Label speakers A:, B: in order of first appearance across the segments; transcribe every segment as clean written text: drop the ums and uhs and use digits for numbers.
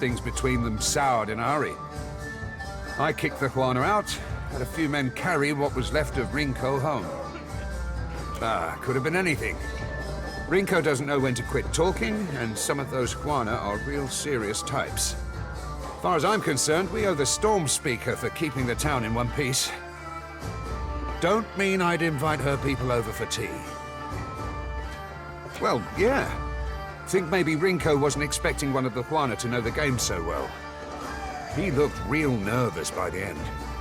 A: things between them soured in a hurry. I kicked the Juana out, had a few men carry what was left of Rinko home. Could have been anything. Rinko doesn't know when to quit talking, and some of those Juana are real serious types. As far as I'm concerned, we owe the Storm Speaker for keeping the town in one piece. Don't mean I'd invite her people over for tea. Well, yeah. Think maybe Rinko wasn't expecting one of the Juana to know the game so well. He looked real nervous by the end.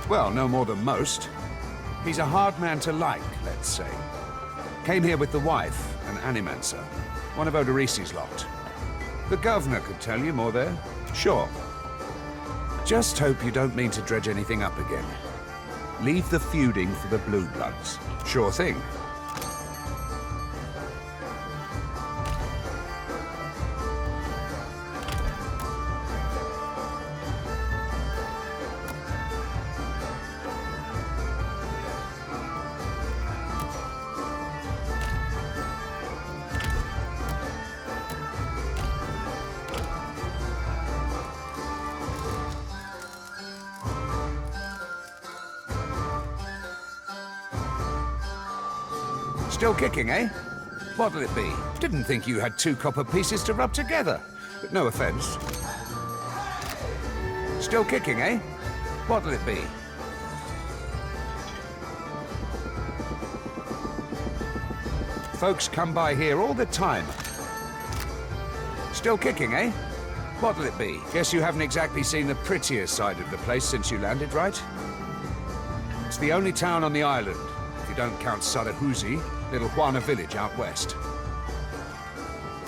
A: Well, no more than most. He's a hard man to like, let's say. Came here with the wife, an animancer, one of Odorisi's lot. The governor could tell you more there. Sure. Just hope you don't mean to dredge anything up again. Leave the feuding for the Blue Bloods. Sure thing. Still kicking, eh? What'll it be? Didn't think you had 2 copper pieces to rub together. But no offense. Still kicking, eh? What'll it be? Folks come by here all the time. Still kicking, eh? What'll it be? Guess you haven't exactly seen the prettier side of the place since you landed, right? It's the only town on the island, if you don't count Sarahuzi, little Juana village out west.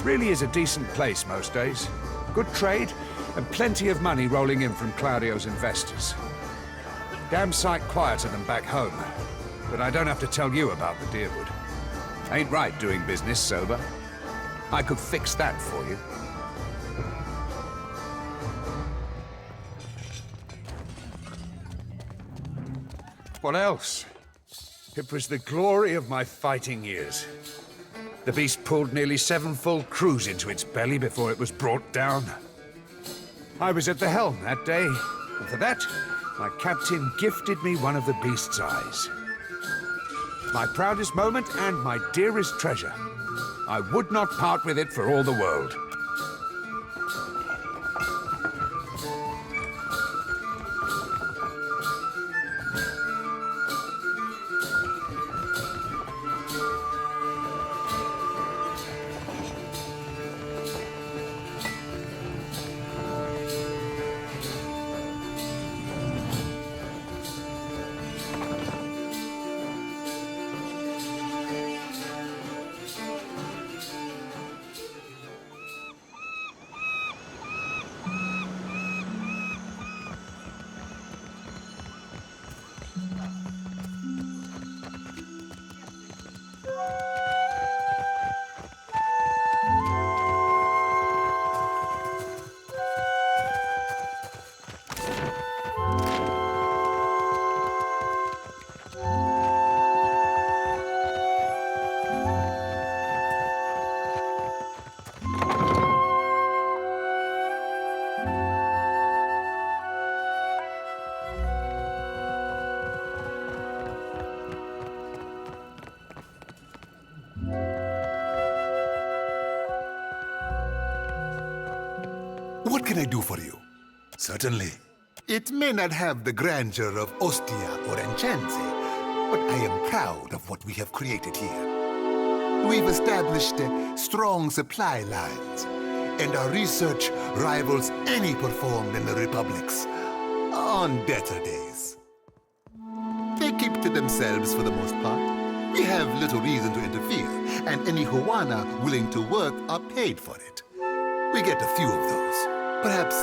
A: Really is a decent place most days. Good trade, and plenty of money rolling in from Claudio's investors. Damn sight quieter than back home. But I don't have to tell you about the Deerwood. Ain't right doing business sober. I could fix that for you. What else? It was the glory of my fighting years. The beast pulled nearly 7 full crews into its belly before it was brought down. I was at the helm that day, and for that, my captain gifted me one of the beast's eyes. My proudest moment and my dearest treasure. I would not part with it for all the world.
B: What can I do for you? Certainly. It may not have the grandeur of Ostia or Enchanze, but I am proud of what we have created here. We've established strong supply lines, and our research rivals any performed in the Republics on better days. They keep to themselves for the most part. We have little reason to interfere, and any Juana willing to work are paid for it. We get a few of those. Perhaps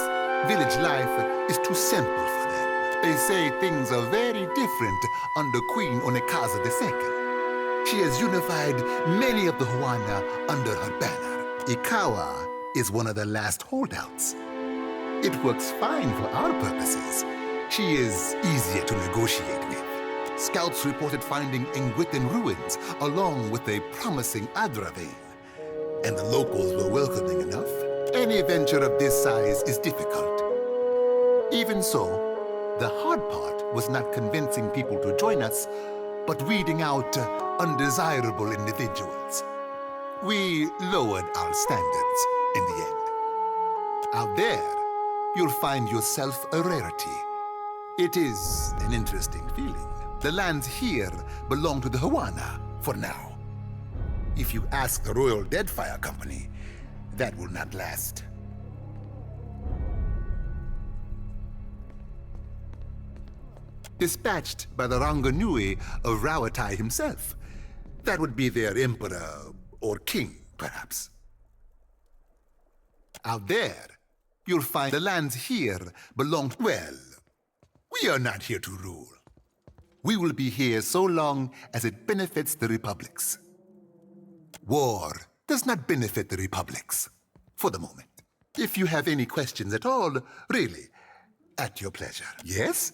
B: village life is too simple for them. They say things are very different under Queen Onekaza II. She has unified many of the Juana under her banner. Ikawa is one of the last holdouts. It works fine for our purposes. She is easier to negotiate with. Scouts reported finding Engwithan ruins along with a promising Adra vein. And the locals were welcoming enough. Any venture of this size is difficult. Even so, the hard part was not convincing people to join us, but weeding out undesirable individuals. We lowered our standards in the end. Out there, you'll find yourself a rarity. It is an interesting feeling. The lands here belong to the Hawana for now. If you ask the Royal Deadfire Company, that will not last. Dispatched by the Ranganui of Rawatai himself. That would be their emperor or king, perhaps. Out there, you'll find the lands here belong. Well, we are not here to rule. We will be here so long as it benefits the republics. War does not benefit the republics, for the moment. If you have any questions at all, really, at your pleasure. Yes?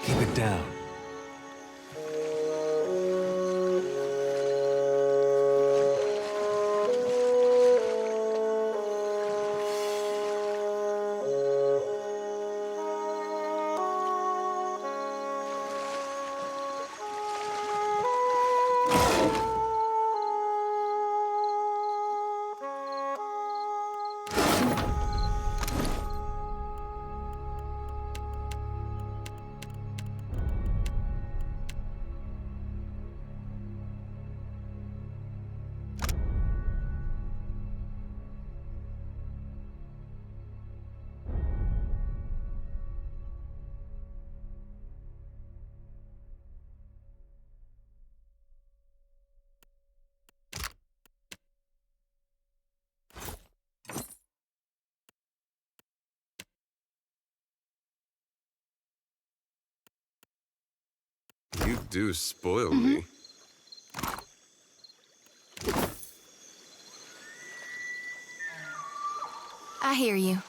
C: Keep it down.
D: You do spoil me.
E: I hear you.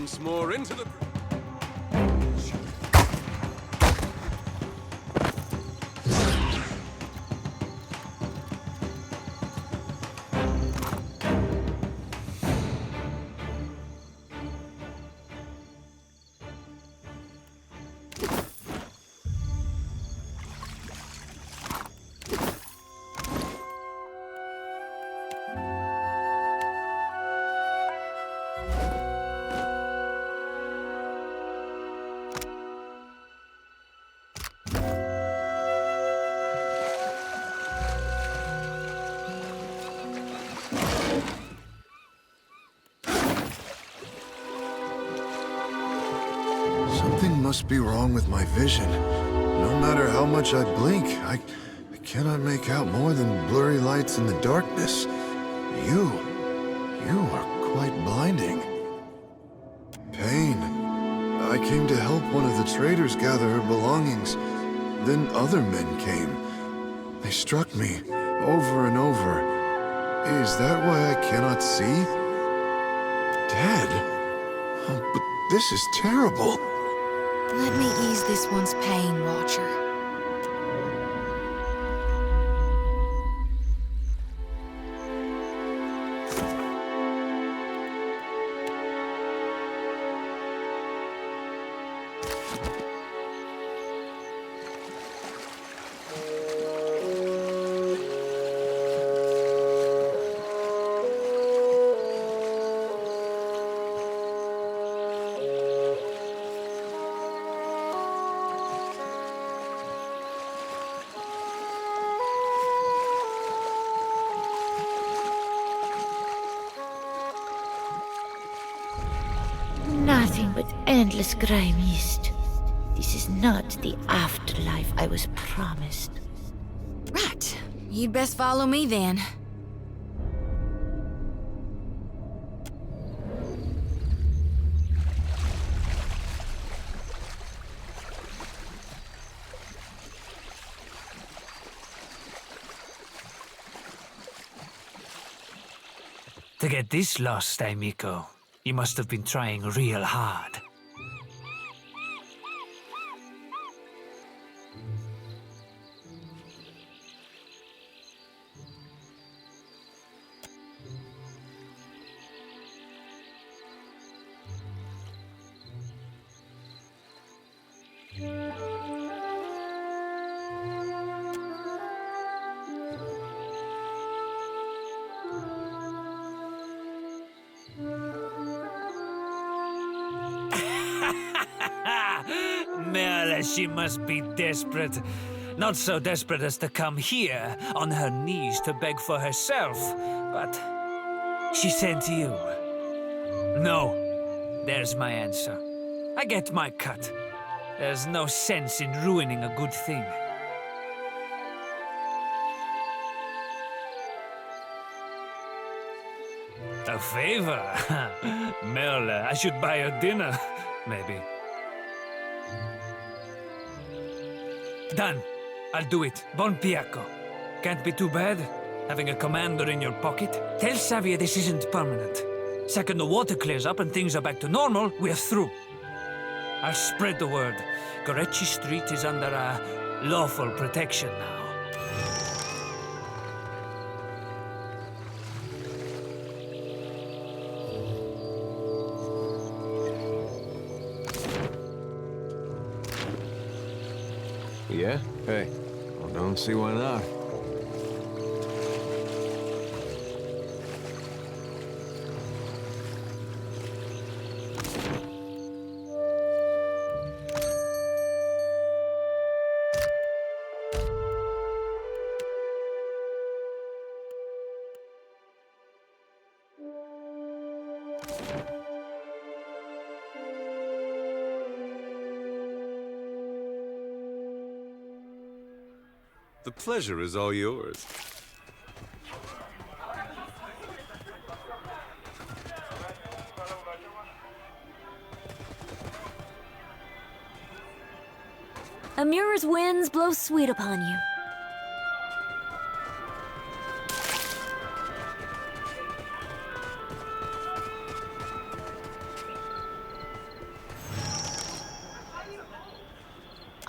D: Once more into the...
E: Something must be wrong with my vision. No matter how much I blink, I cannot make out more than blurry lights in the darkness. You are quite blinding. Pain. I came to help one of the traders gather her belongings. Then other men came. They struck me over and over. Is that why I cannot see? Dead? Oh, but this is terrible.
F: Let me ease this one's pain, Watcher.
G: Nothing but endless gray mist. This is not the afterlife I was promised.
F: Right. You'd best follow me then.
H: To get this lost, Miko, you must have been trying real hard. Merle, she must be desperate. Not so desperate as to come here on her knees to beg for herself, but she sent you. No, there's my answer. I get my cut. There's no sense in ruining a good thing. A favor? Merle, I should buy her dinner, maybe. Done. I'll do it. Bon Piacco. Can't be too bad, having a commander in your pocket. Tell Xavier this isn't permanent. Second the water clears up and things are back to normal, we're through. I'll spread the word. Gorechi Street is under lawful protection now.
C: Yeah? Hey, well, don't see why not.
D: The pleasure is all yours.
I: Amura's winds blow sweet upon you.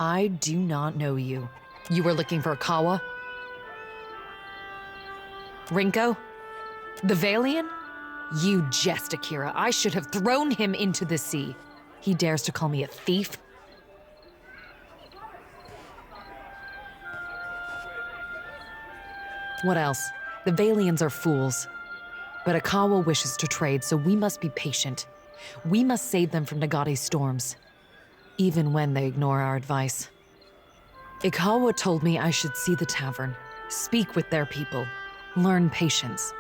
J: I do not know you. You were looking for Kawa? Rinko? The Valian? You jest, Akira. I should have thrown him into the sea. He dares to call me a thief? What else? The Valians are fools. But Akawa wishes to trade, so we must be patient. We must save them from Nagate's storms, even when they ignore our advice. Ikawa told me I should see the tavern, speak with their people, learn patience.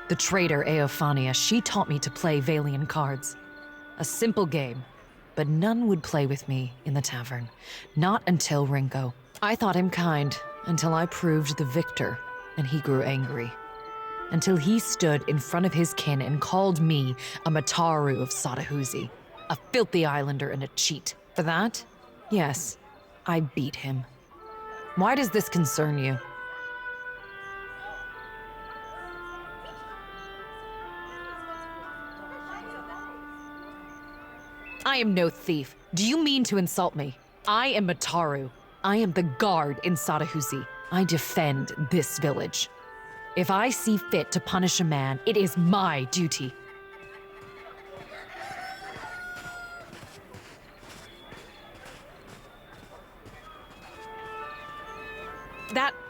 J: The trader Eophania, she taught me to play Valian cards. A simple game, but none would play with me in the tavern. Not until Rinko. I thought him kind until I proved the victor, and he grew angry. Until he stood in front of his kin and called me a Mataru of Sadahuzi, a filthy islander and a cheat. For that, yes, I beat him. Why does this concern you? I am no thief. Do you mean to insult me? I am Mataru. I am the guard in Sadahuzi. I defend this village. If I see fit to punish a man, it is my duty.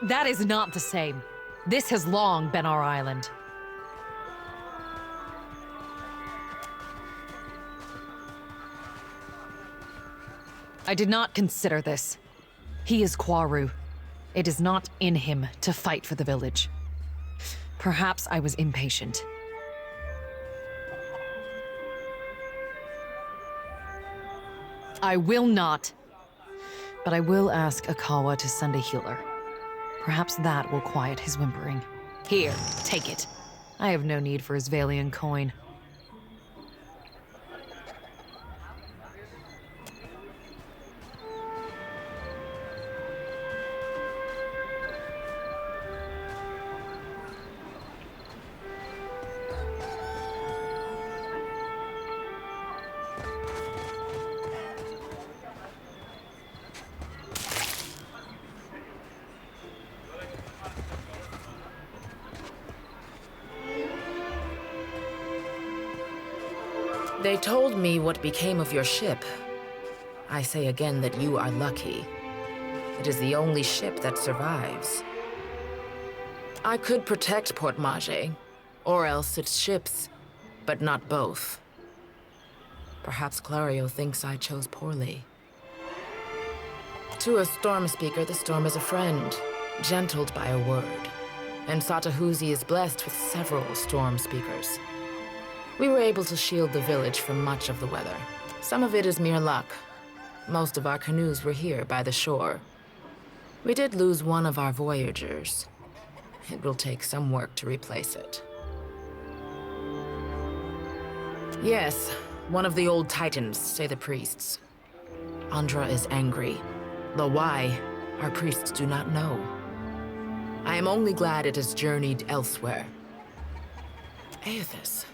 J: That is not the same. This has long been our island. I did not consider this. He is Kwaru. It is not in him to fight for the village. Perhaps I was impatient. I will not. But I will ask Akawa to send a healer. Perhaps that will quiet his whimpering. Here, take it. I have no need for his Valian coin.
K: They told me what became of your ship. I say again that you are lucky. It is the only ship that survives. I could protect Port Mage, or else its ships, but not both. Perhaps Clario thinks I chose poorly. To a storm speaker, the storm is a friend, gentled by a word. And Satahuzi is blessed with several storm speakers. We were able to shield the village from much of the weather. Some of it is mere luck. Most of our canoes were here by the shore. We did lose one of our voyagers. It will take some work to replace it. Yes, one of the old titans, say the priests. Andra is angry. Though why, our priests do not know. I am only glad it has journeyed elsewhere. Aethys.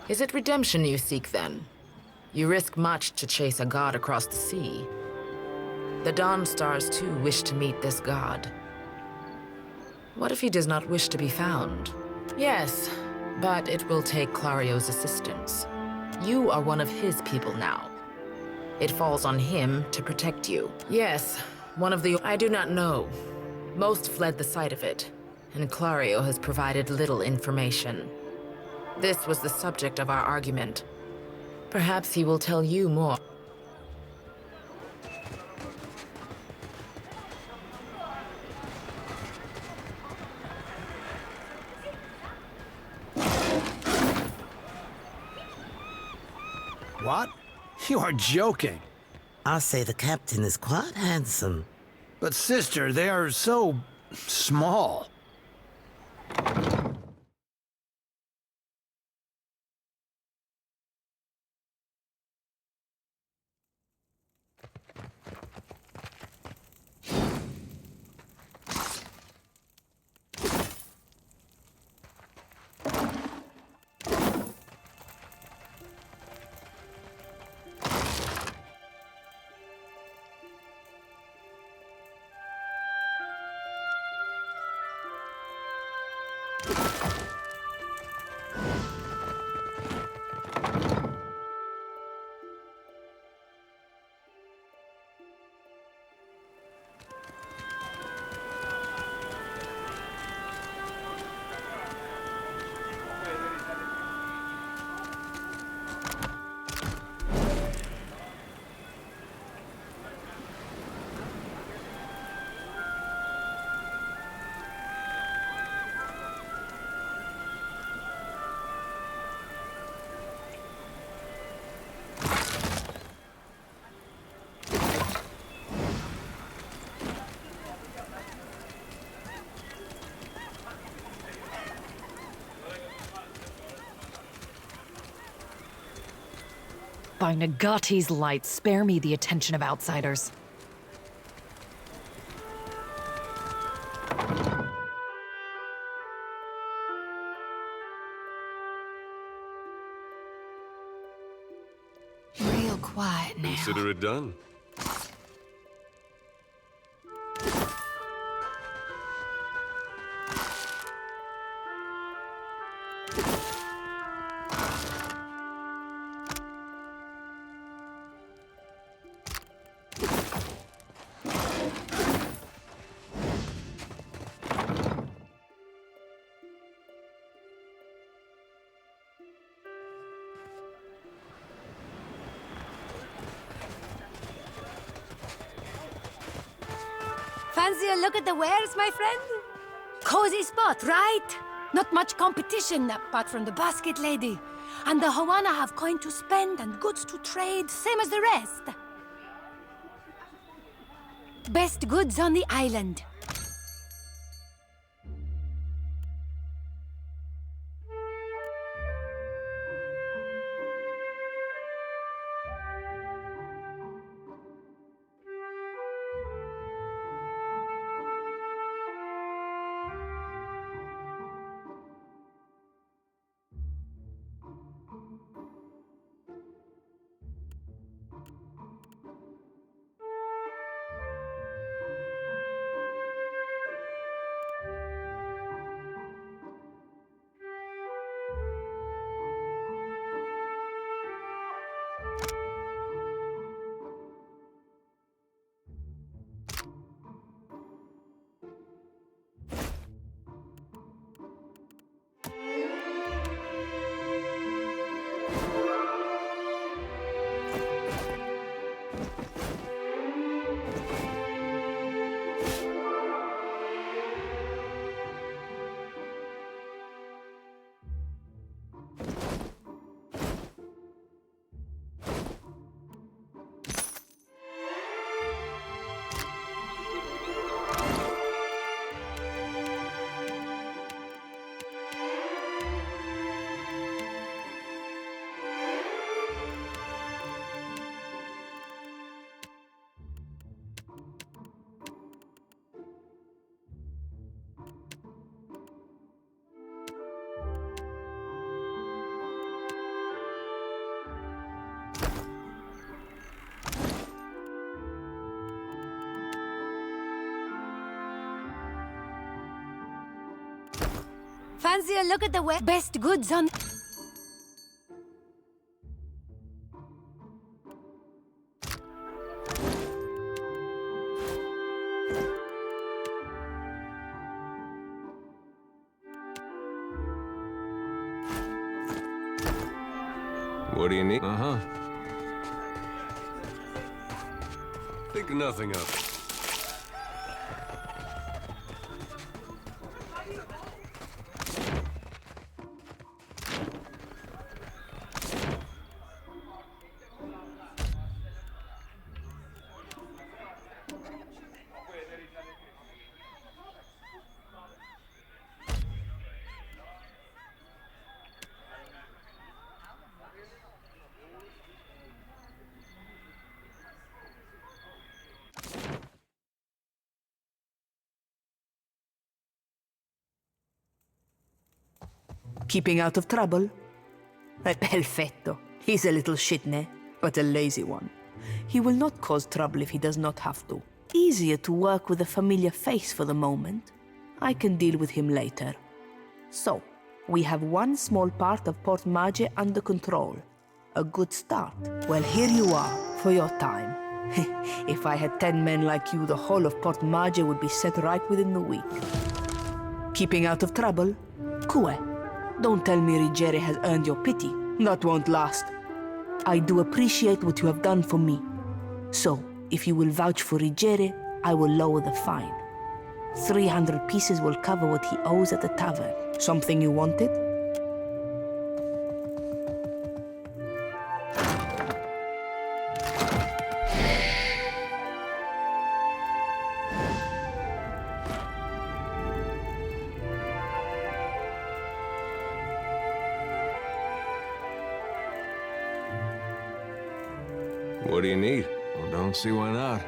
K: Is it redemption you seek, then? You risk much to chase a god across the sea. The Dawn Stars, too, wish to meet this god. What if he does not wish to be found? Yes, but it will take Clario's assistance. You are one of his people now. It falls on him to protect you. Yes, one of the... I do not know. Most fled the sight of it, and Clario has provided little information. This was the subject of our argument. Perhaps he will tell you more.
L: What? You are joking.
M: I'll say the captain is quite handsome.
L: But sister, they are so... small.
J: By Nagati's light, spare me the attention of outsiders.
F: Real quiet now.
D: Consider it done.
I: Fancy a look at the wares, my friend? Cozy spot, right? Not much competition apart from the basket lady. And the Hawana have coin to spend and goods to trade, same as the rest. Best goods on the island. Fancy a look at the best goods on...
C: What do you need? Uh-huh.
D: Think nothing of it.
N: Keeping out of trouble? Perfetto. He's a little shitne, but a lazy one. He will not cause trouble if he does not have to. Easier to work with a familiar face for the moment. I can deal with him later. So, we have one small part of Port Mage under control. A good start. Well, here you are, for your time. If I had 10 men like you, the whole of Port Mage would be set right within the week. Keeping out of trouble? Kue, don't tell me Ruggieri has earned your pity. That won't last. I do appreciate what you have done for me. So, if you will vouch for Ruggieri, I will lower the fine. 300 pieces will cover what he owes at the tavern. Something you wanted?
C: What do you need? Well, don't see why not.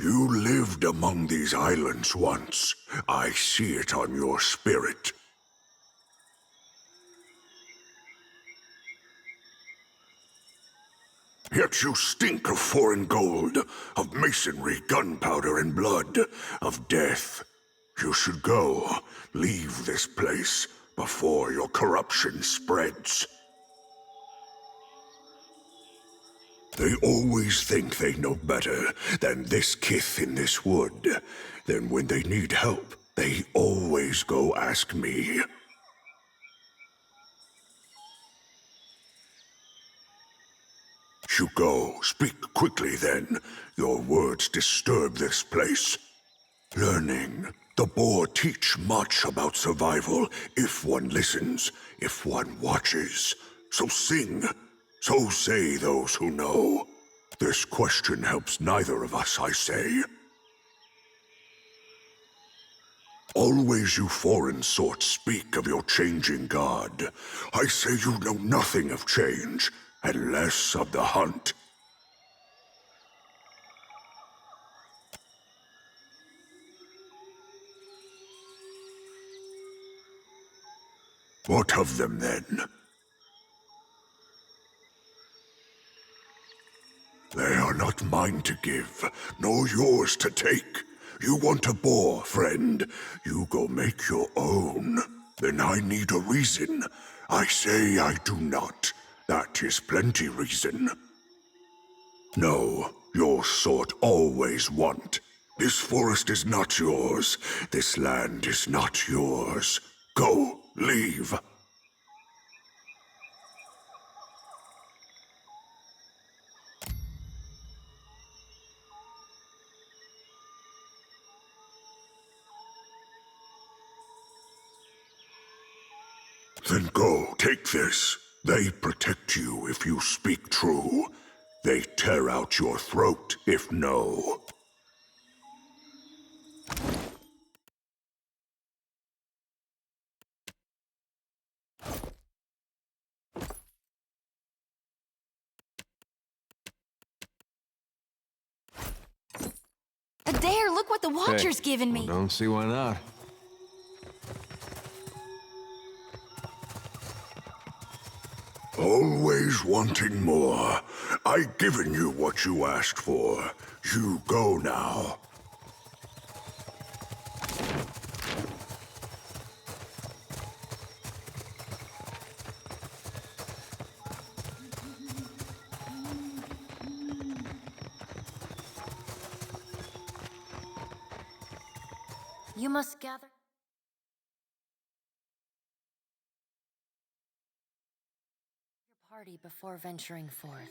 O: You lived among these islands once. I see it on your spirit. Yet you stink of foreign gold, of masonry, gunpowder, and blood, of death. You should go. Leave this place before your corruption spreads. They always think they know better than this kith in this wood. Then when they need help, they always go ask me. You go. Speak quickly then. Your words disturb this place. Learning, The boar teach much about survival if one listens, if one watches. So sing, so say those who know. This question helps neither of us, I say. Always you foreign sorts speak of your changing god. I say you know nothing of change, and less of the hunt. What of them, then? They are not mine to give, nor yours to take. You want a boar, friend. You go make your own. Then I need a reason. I say I do not. That is plenty reason. No, your sort always want. This forest is not yours. This land is not yours. Go, leave. Then go, take this. They protect you if you speak true. They tear out your throat if no.
F: Adair, look what the Watcher's
C: Hey,
F: given me.
C: Don't see why not.
O: Always wanting more. I given you what you asked for. You go now.
F: You must gather your party before venturing forth.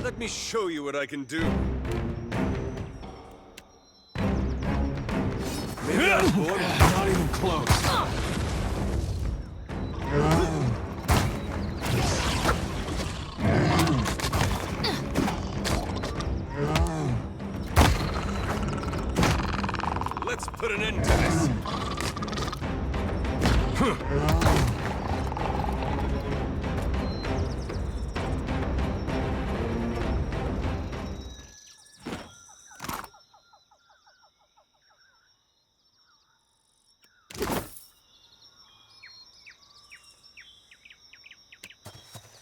D: Let me show you what I can do. Maybe I'm bored.
C: Not even close.
D: Let's put an end to this.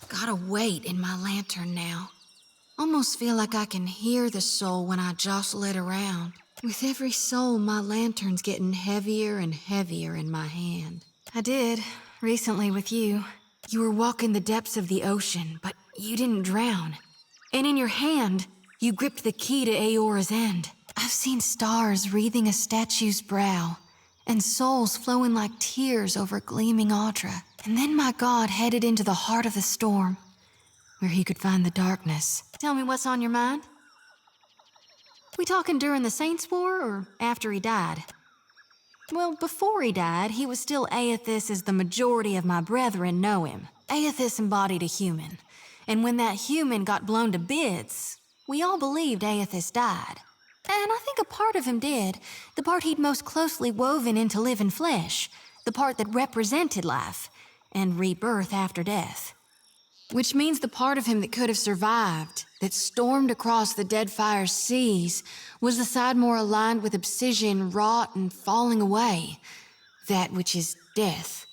F: Gotta wait in my lantern now. Almost feel like I can hear the soul when I jostle it around. With every soul, my lantern's getting heavier and heavier in my hand. I did, recently with you. You were walking the depths of the ocean, but you didn't drown. And in your hand, you gripped the key to Aora's end. I've seen stars wreathing a statue's brow, and souls flowing like tears over gleaming Audra. And then my god headed into the heart of the storm, where he could find the darkness. Tell me what's on your mind? We talking during the Saints' War or after he died? Well, before he died, he was still Aethys as the majority of my brethren know him. Aethys embodied a human. And when that human got blown to bits, we all believed Aethys died. And I think a part of him did. The part he'd most closely woven into living flesh. The part that represented life and rebirth after death. Which means the part of him that could have survived, that stormed across the Deadfire seas, was the side more aligned with obsidian, rot, and falling away. That which is death.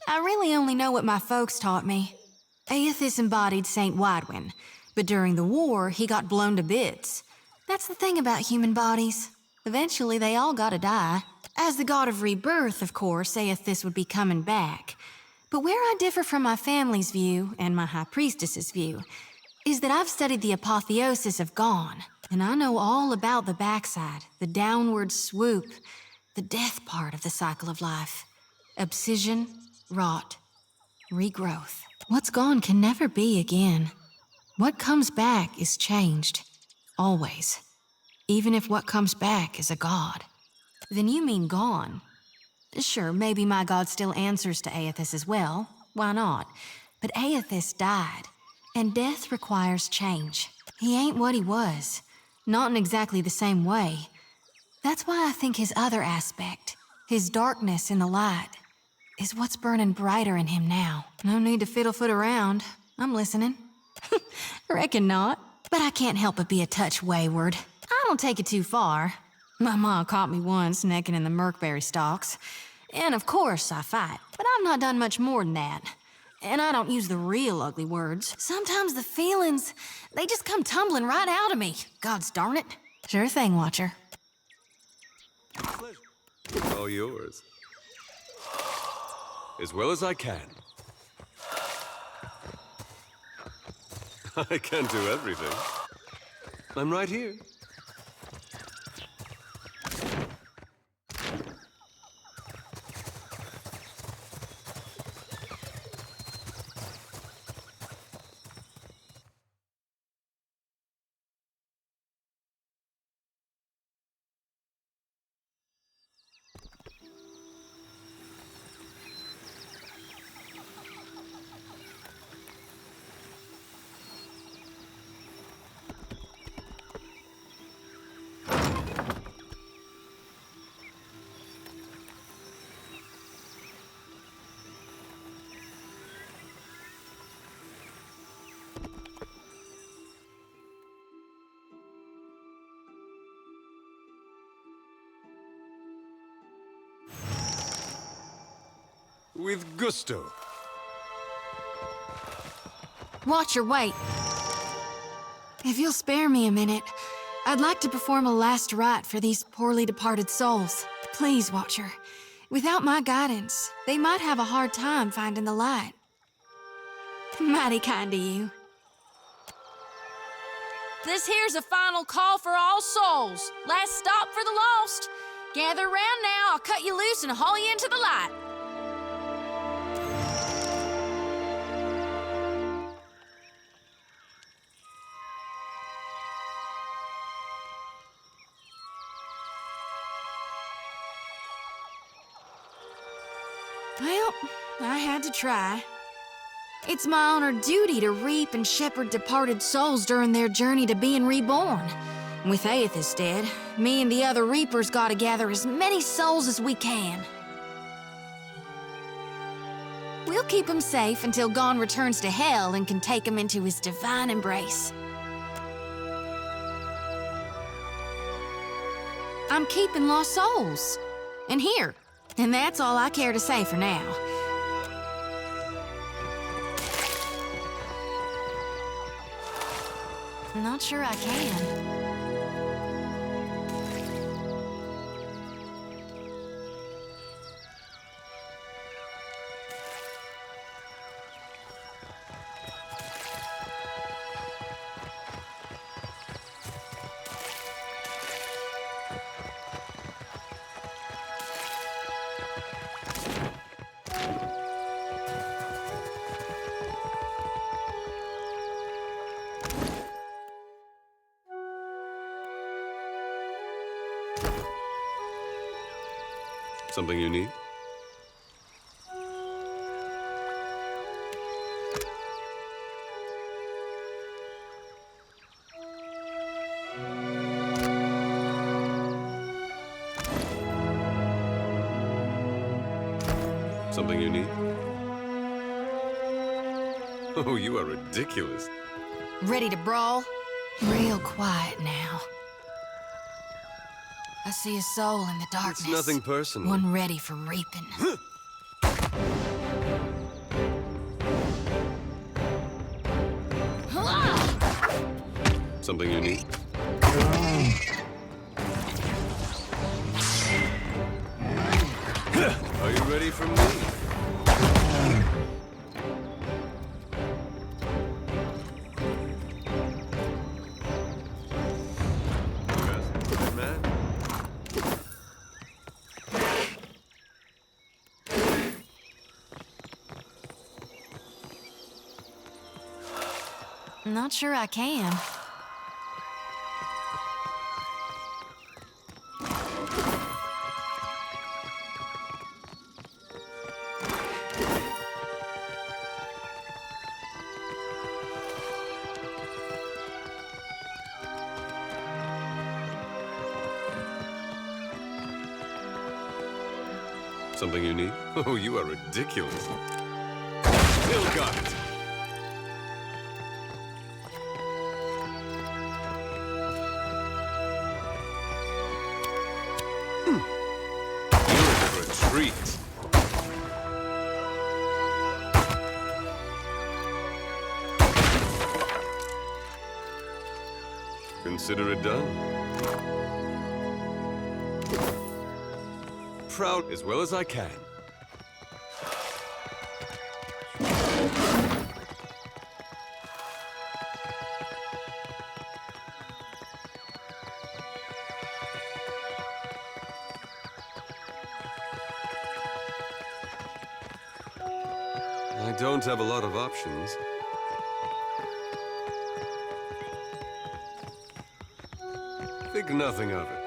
F: I really only know what my folks taught me. Aethys embodied Saint Widwin, but during the war, he got blown to bits. That's the thing about human bodies. Eventually, they all gotta die. As the god of rebirth, of course, Aethys would be coming back. But where I differ from my family's view, and my high priestess's view, is that I've studied the apotheosis of Gone, and I know all about the backside, the downward swoop, the death part of the cycle of life. Obsidian, rot, regrowth. What's gone can never be again. What comes back is changed. Always. Even if what comes back is a god. Then you mean gone. Sure, maybe my god still answers to Aethys as well. Why not? But Aethys died, and death requires change. He ain't what he was. Not in exactly the same way. That's why I think his other aspect, his darkness in the light, is what's burning brighter in him now. No need to fiddlefoot around. I'm listening. Reckon not. But I can't help but be a touch wayward. I don't take it too far. My ma caught me once necking in the Merkberry stalks. And of course I fight, but I've not done much more than that. And I don't use the real ugly words. Sometimes the feelings, they just come tumbling right out of me. Gods darn it. Sure thing, Watcher.
D: All yours. As well as I can. I can't do everything. I'm right here. With gusto.
F: Watcher, wait. If you'll spare me a minute, I'd like to perform a last rite for these poorly departed souls. Please, Watcher. Without my guidance, they might have a hard time finding the light. Mighty kind of you.
P: This here's a final call for all souls. Last stop for the lost. Gather round now, I'll cut you loose and haul you into the light.
F: Well, I had to try. It's my honored duty to reap and shepherd departed souls during their journey to being reborn. With Aethys dead, me and the other reapers gotta gather as many souls as we can. We'll keep him safe until Gon returns to Hell and can take him into his divine embrace. I'm keeping lost souls. And here. And that's all I care to say for now. Not sure I can.
D: Something you need? Something you need? Oh, you are ridiculous.
F: Ready to brawl? Real quiet now. I see a soul in the darkness.
D: It's nothing personal.
F: One ready for reaping.
D: Something you need? Are you ready for me? Man?
F: Not sure I can.
D: Something you need? Oh, you are ridiculous. Still got it. You're in for a treat. Consider it done. Proud as well as I can. I don't have a lot of options. Think nothing of it.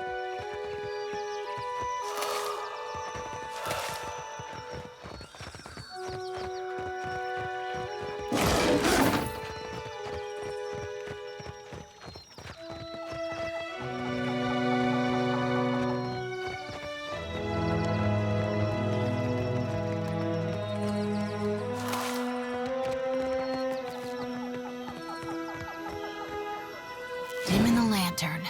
F: Dimming the lantern.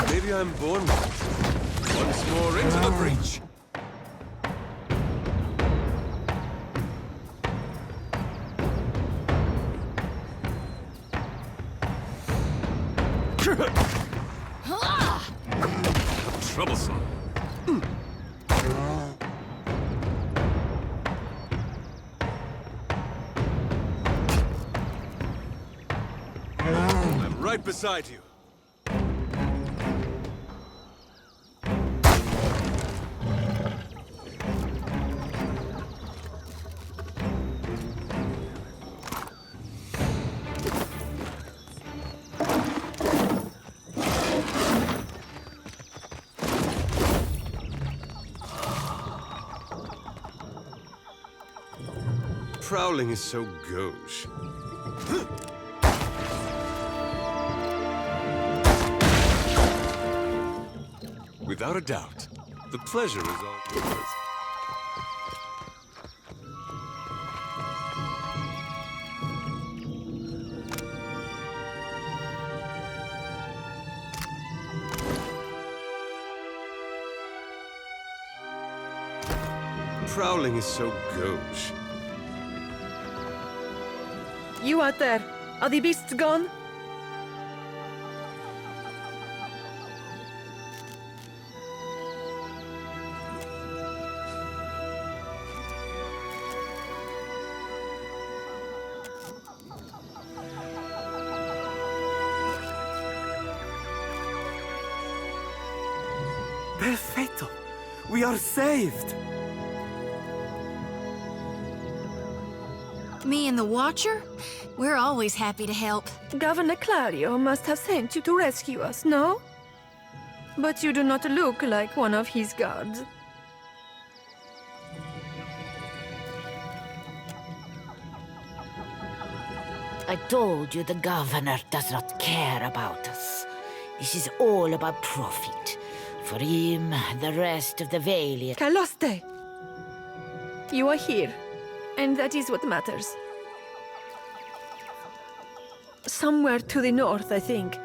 D: Maybe I'm born with it. Once more into the breach. Troublesome. I'm right beside you. Prowling is so gauche. Without a doubt, the pleasure is all yours. Prowling is so gauche.
Q: You out there, are the beasts gone?
R: Perfetto! We are saved!
F: Me and the Watcher? We're always happy to help.
Q: Governor Clario must have sent you to rescue us, no? But you do not look like one of his guards.
G: I told you the governor does not care about us. This is all about profit. For him, the rest of the Valiant.
Q: Caloste! You are here, and that is what matters. Somewhere to the north, I think.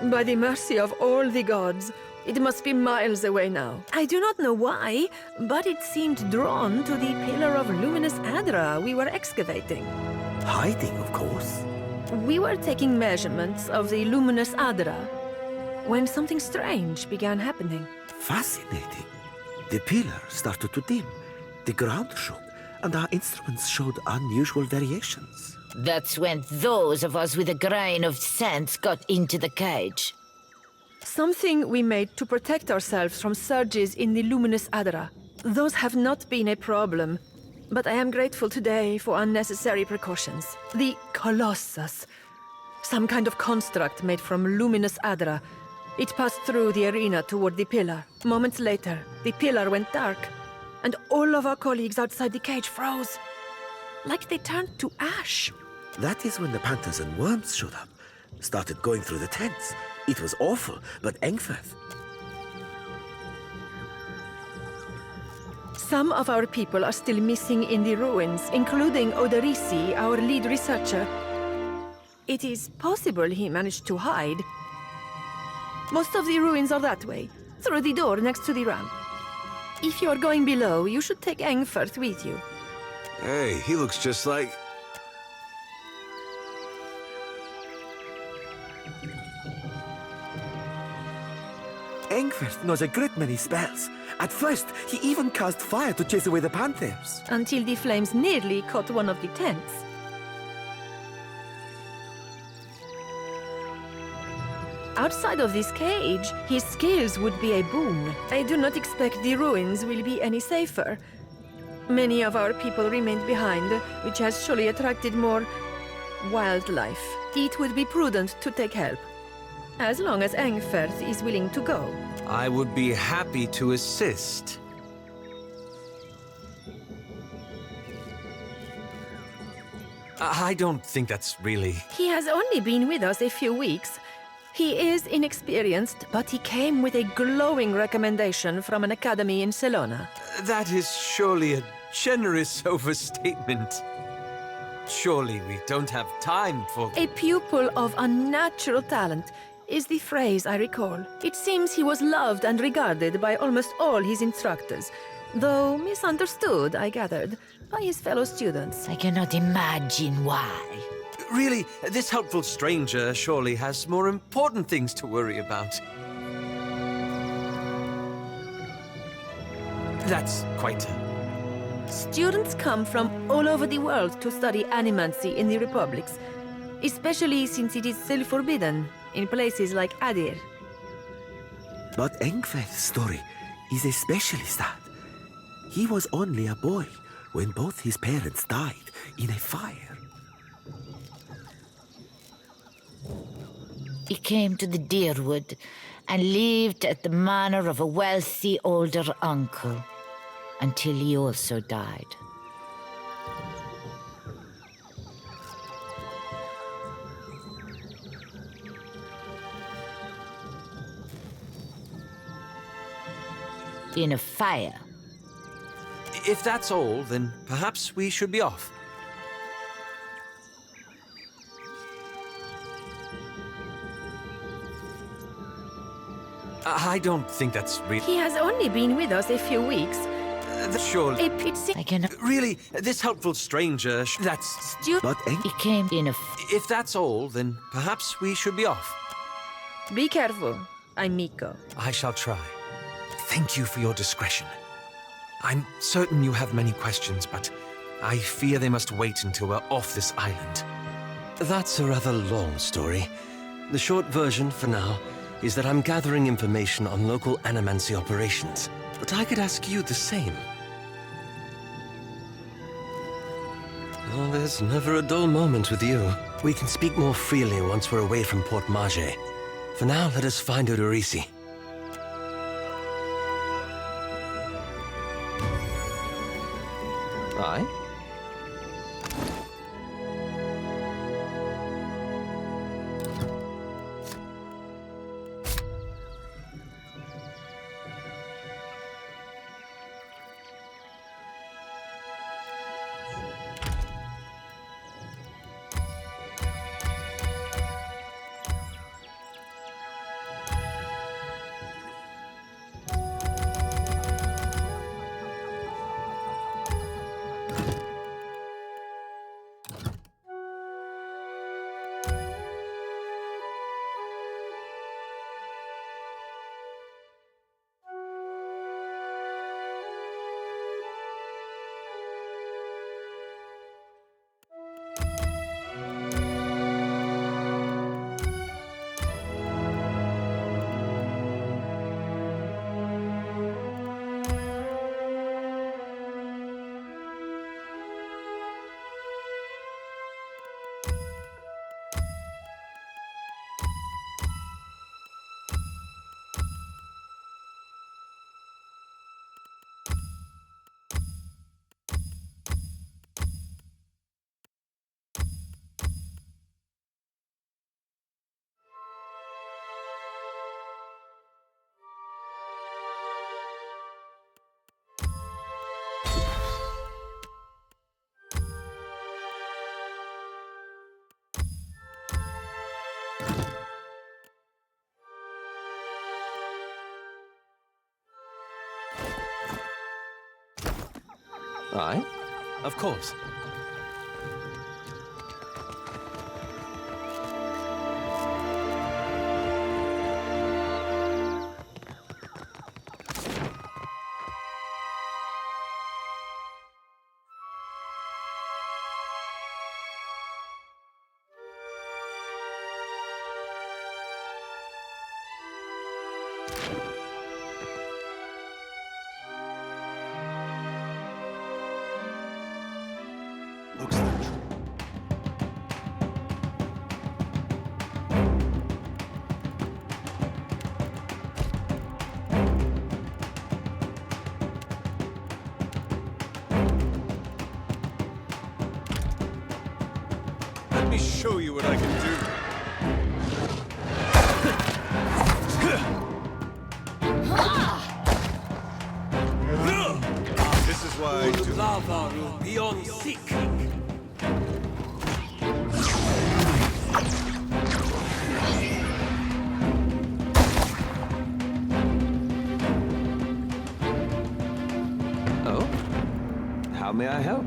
Q: By the mercy of all the gods, it must be miles away now. I do not know why, but it seemed drawn to the pillar of luminous Adra we were excavating.
R: Hiding, of course.
Q: We were taking measurements of the luminous Adra when something strange began happening.
R: Fascinating. The pillar started to dim, the ground shook, and our instruments showed unusual variations.
G: That's when those of us with a grain of sense got into the cage.
Q: Something we made to protect ourselves from surges in the luminous Adra. Those have not been a problem, but I am grateful today for unnecessary precautions. The Colossus, some kind of construct made from luminous Adra. It passed through the arena toward the pillar. Moments later, the pillar went dark, and all of our colleagues outside the cage froze, like they turned to ash.
R: That is when the panthers and worms showed up, started going through the tents. It was awful, but Engfeth.
Q: Some of our people are still missing in the ruins, including Oderisi, our lead researcher. It is possible he managed to hide. Most of the ruins are that way, through the door next to the ramp. If you are going below, you should take Engfert with you.
C: Hey, he looks just like...
R: Engfert knows a great many spells. At first, he even cast fire to chase away the panthers.
Q: Until the flames nearly caught one of the tents. Outside of this cage, his skills would be a boon. I do not expect the ruins will be any safer. Many of our people remained behind, which has surely attracted more wildlife. It would be prudent to take help, as long as Engfert is willing to go.
S: I would be happy to assist. I don't think that's really...
Q: He has only been with us a few weeks. He is inexperienced, but he came with a glowing recommendation from an academy in Celona.
S: That is surely a generous overstatement. Surely we don't have time for...
Q: A pupil of unnatural talent is the phrase I recall. It seems he was loved and regarded by almost all his instructors, though misunderstood, I gathered, by his fellow students.
G: I cannot imagine why.
S: Really, this helpful stranger surely has more important things to worry about. That's quite a...
Q: Students come from all over the world to study animancy in the Republics, especially since it is still forbidden in places like Adir.
R: But Engfeth's story is especially sad. He was only a boy when both his parents died in a fire.
G: He came to the Deerwood and lived at the manor of a wealthy older uncle until he also died. In a fire.
S: If that's all, then perhaps we should be off. I don't think that's really...
Q: He has only been with us a few weeks.
S: Surely...
Q: A pitsy...
G: I cannot...
S: Really, this helpful stranger... That's...
R: But
G: He came in a...
S: If that's all, then perhaps we should be off.
Q: Be careful, amico.
S: I shall try. Thank you for your discretion. I'm certain you have many questions, but I fear they must wait until we're off this island.
T: That's a rather long story. The short version, for now, is that I'm gathering information on local animancy operations. But I could ask you the same. Oh, there's never a dull moment with you. We can speak more freely once we're away from Port Mage. For now, let us find Odorisi. Aye? Aye? Of course.
D: Let me show you what I can do. This is why I do.
T: Lava will be on sick. Oh? How may I help?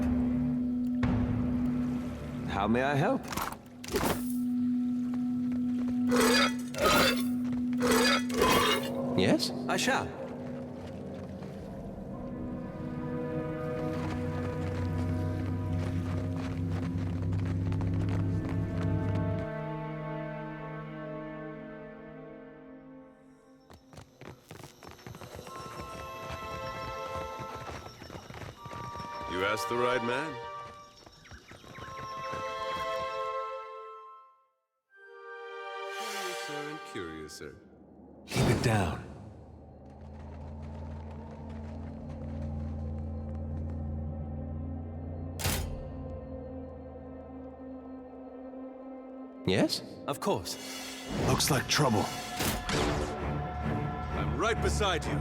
T: How may I help? Yes, I shall.
D: You asked the right man. Curiouser and curiouser.
T: Keep it down. Yes, of course.
E: Looks like trouble.
D: I'm right beside you.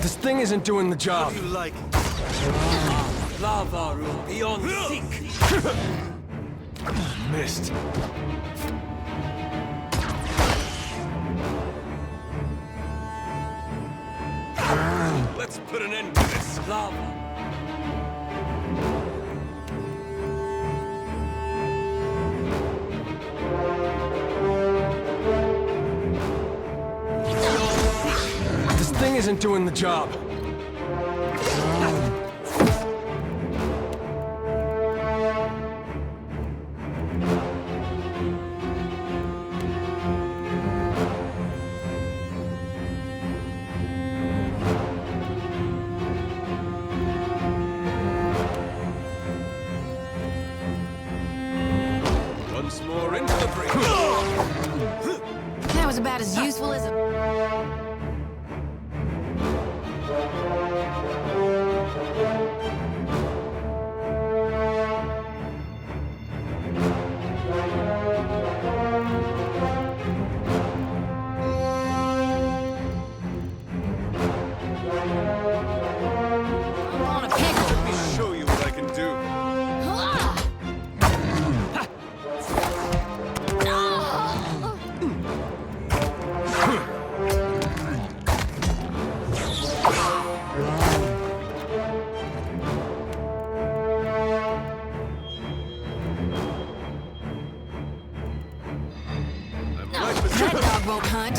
T: This thing isn't doing the job.
D: How do you like it?
T: Lava room beyond sick. Missed.
D: Let's put an end to this.
T: Lava. This thing isn't doing the job.
F: about as useful as a...
D: Let me show you what I can do.
F: That dog won't hunt.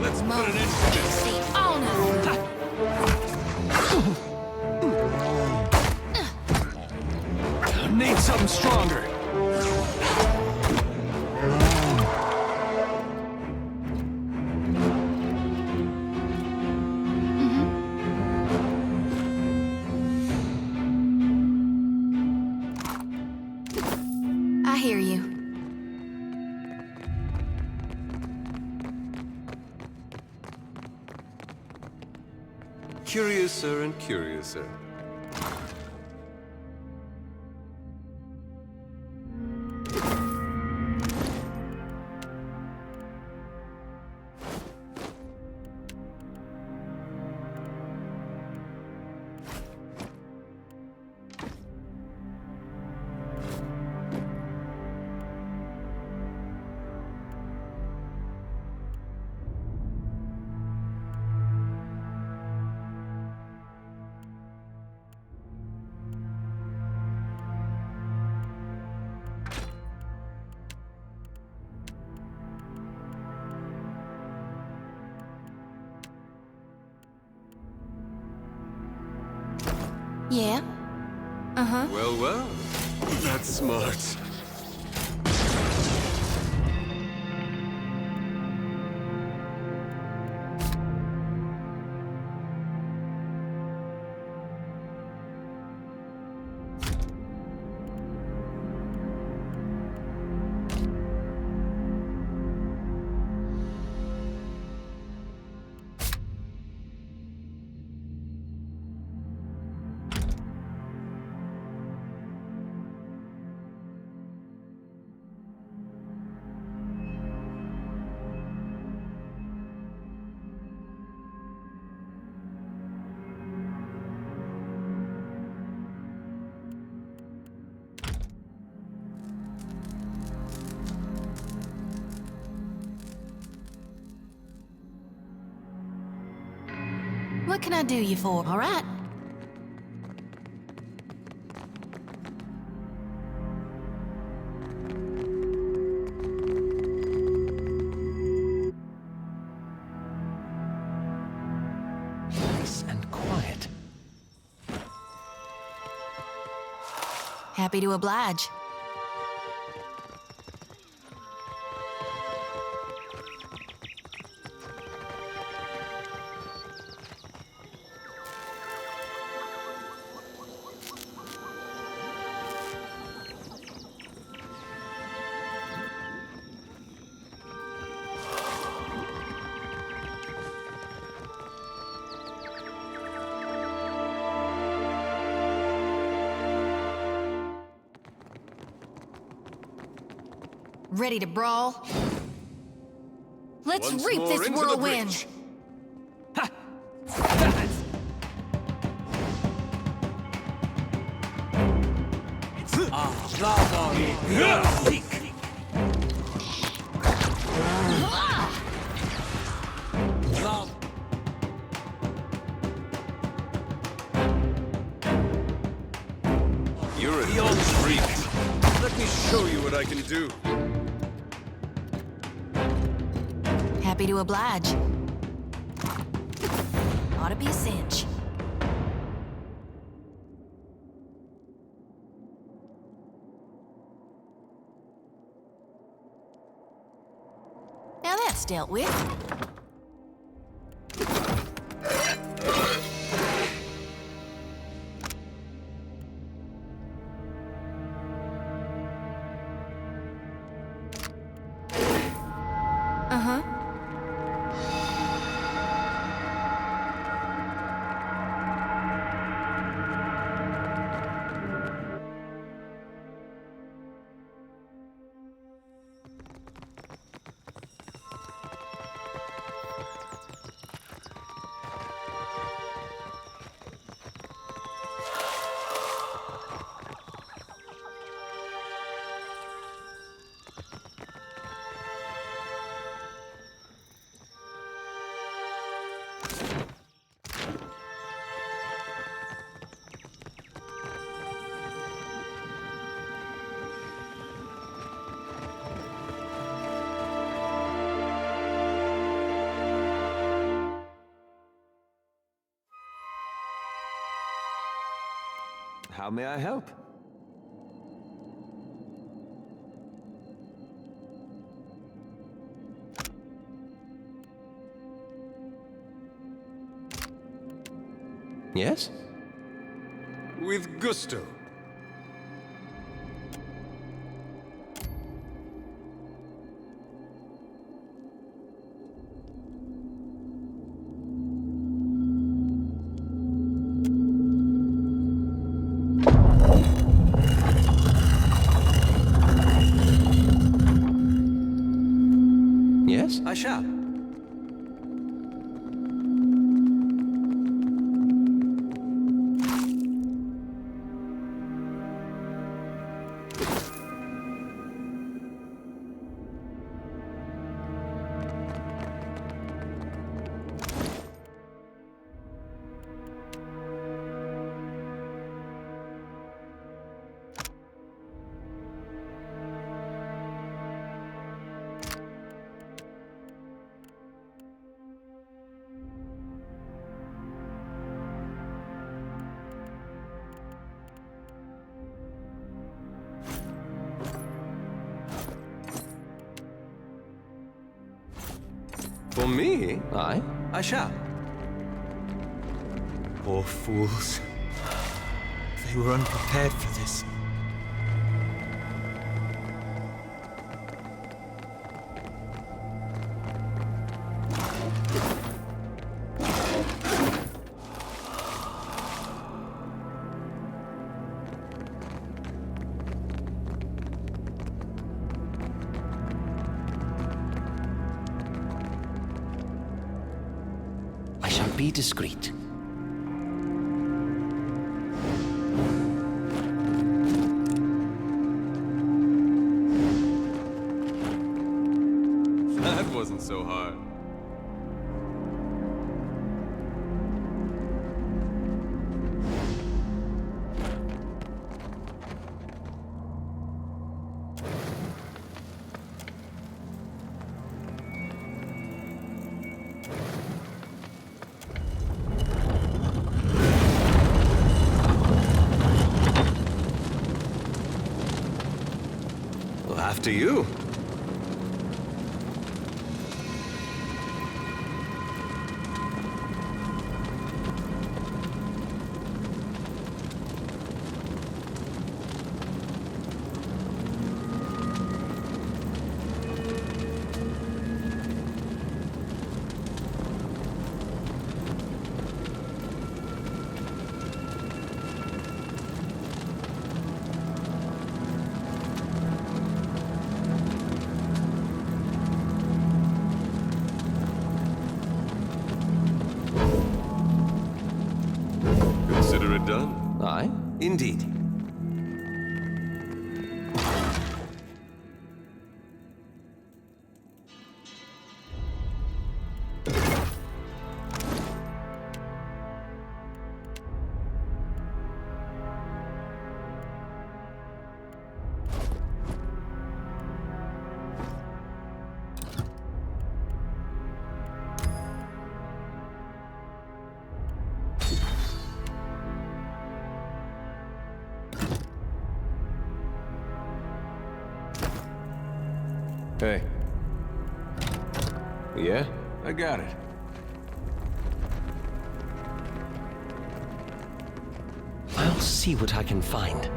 D: Let's put an end to this.
C: Need something stronger.
F: I hear you.
D: Curiouser and curiouser.
F: Yeah? Uh-huh.
D: Well, well. That's smart.
F: What can I do you for, all right?
S: Nice and quiet.
F: Happy to oblige. Ready to brawl? Let's
D: Once
F: reap
D: more
F: this
D: into the
F: whirlwind!
D: breach. You're a freak. Let me show you what I can do.
F: Happy to oblige. Ought to be a cinch.
P: that's dealt with. Uh-huh.
C: How may I help? Yes?
D: With gusto.
C: Yes?
S: I shall.
C: For me?
S: Aye, I shall. Poor fools. They were unprepared for this.
T: I shall be discreet.
D: That wasn't so hard.
S: Well, after you.
D: Consider it done.
S: Aye, indeed.
C: Hey. Yeah? I got it.
T: I'll see what I can find.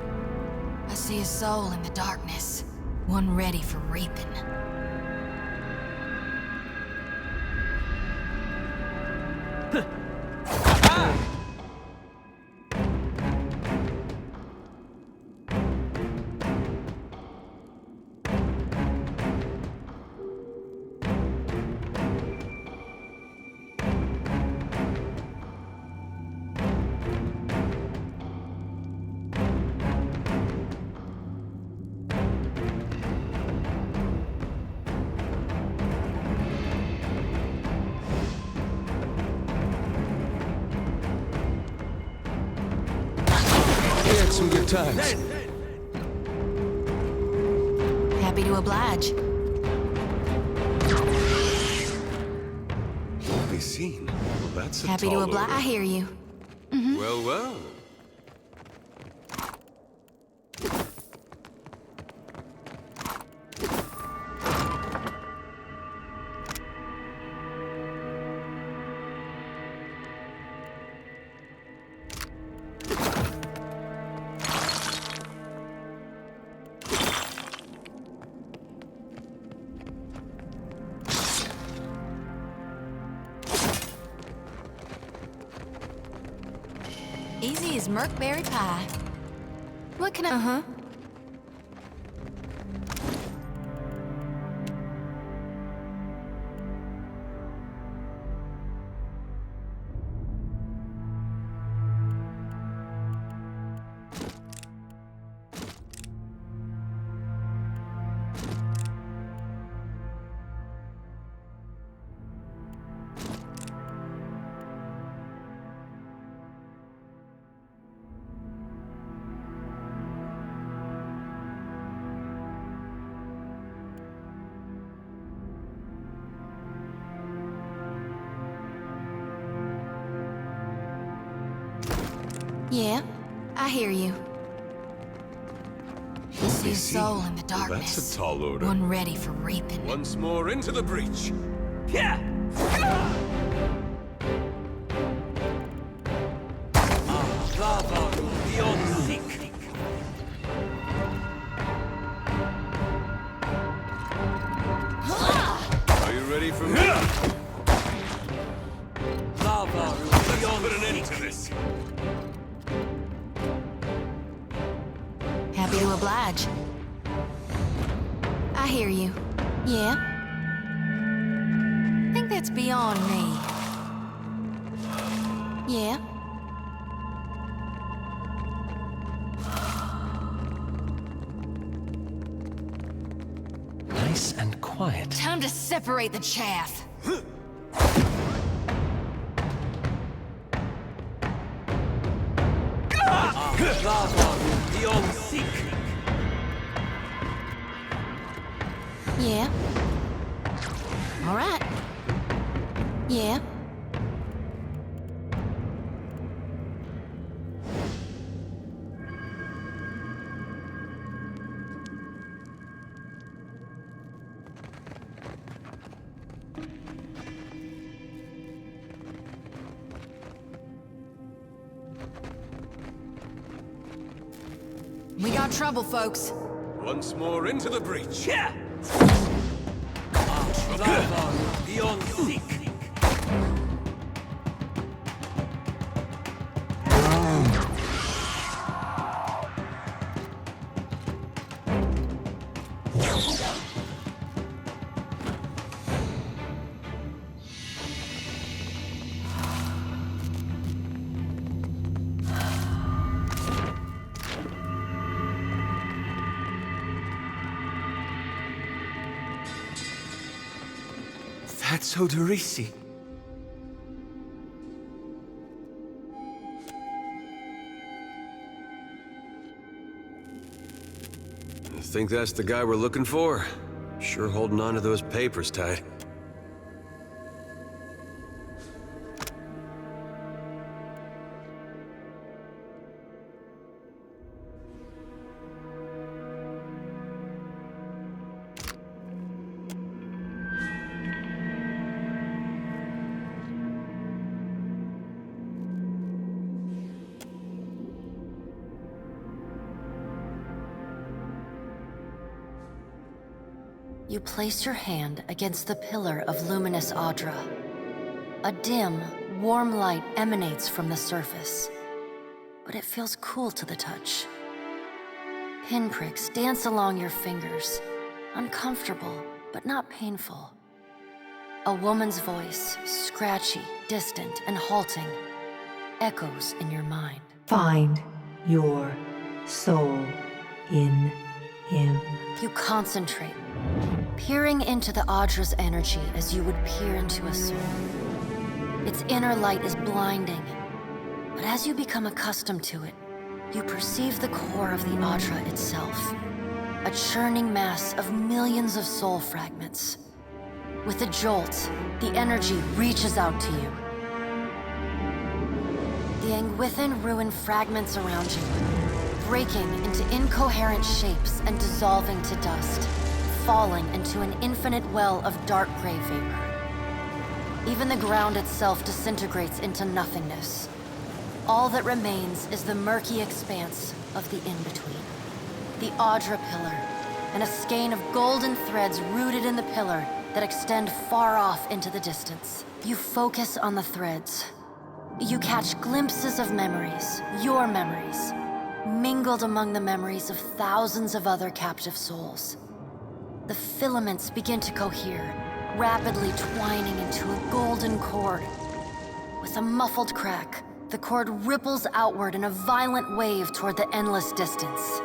F: I see a soul in the darkness, one ready for reaping.
C: We had some good times.
F: Happy to oblige.
D: Won't be seen. Well, that's a
F: Happy to
D: tall
F: oblige.
D: order.
F: I hear you.
D: Well, well.
F: Easy as Merkberry pie. What can I... Uh-huh. Yeah, I hear you. I see a soul in the
D: Well,
F: darkness.
D: that's a tall order.
F: One ready for reaping.
D: Once more into the breach.
H: Yeah!
D: Are you ready for me? Let's put an end to this.
F: Happy to oblige. I hear you. Yeah? Think that's beyond me. Yeah?
T: Nice and quiet.
F: Time to separate the chaff. Yeah? All right. Yeah? We got trouble, folks.
D: Once more into the breach. Yeah!
H: Beyond seek.
R: That's Odorisi.
C: I think that's the guy we're looking for. Sure holding on to those papers tight.
U: You place your hand against the pillar of luminous Audra. A dim, warm light emanates from the surface, but it feels cool to the touch. Pinpricks dance along your fingers, uncomfortable, but not painful. A woman's voice, scratchy, distant, and halting, echoes in your mind.
N: Find your soul in him.
U: You concentrate, peering into the Audra's energy as you would peer into a soul. Its inner light is blinding, but as you become accustomed to it, you perceive the core of the Audra itself, a churning mass of millions of soul fragments. With a jolt, the energy reaches out to you. The Anguithan ruin fragments around you, breaking into incoherent shapes and dissolving to dust, falling into an infinite well of dark gray vapor. Even the ground itself disintegrates into nothingness. All that remains is the murky expanse of the in-between. The Audra pillar, and a skein of golden threads rooted in the pillar that extend far off into the distance. You focus on the threads. You catch glimpses of memories, your memories, mingled among the memories of thousands of other captive souls. The filaments begin to cohere, rapidly twining into a golden cord. With a muffled crack, the cord ripples outward in a violent wave toward the endless distance.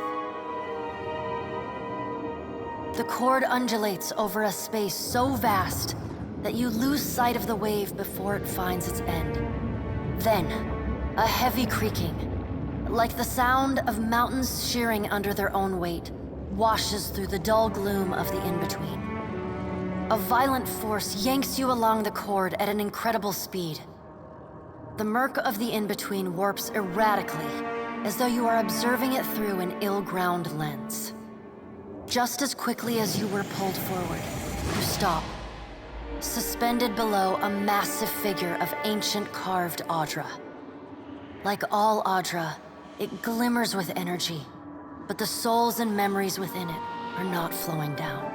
U: The cord undulates over a space so vast that you lose sight of the wave before it finds its end. Then, a heavy creaking, like the sound of mountains shearing under their own weight, washes through the dull gloom of the in-between. A violent force yanks you along the cord at an incredible speed. The murk of the in-between warps erratically, as though you are observing it through an ill-ground lens. Just as quickly as you were pulled forward, you stop, suspended below a massive figure of ancient carved Audra. Like all Audra, it glimmers with energy, but the souls and memories within it are not flowing down.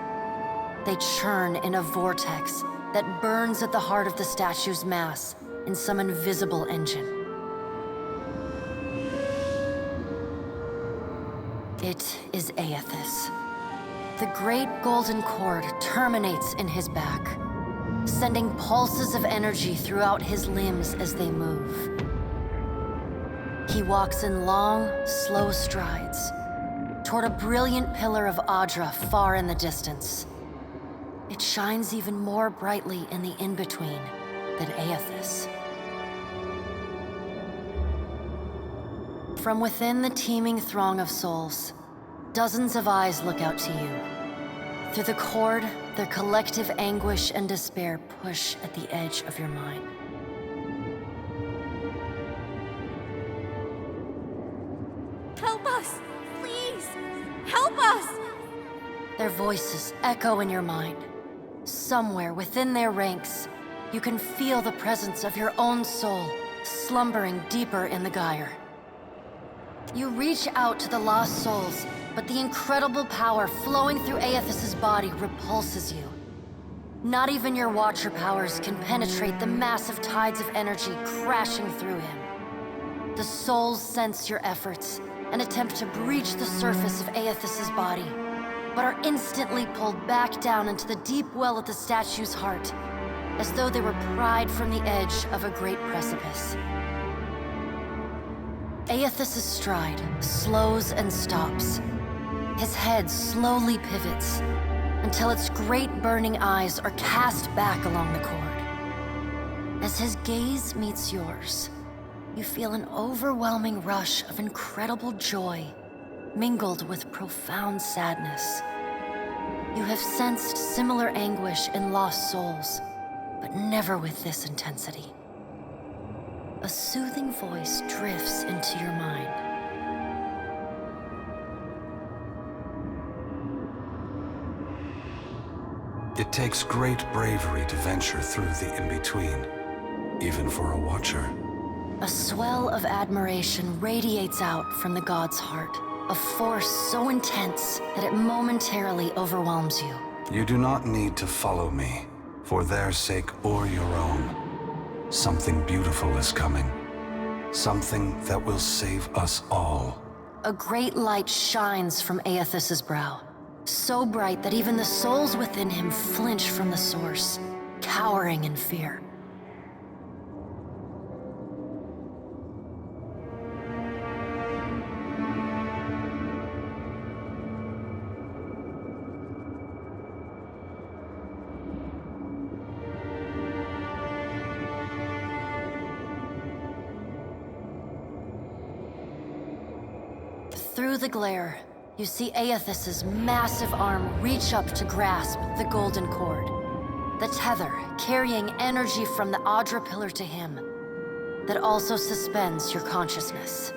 U: They churn in a vortex that burns at the heart of the statue's mass in some invisible engine. It is Aethys. The great golden cord terminates in his back, sending pulses of energy throughout his limbs as they move. He walks in long, slow strides toward a brilliant pillar of Audra far in the distance. It shines even more brightly in the in-between than Aethys. From within the teeming throng of souls, dozens of eyes look out to you. Through the cord, their collective anguish and despair push at the edge of your mind.
I: Help us! Please! Help us!
U: Their voices echo in your mind. Somewhere within their ranks, you can feel the presence of your own soul slumbering deeper in the gyre. You reach out to the lost souls, but the incredible power flowing through Aethys' body repulses you. Not even your Watcher powers can penetrate the massive tides of energy crashing through him. The souls sense your efforts and attempt to breach the surface of Aethys' body, but are instantly pulled back down into the deep well at the statue's heart, as though they were pried from the edge of a great precipice. Aethys' stride slows and stops. His head slowly pivots until its great burning eyes are cast back along the cord. As his gaze meets yours, you feel an overwhelming rush of incredible joy mingled with profound sadness. You have sensed similar anguish in lost souls, but never with this intensity. A soothing voice drifts into your mind.
V: It takes great bravery to venture through the in-between, even for a Watcher.
U: A swell of admiration radiates out from the god's heart, a force so intense that it momentarily overwhelms you.
V: You do not need to follow me, for their sake or your own. Something beautiful is coming. Something that will save us all.
U: A great light shines from Aethys's brow, so bright that even the souls within him flinch from the source, cowering in fear. Through the glare, you see Aethys's massive arm reach up to grasp the golden cord. The tether carrying energy from the Adra pillar to him, that also suspends your consciousness.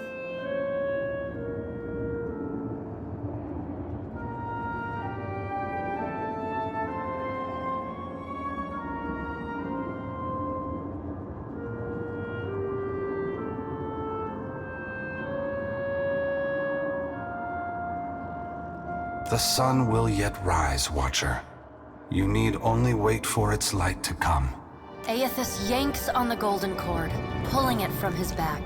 V: The sun will yet rise, Watcher. You need only wait for its light to come.
U: Aethys yanks on the golden cord, pulling it from his back.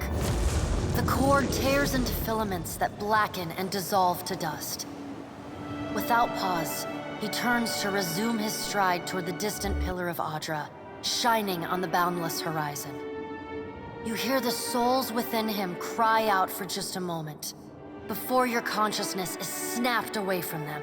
U: The cord tears into filaments that blacken and dissolve to dust. Without pause, he turns to resume his stride toward the distant pillar of Adra, shining on the boundless horizon. You hear the souls within him cry out for just a moment, before your consciousness is snapped away from them.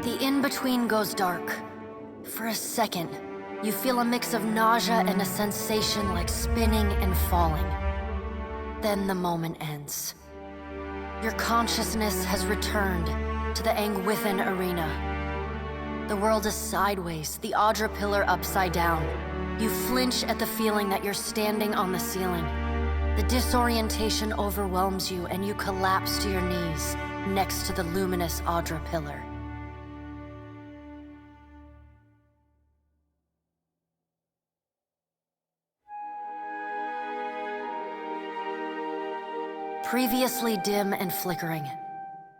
U: The in-between goes dark. For a second, you feel a mix of nausea and a sensation like spinning and falling. Then the moment ends. Your consciousness has returned to the Angwithan arena. The world is sideways, the Adra pillar upside down. You flinch at the feeling that you're standing on the ceiling. The disorientation overwhelms you and you collapse to your knees next to the luminous Adra pillar. Previously dim and flickering,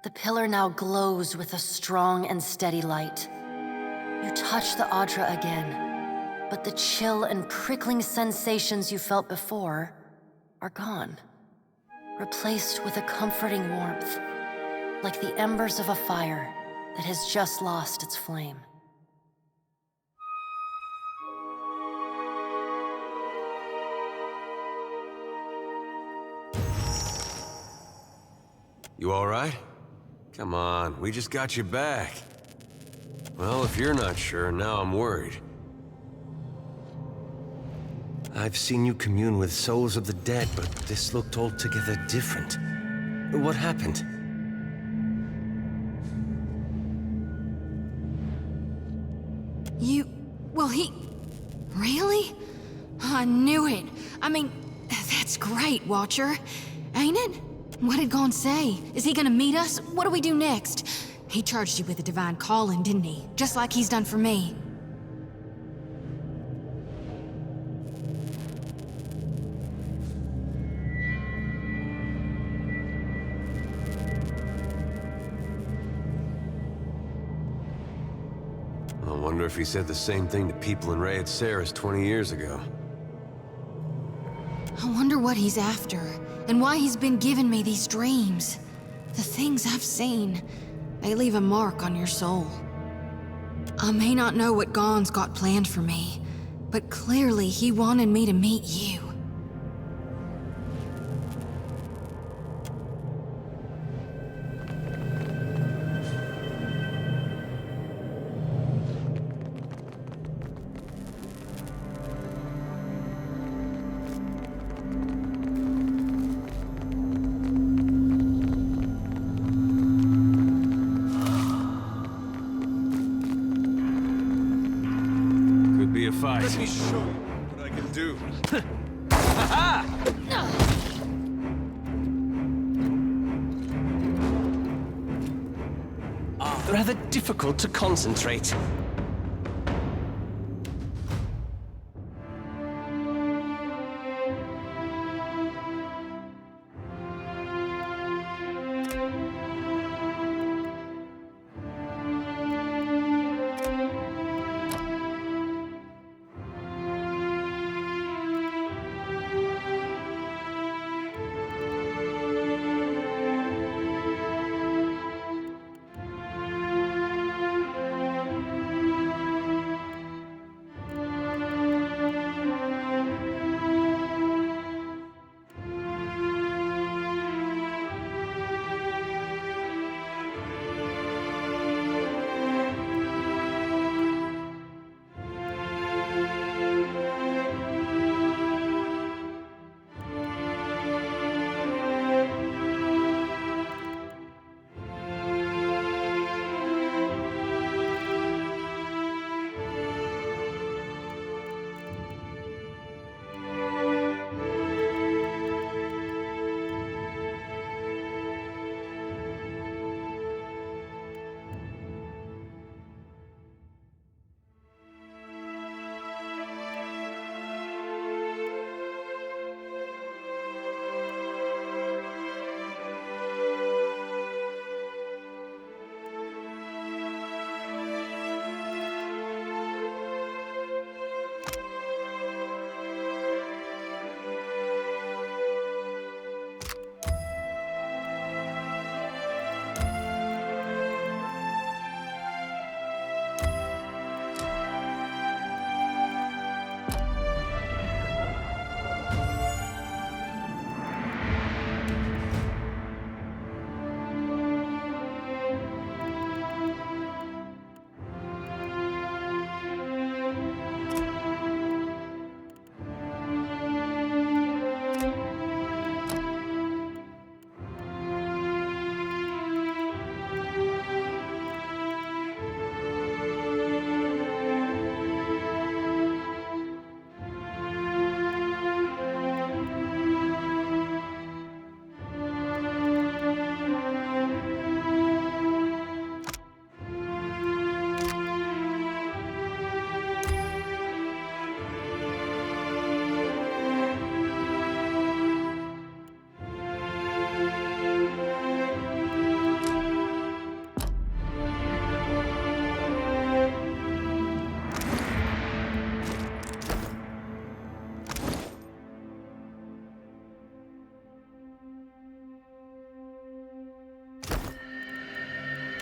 U: the pillar now glows with a strong and steady light. You touch the Adra again, but the chill and prickling sensations you felt before are gone, replaced with a comforting warmth, like the embers of a fire that has just lost its flame.
C: You all right? Come on, we just got you back. Well, if you're not sure, now I'm worried.
T: I've seen you commune with souls of the dead, but this looked altogether different. What happened?
F: Well, he... Really? I knew it. I mean, that's great, Watcher. Ain't it? What did Gon say? Is he gonna meet us? What do we do next? He charged you with a divine calling, didn't he? Just like he's done for me.
C: I wonder if he said the same thing to people in Rayed Saris 20 years ago.
F: I wonder what he's after, and why he's been giving me these dreams. The things I've seen, they leave a mark on your soul. I may not know what Gon's got planned for me, but clearly he wanted me to meet you.
D: Let me show you what I can do.
T: rather difficult to concentrate.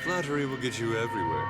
D: Flattery will get you everywhere.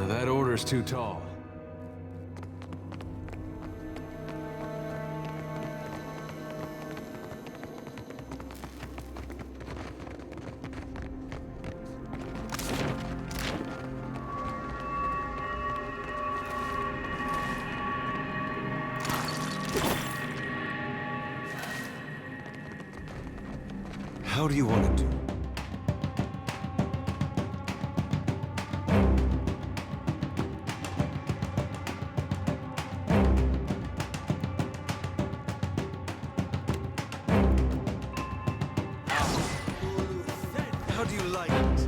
C: That order's too tall.
T: How do you want it to?
C: How do you like it?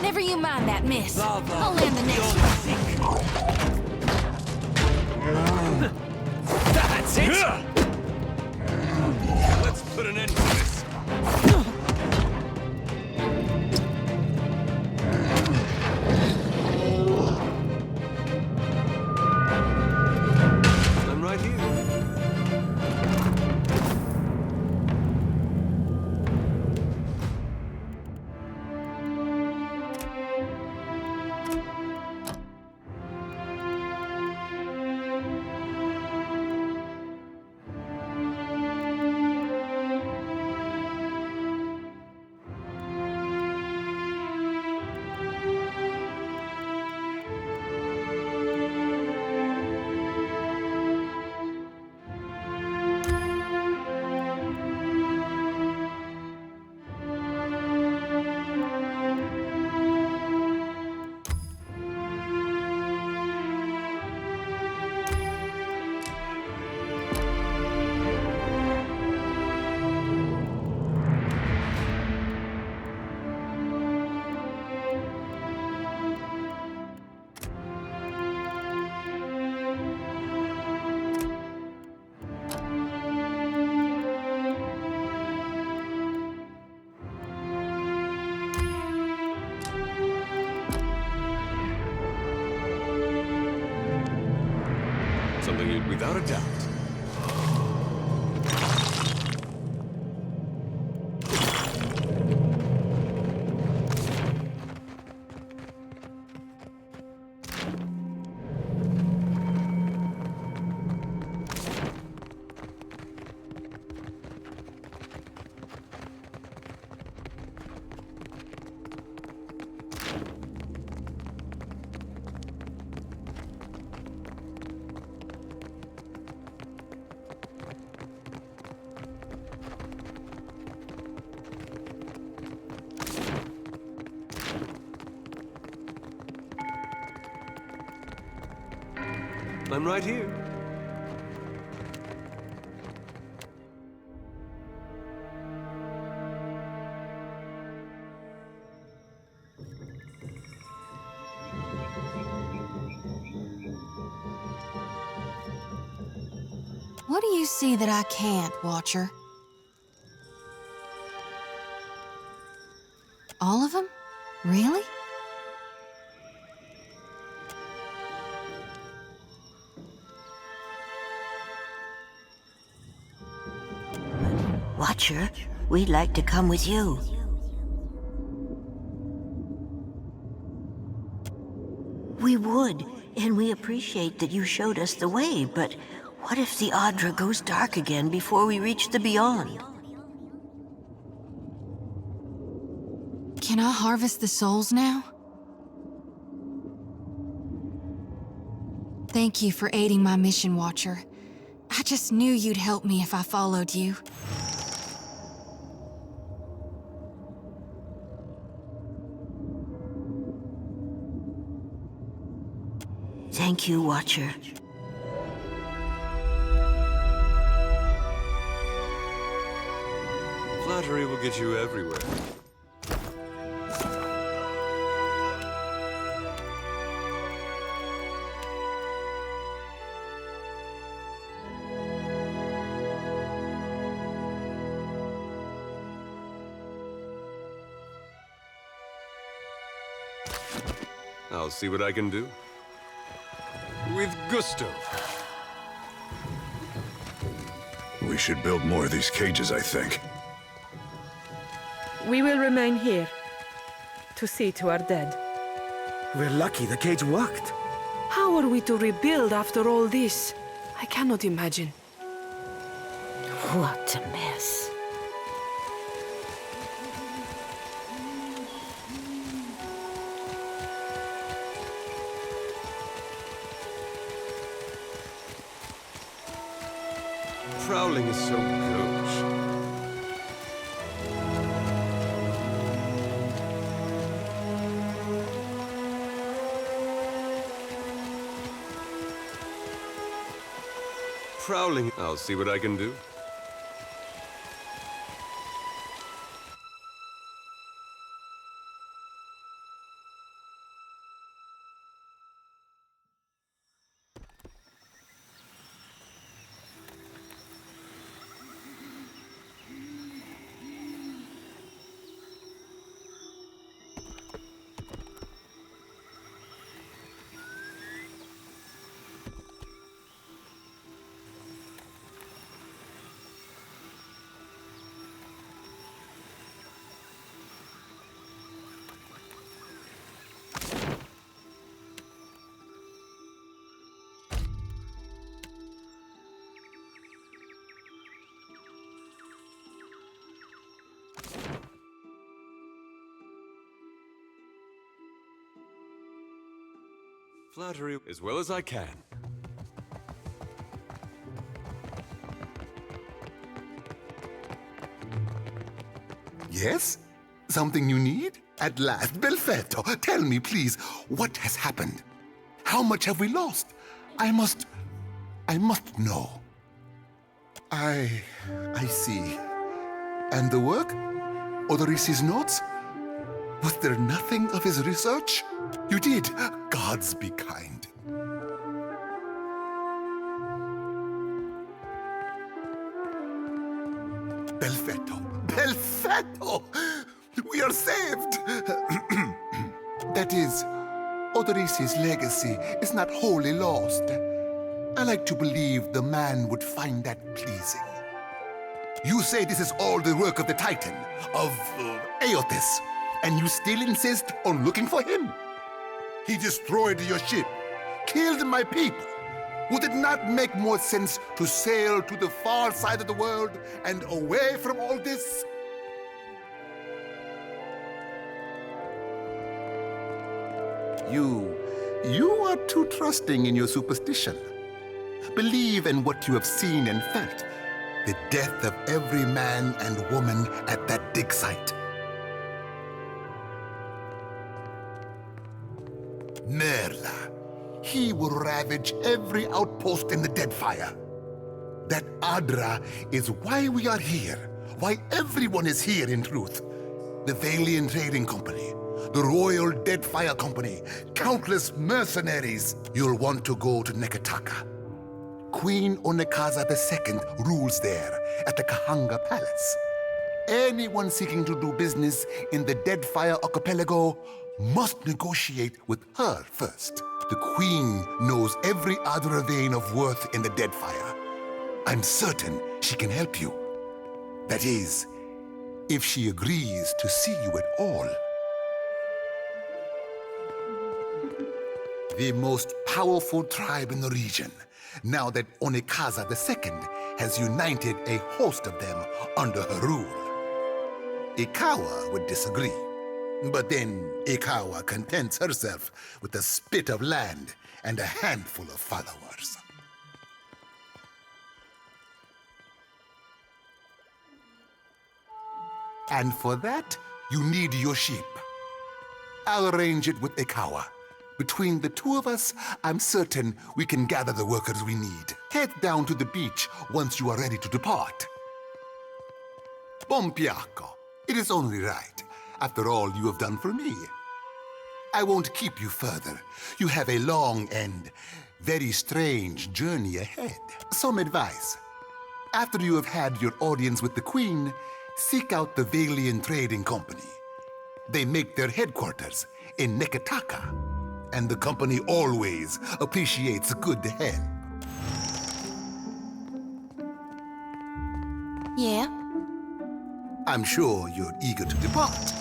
P: Never you mind that miss. I'll land the next one.
C: That's it! Let's put an end to this. Something you'd without a doubt. I'm right here.
F: What do you see that I can't, Watcher? All of them? Really?
A: Watcher, we'd like to come with you. We would, and we appreciate that you showed us the way, but what if the Adra goes dark again before we reach the Beyond?
F: Can I harvest the souls now? Thank you for aiding my mission, Watcher. I just knew you'd help me if I followed you.
A: Thank you, Watcher.
C: Flattery will get you everywhere. I'll see what I can do. With gusto.
E: We should build more of these cages, I think.
Q: We will remain here to see to our dead.
R: We're lucky the cage worked.
N: How are we to rebuild after all this? I cannot imagine.
A: What a mess.
C: Prowling is so gauche. Prowling. I'll see what I can do. Flattery as well as I can.
O: Yes? Something you need? At last, Belfetto, tell me, please, what has happened? How much have we lost? I must know. I see. And the work? Odoris's notes? Was there nothing of his research? You did. Gods be kind. Belfetto! Belfetto! We are saved! That is, Odoris's legacy is not wholly lost.
B: I like to believe the man would find that pleasing. You say this is all the work of the Titan, of Aothis, and you still insist on looking for him? He destroyed your ship, killed my people. Would it not make more sense to sail to the far side of the world and away from all this? You are too trusting in your superstition. Believe in what you have seen and felt. The death of every man and woman at that dig site. Merla. He will ravage every outpost in the Deadfire. That Adra is why we are here. Why everyone is here, in truth. The Valian Trading Company, the Royal Deadfire Company, countless mercenaries. You'll want to go to Nekataka. Queen Onekaza II rules there at the Kahanga Palace. Anyone seeking to do business in the Deadfire Archipelago must negotiate with her first. The Queen knows every Adra vein of worth in the Deadfire. I'm certain she can help you. That is, if she agrees to see you at all. The most powerful tribe in the region, now that Onekaza II has united a host of them under her rule. Ikawa would disagree, but then Ikawa contents herself with a spit of land and a handful of followers. And for that, you need your sheep. I'll arrange it with Ikawa. Between the two of us, I'm certain we can gather the workers we need. Head down to the beach once you are ready to depart. Bompiaco, it is only right, after all you have done for me. I won't keep you further. You have a long and very strange journey ahead. Some advice. After you have had your audience with the Queen, seek out the Valian Trading Company. They make their headquarters in Nekataka, and the company always appreciates good help.
F: Yeah?
B: I'm sure you're eager to depart.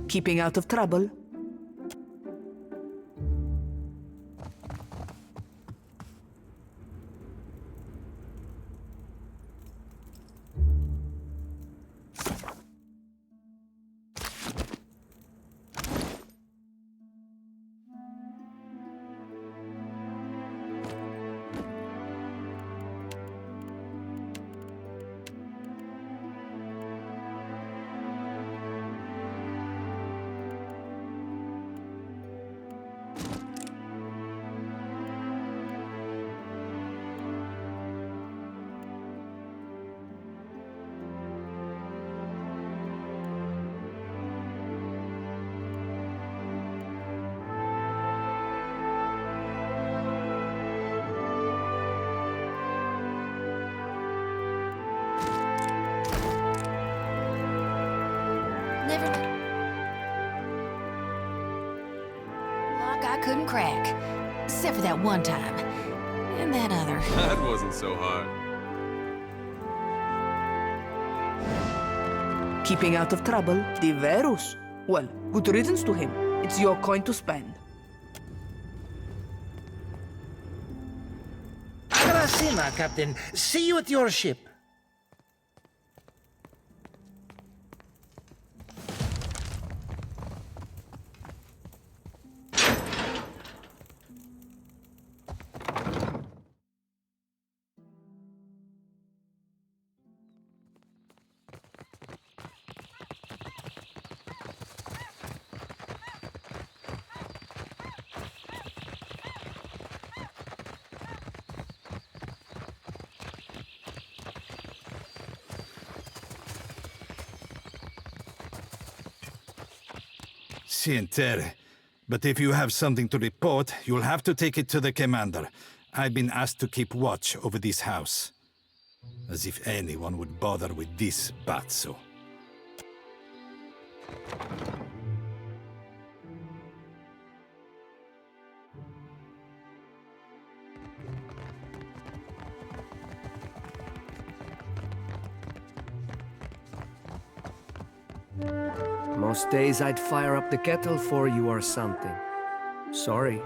N: Keeping out of trouble?
U: Never lock I couldn't crack. Except for that one time. And that other.
D: That wasn't so hard.
N: Keeping out of trouble? Diverus. Well, good riddance to him. It's your coin to spend.
L: Karasima, Captain. See you at your ship. Sin Terre. But if you have something to report, you'll have to take it to the commander. I've been asked to keep watch over this house. As if anyone would bother with this pazzo.
K: Most days I'd fire up the kettle for you or something. Sorry.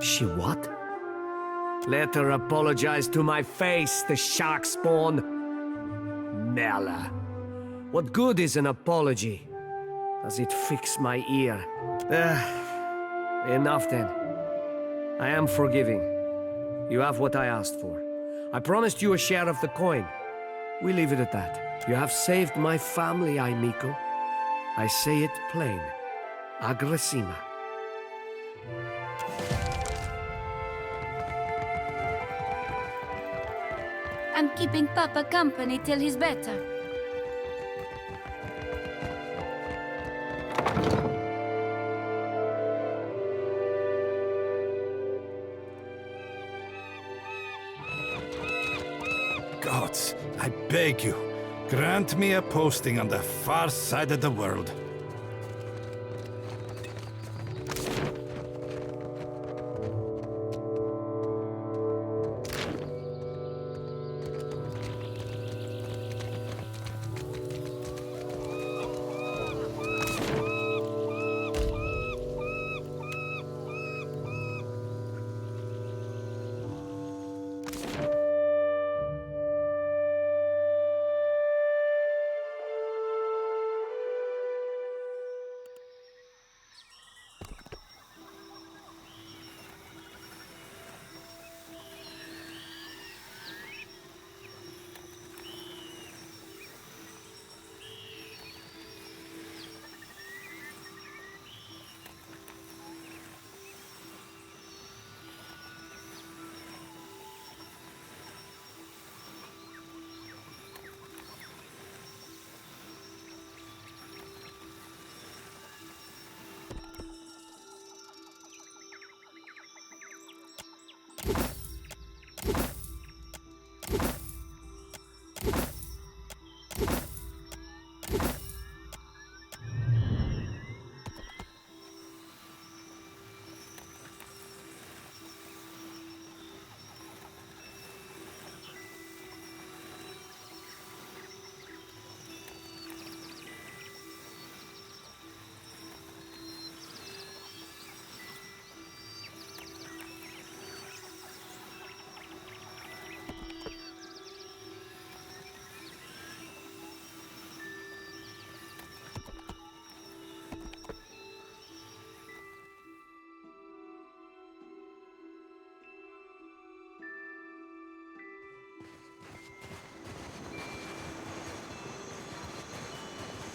K: She what? Let her apologize to my face, the shark spawn. Nella. What good is an apology? Does it fix my ear? Enough then. I am forgiving. You have what I asked for. I promised you a share of the coin. We leave it at that. You have saved my family, Aimiko. I say it plain. Aggressima.
I: I'm keeping Papa company till he's better.
L: Gods, I beg you, grant me a posting on the far side of the world.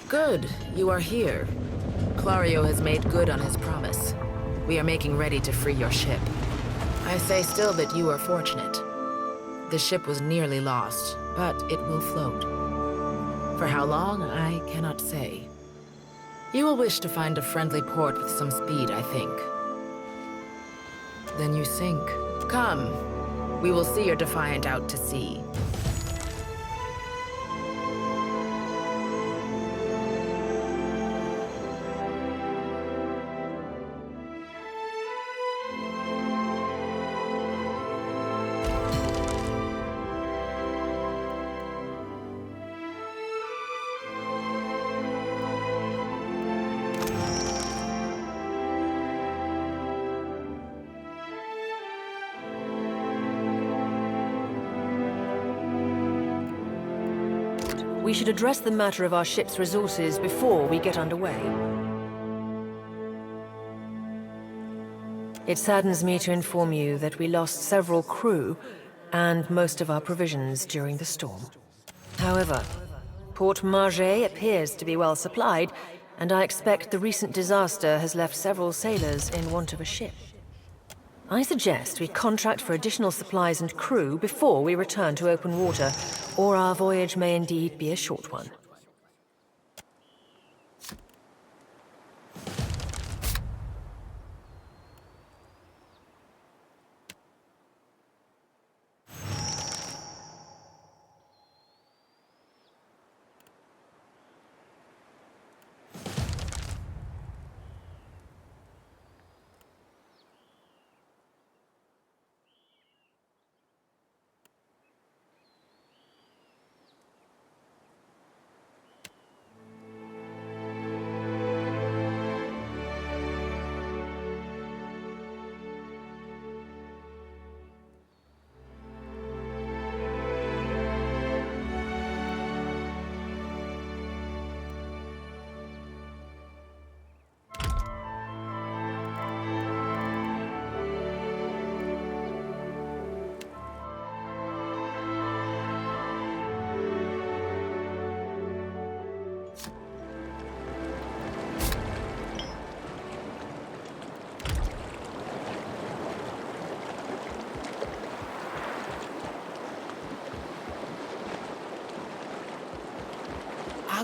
M: Good, you are here. Clario has made good on his promise. We are making ready to free your ship. I say still that you are fortunate. The ship was nearly lost, but it will float. For how long, I cannot say. You will wish to find a friendly port with some speed, I think. Then you sink. Come, we will see your Defiant out to sea.
Q: We should address the matter of our ship's resources before we get underway. It saddens me to inform you that we lost several crew and most of our provisions during the storm. However, Port Margé appears to be well supplied, and I expect the recent disaster has left several sailors in want of a ship. I suggest we contract for additional supplies and crew before we return to open water, or our voyage may indeed be a short one.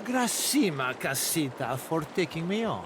G: Gracima, Casita, for taking me on.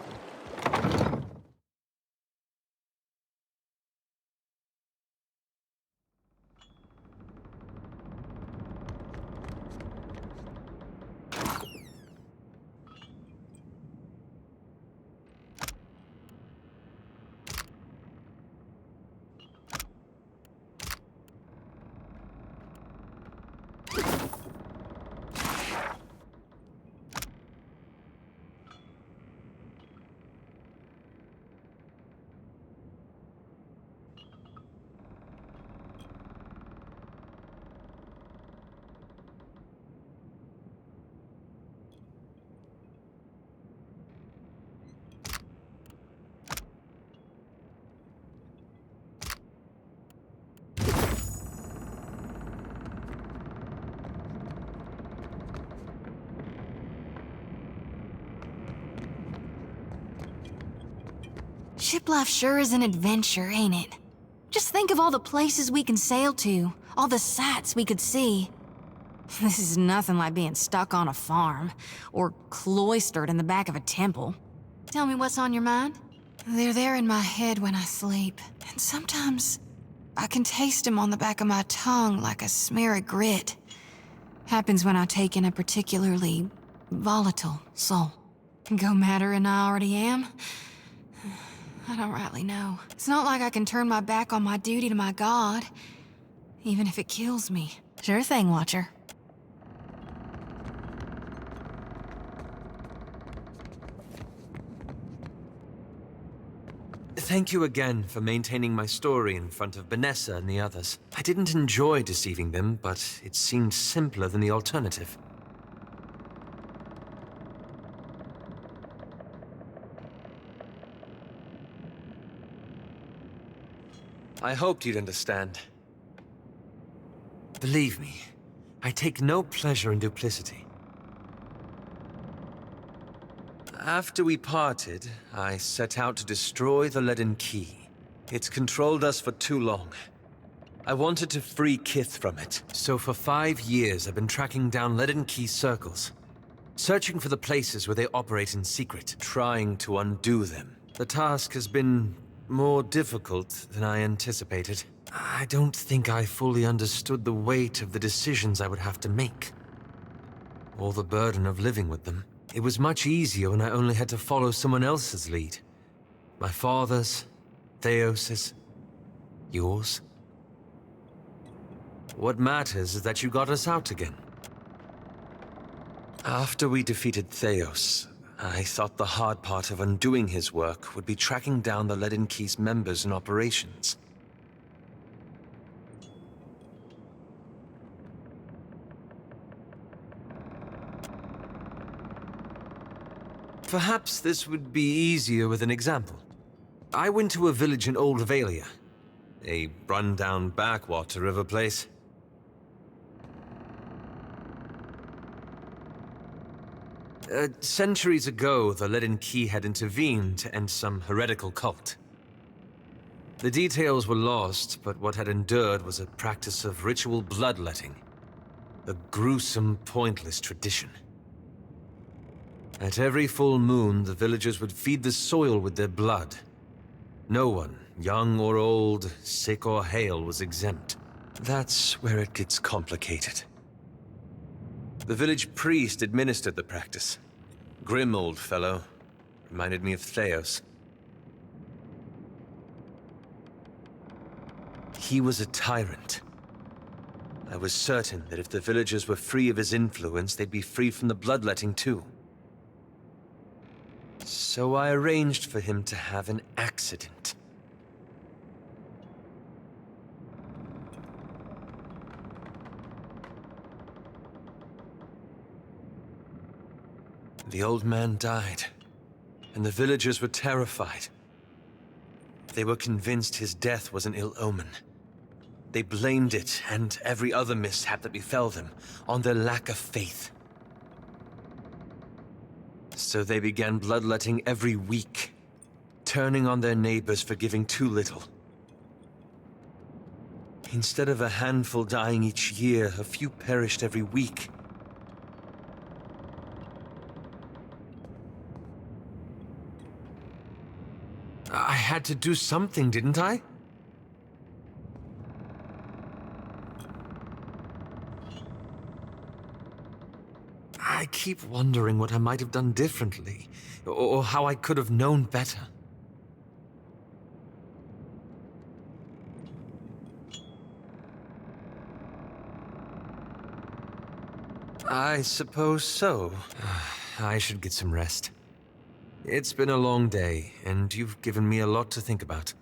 F: Ship life sure is an adventure, ain't it? Just think of all the places we can sail to, all the sights we could see. This is nothing like being stuck on a farm, or cloistered in the back of a temple. Tell me what's on your mind? They're there in my head when I sleep, and sometimes I can taste them on the back of my tongue like a smear of grit. Happens when I take in a particularly volatile soul. Go madder than I already am? I don't rightly know. It's not like I can turn my back on my duty to my god, even if it kills me. Sure thing, Watcher.
S: Thank you again for maintaining my story in front of Vanessa and the others. I didn't enjoy deceiving them, but it seemed simpler than the alternative. I hoped you'd understand. Believe me, I take no pleasure in duplicity. After we parted, I set out to destroy the Leaden Key. It's controlled us for too long. I wanted to free Kith from it, so for 5 years I've been tracking down Leaden Key circles, searching for the places where they operate in secret, trying to undo them. The task has been more difficult than I anticipated. I don't think I fully understood the weight of the decisions I would have to make, or the burden of living with them. It was much easier when I only had to follow someone else's lead. My father's, Theos's, yours. What matters is that you got us out again. After we defeated Theos, I thought the hard part of undoing his work would be tracking down the Leaden Key's members and operations. Perhaps this would be easier with an example. I went to a village in Old Valia, a run-down backwater of a place. Centuries ago, the Leaden Key had intervened to end some heretical cult. The details were lost, but what had endured was a practice of ritual bloodletting, a gruesome, pointless tradition. At every full moon, the villagers would feed the soil with their blood. No one, young or old, sick or hale, was exempt. That's where it gets complicated. The village priest administered the practice. Grim old fellow. Reminded me of Theos. He was a tyrant. I was certain that if the villagers were free of his influence, they'd be free from the bloodletting too. So I arranged for him to have an accident. The old man died, and the villagers were terrified. They were convinced his death was an ill omen. They blamed it, and every other mishap that befell them, on their lack of faith. So they began bloodletting every week, turning on their neighbors for giving too little. Instead of a handful dying each year, a few perished every week. I had to do something, didn't I? I keep wondering what I might have done differently, or how I could have known better. I suppose so. I should get some rest. It's been a long day, and you've given me a lot to think about.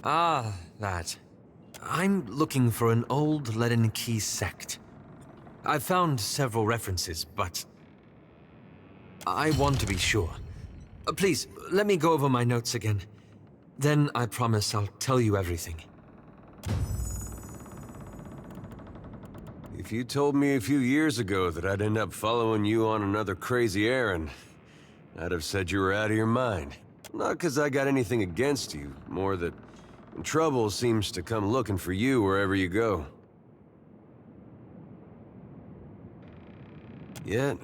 S: Ah, that. I'm looking for an old Leaden Key sect. I've found several references, but I want to be sure. Please, let me go over my notes again. Then I promise I'll tell you everything.
C: If you told me a few years ago that I'd end up following you on another crazy errand, I'd have said you were out of your mind. Not because I got anything against you, more that trouble seems to come looking for you wherever you go. Yet,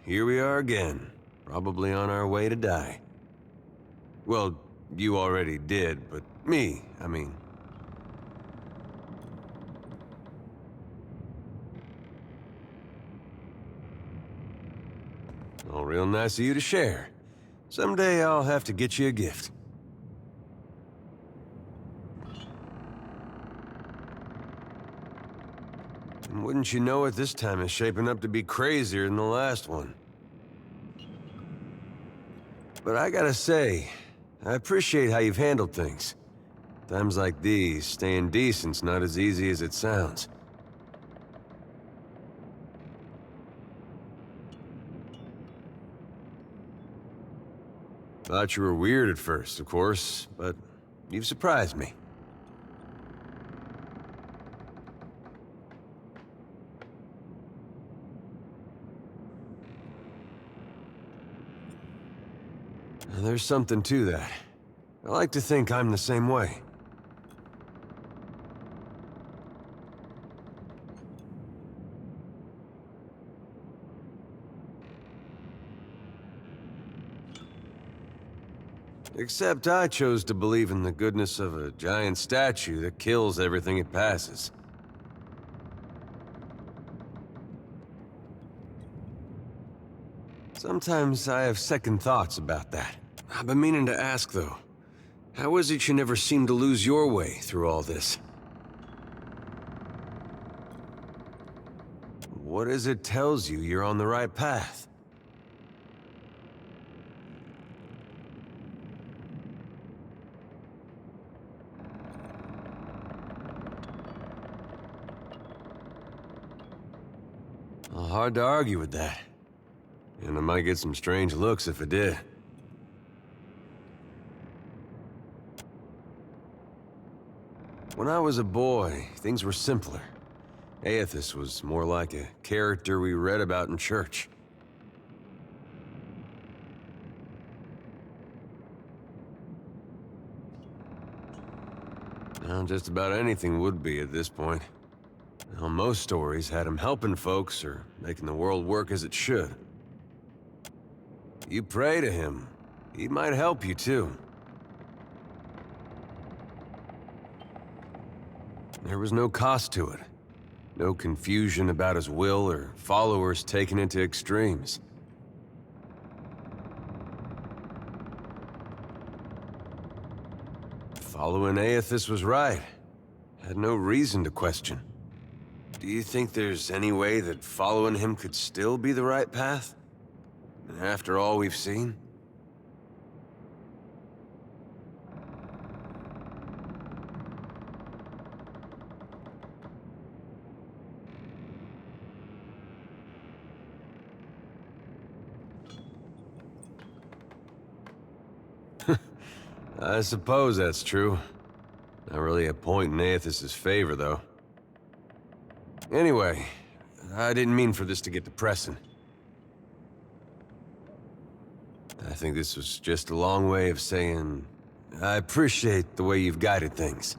C: here we are again, probably on our way to die. Well, you already did, but me, I mean. All real nice of you to share. Someday I'll have to get you a gift. And wouldn't you know it, this time is shaping up to be crazier than the last one. But I gotta say, I appreciate how you've handled things. Times like these, staying decent's not as easy as it sounds. Thought you were weird at first, of course, but you've surprised me. There's something to that. I like to think I'm the same way. Except I chose to believe in the goodness of a giant statue that kills everything it passes. Sometimes I have second thoughts about that. I've been meaning to ask, though. How is it you never seem to lose your way through all this? What is it tells you you're on the right path? Well, hard to argue with that. And I might get some strange looks if I did. When I was a boy, things were simpler. Aethys was more like a character we read about in church. Now, just about anything would be at this point. Now, most stories had him helping folks or making the world work as it should. You pray to him, he might help you too. There was no cost to it. No confusion about his will or followers taken into extremes. Following Aethys was right. Had no reason to question. Do you think there's any way that following him could still be the right path? After all we've seen? I suppose that's true. Not really a point in Aethys' favor, though. Anyway, I didn't mean for this to get depressing. I think this was just a long way of saying, I appreciate the way you've guided things.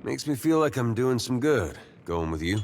C: Makes me feel like I'm doing some good, going with you.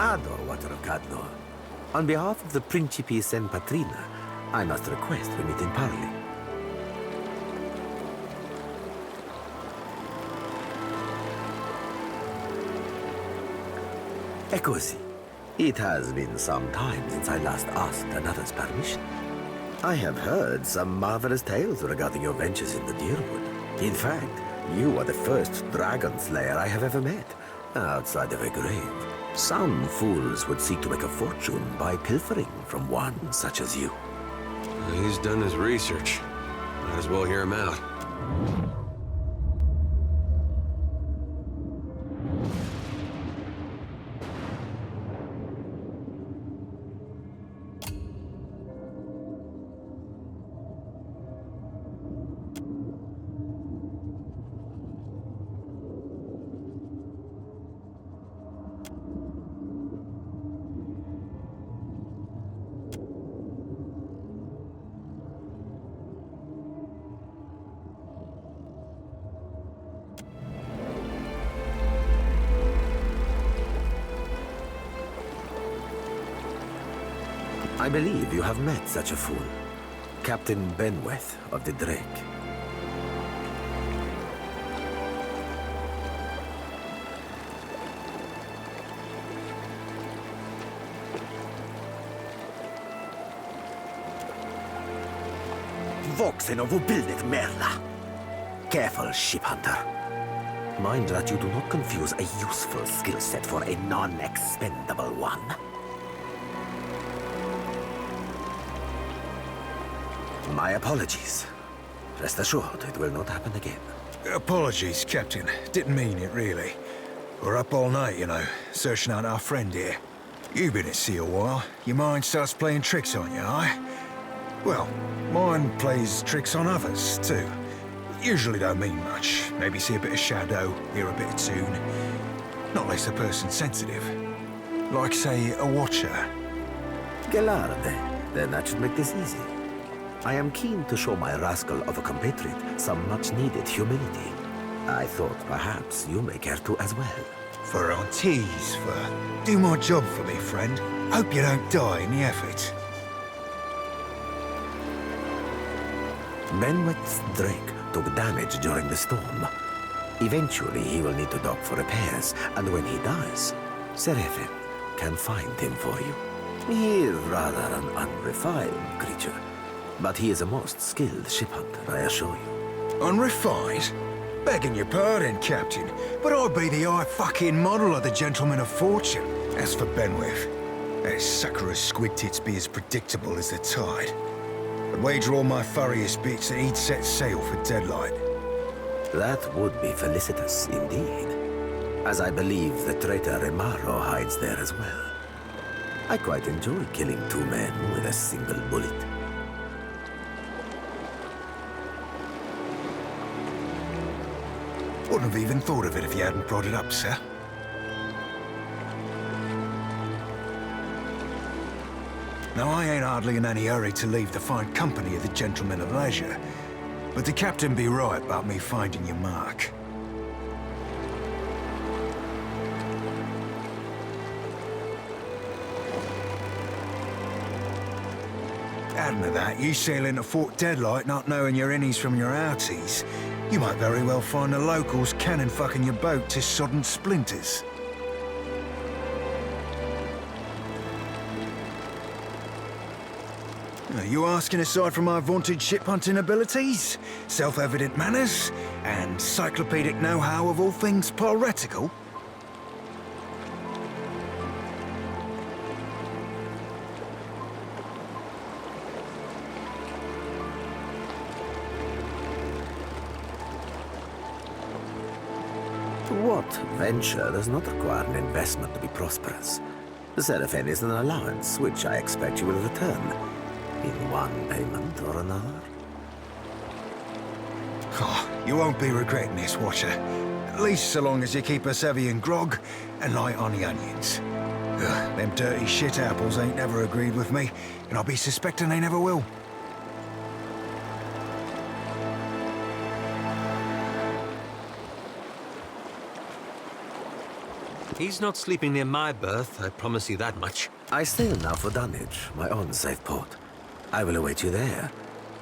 R: Ador, Water of Cadnor. On behalf of the Principi Sen Patrina, I must request we meet in parley. Eccoci. It has been some time since I last asked another's permission. I have heard some marvelous tales regarding your ventures in the Deerwood. In fact, you are the first dragon slayer I have ever met, outside of a grave. Some fools would seek to make a fortune by pilfering from one such as you.
C: He's done his research. Might as well hear him out.
R: I believe you have met such a fool. Captain Benweth of the Drake. Voxen of Ubildet Merla. Careful, ship hunter. Mind that you do not confuse a useful skill set for a non-expendable one. My apologies. Rest assured, it will not happen again.
H: Apologies, Captain. Didn't mean it, really. We're up all night, you know, searching out our friend here. You've been at sea a while. Your mind starts playing tricks on you, aye? Well, mine plays tricks on others, too. Usually don't mean much. Maybe see a bit of shadow, hear a bit of tune. Not less a person sensitive. Like, say, a watcher.
R: Gelarde. Then that should make this easy. I am keen to show my rascal of a compatriot some much-needed humility. I thought perhaps you may care to as well.
H: For Auntie's, for do my job for me, friend. Hope you don't die in the effort.
R: Benweth's Drake took damage during the storm. Eventually, he will need to dock for repairs, and when he does, Seraphin can find him for you. He is rather an unrefined creature, but he is a most skilled ship hunter, I assure you.
H: Unrefined? Begging your pardon, Captain, but I'd be the fucking model of the gentleman of fortune. As for Benweth, that sucker of squid tits be as predictable as the tide. I'd wager all my furriest bits that he'd set sail for Deadlight.
R: That would be felicitous indeed, as I believe the traitor Remaro hides there as well. I quite enjoy killing two men with a single bullet.
H: Wouldn't have even thought of it if you hadn't brought it up, sir. Now, I ain't hardly in any hurry to leave the fine company of the gentlemen of leisure, but the captain be right about me finding your mark. Adding to that, you sail into Fort Deadlight not knowing your innies from your outies, you might very well find the locals cannon fucking your boat to sodden splinters. Are you asking aside from my vaunted ship hunting abilities, self-evident manners, and encyclopedic know-how of all things piratical?
R: What venture does not require an investment to be prosperous? The Seraphin is an allowance, which I expect you will return, in one payment or another.
H: Oh, you won't be regretting this, Watcher. At least so long as you keep us heavy in grog and light on the onions. Ugh, them dirty shit apples ain't never agreed with me, and I'll be suspecting they never will.
S: He's not sleeping near my berth, I promise you that much.
R: I sail now for Dunwich, my own safe port. I will await you there,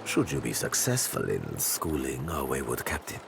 R: should you be successful in schooling our wayward captain.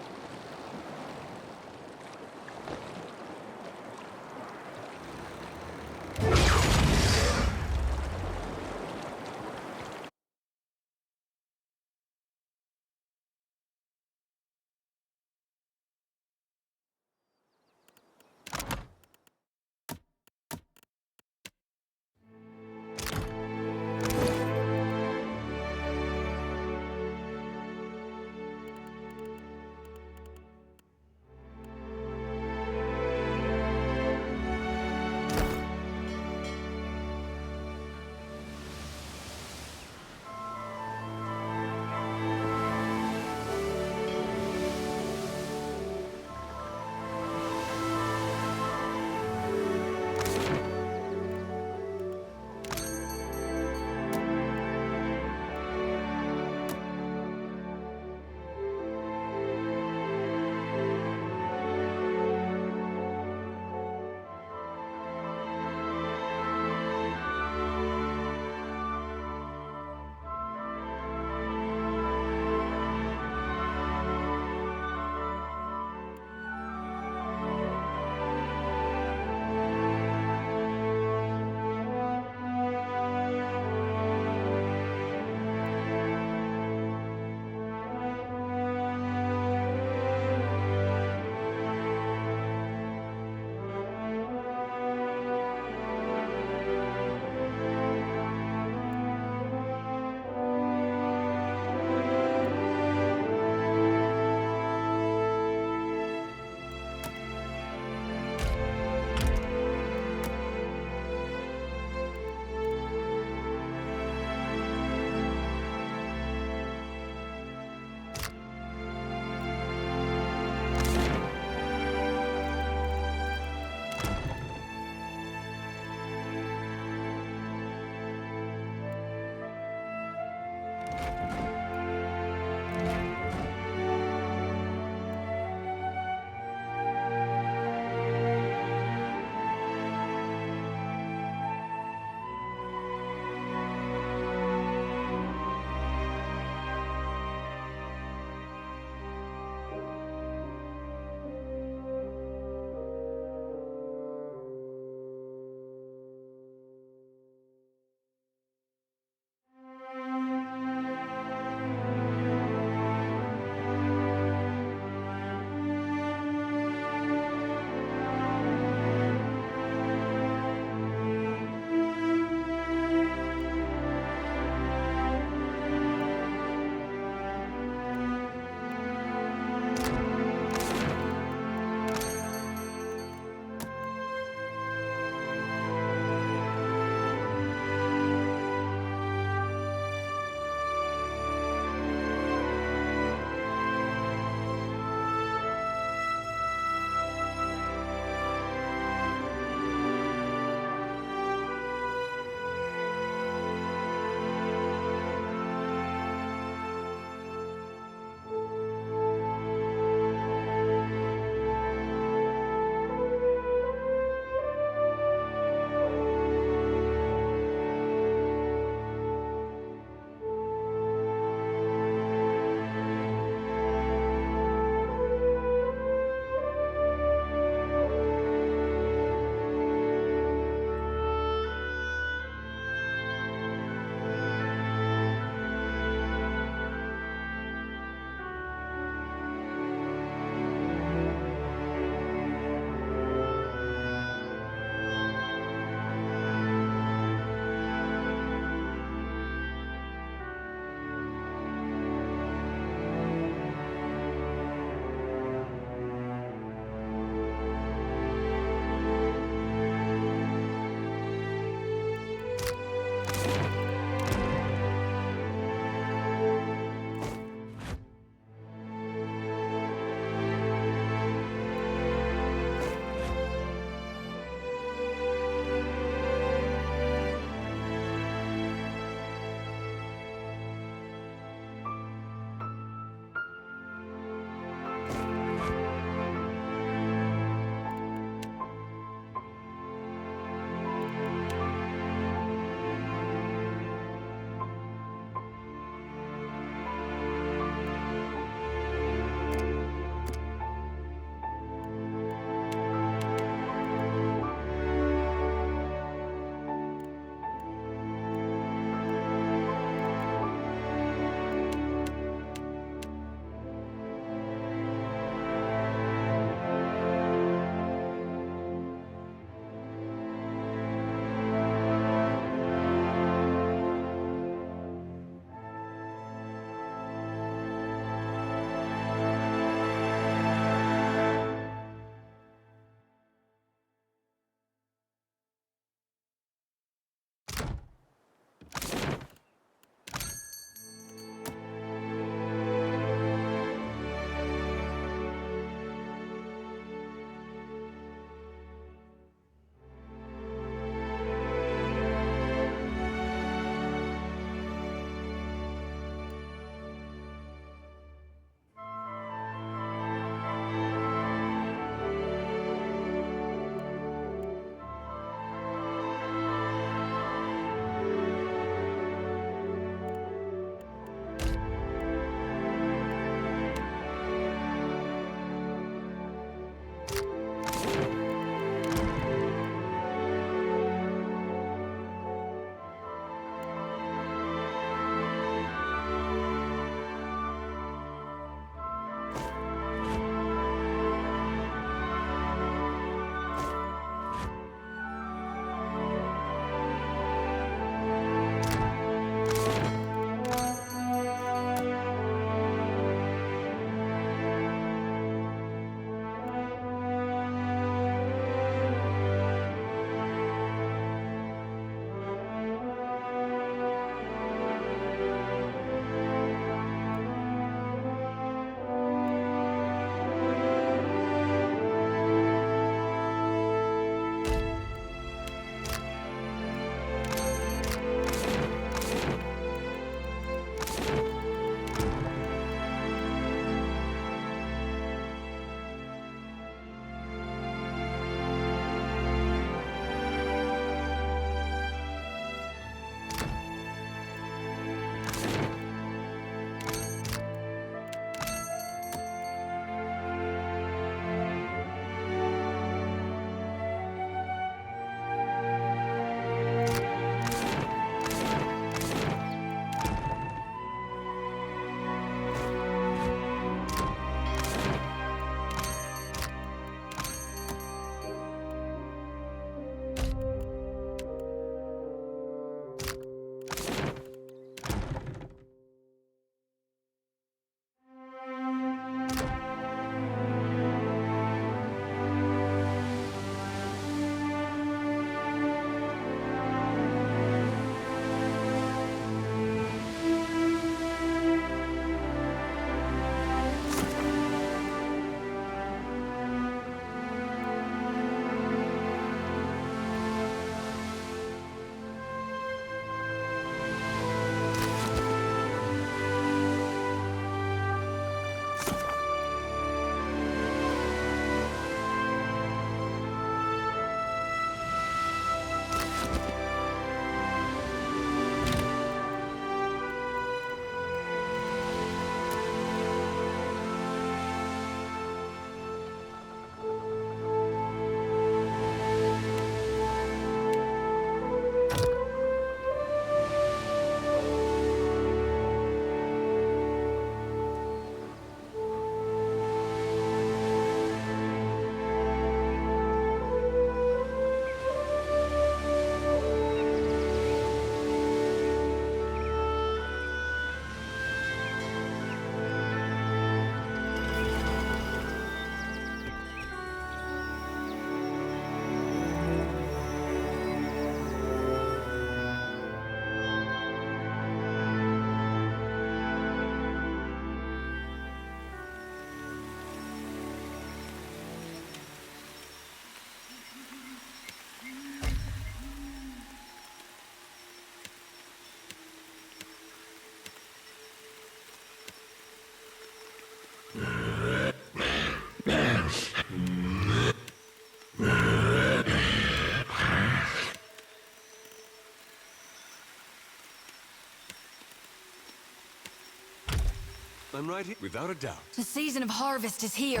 C: I'm right here, without a doubt.
F: The season of harvest is here.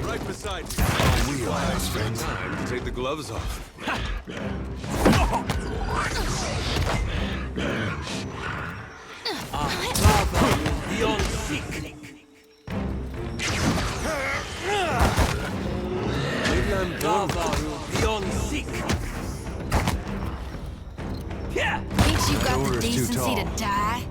C: Right beside you. We are friends. Time to take the gloves off.
T: Beyond seek.
C: Maybe I'm done.
T: Beyond seek.
F: Ain't you got the decency to die?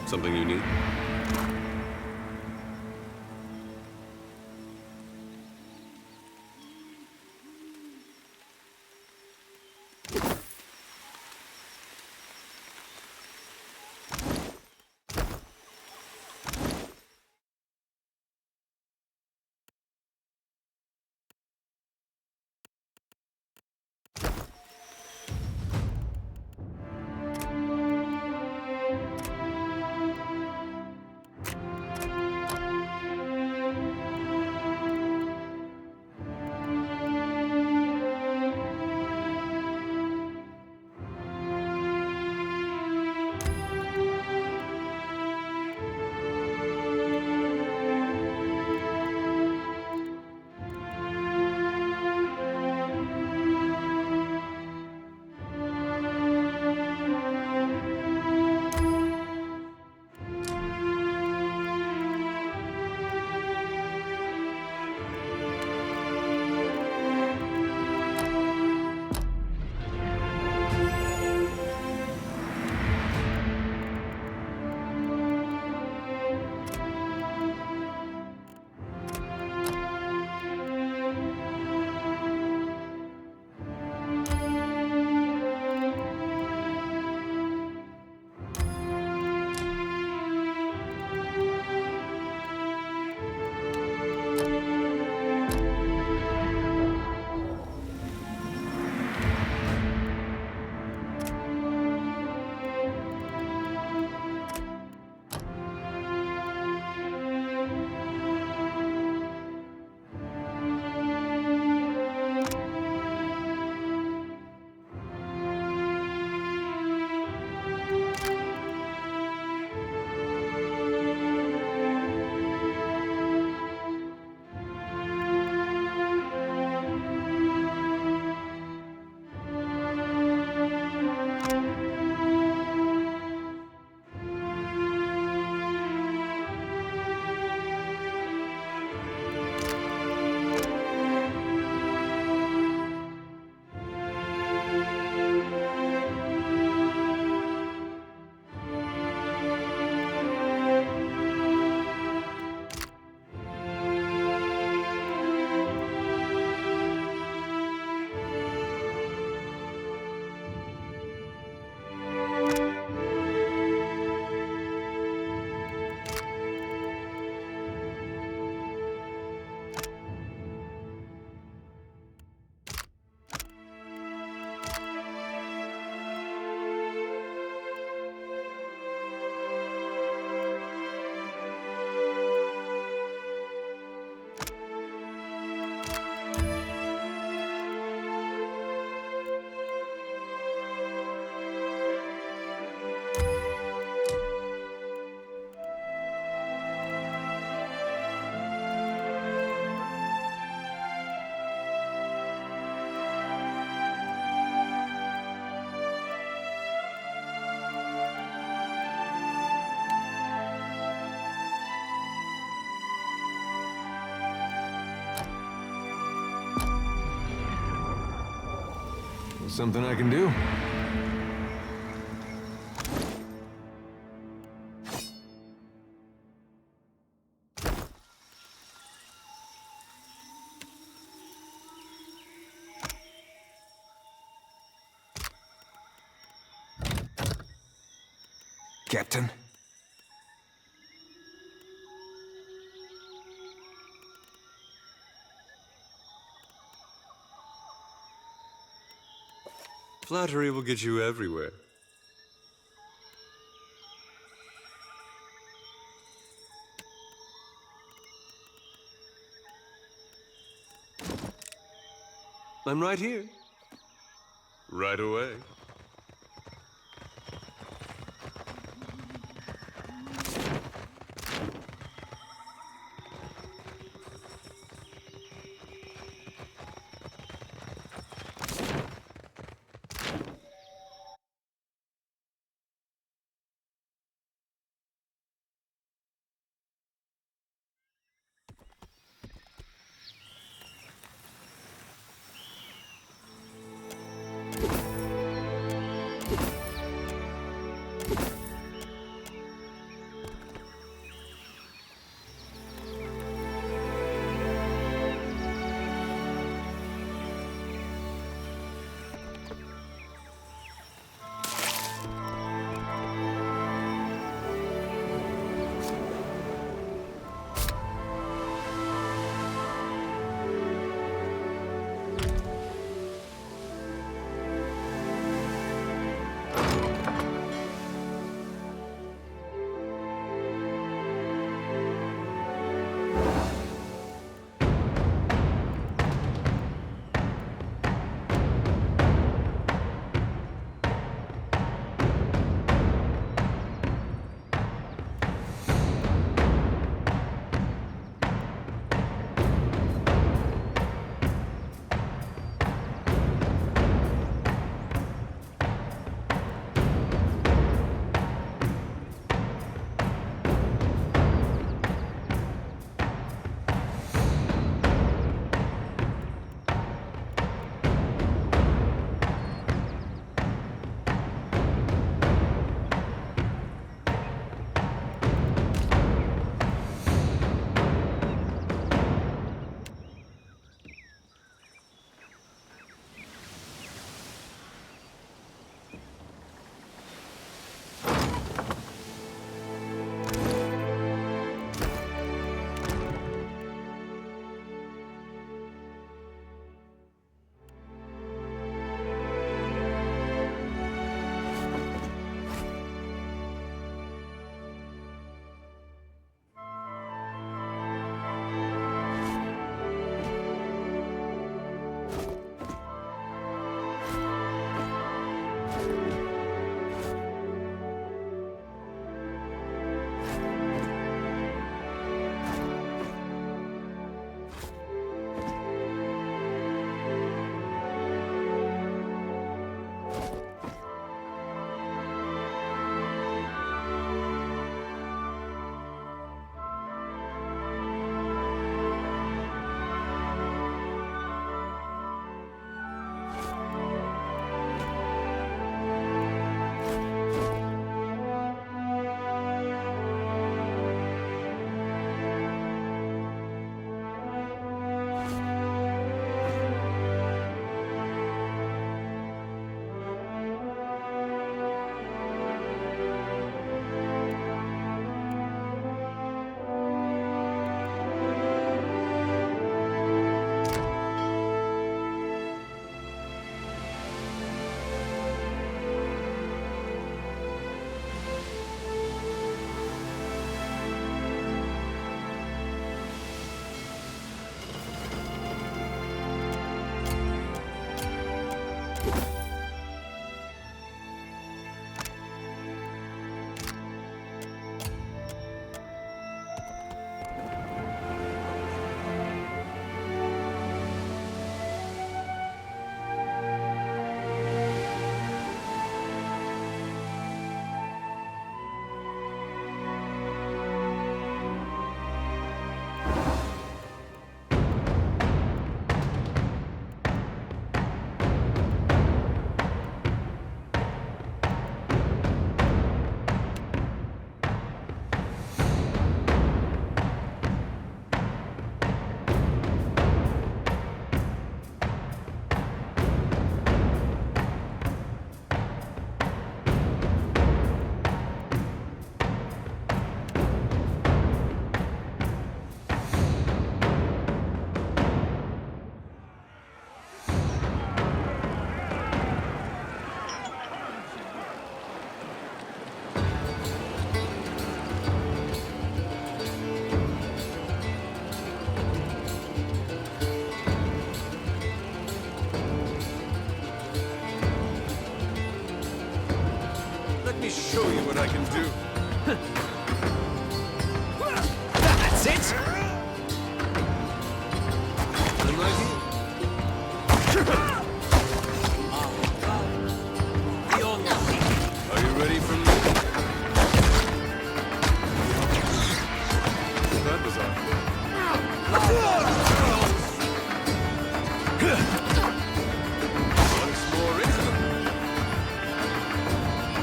C: Something you need? Something I can do?
H: Captain?
D: Flattery will get you everywhere. I'm right here. Right away. show you what I can do.
K: That's it!
D: Are you ready for me? That was once more into them.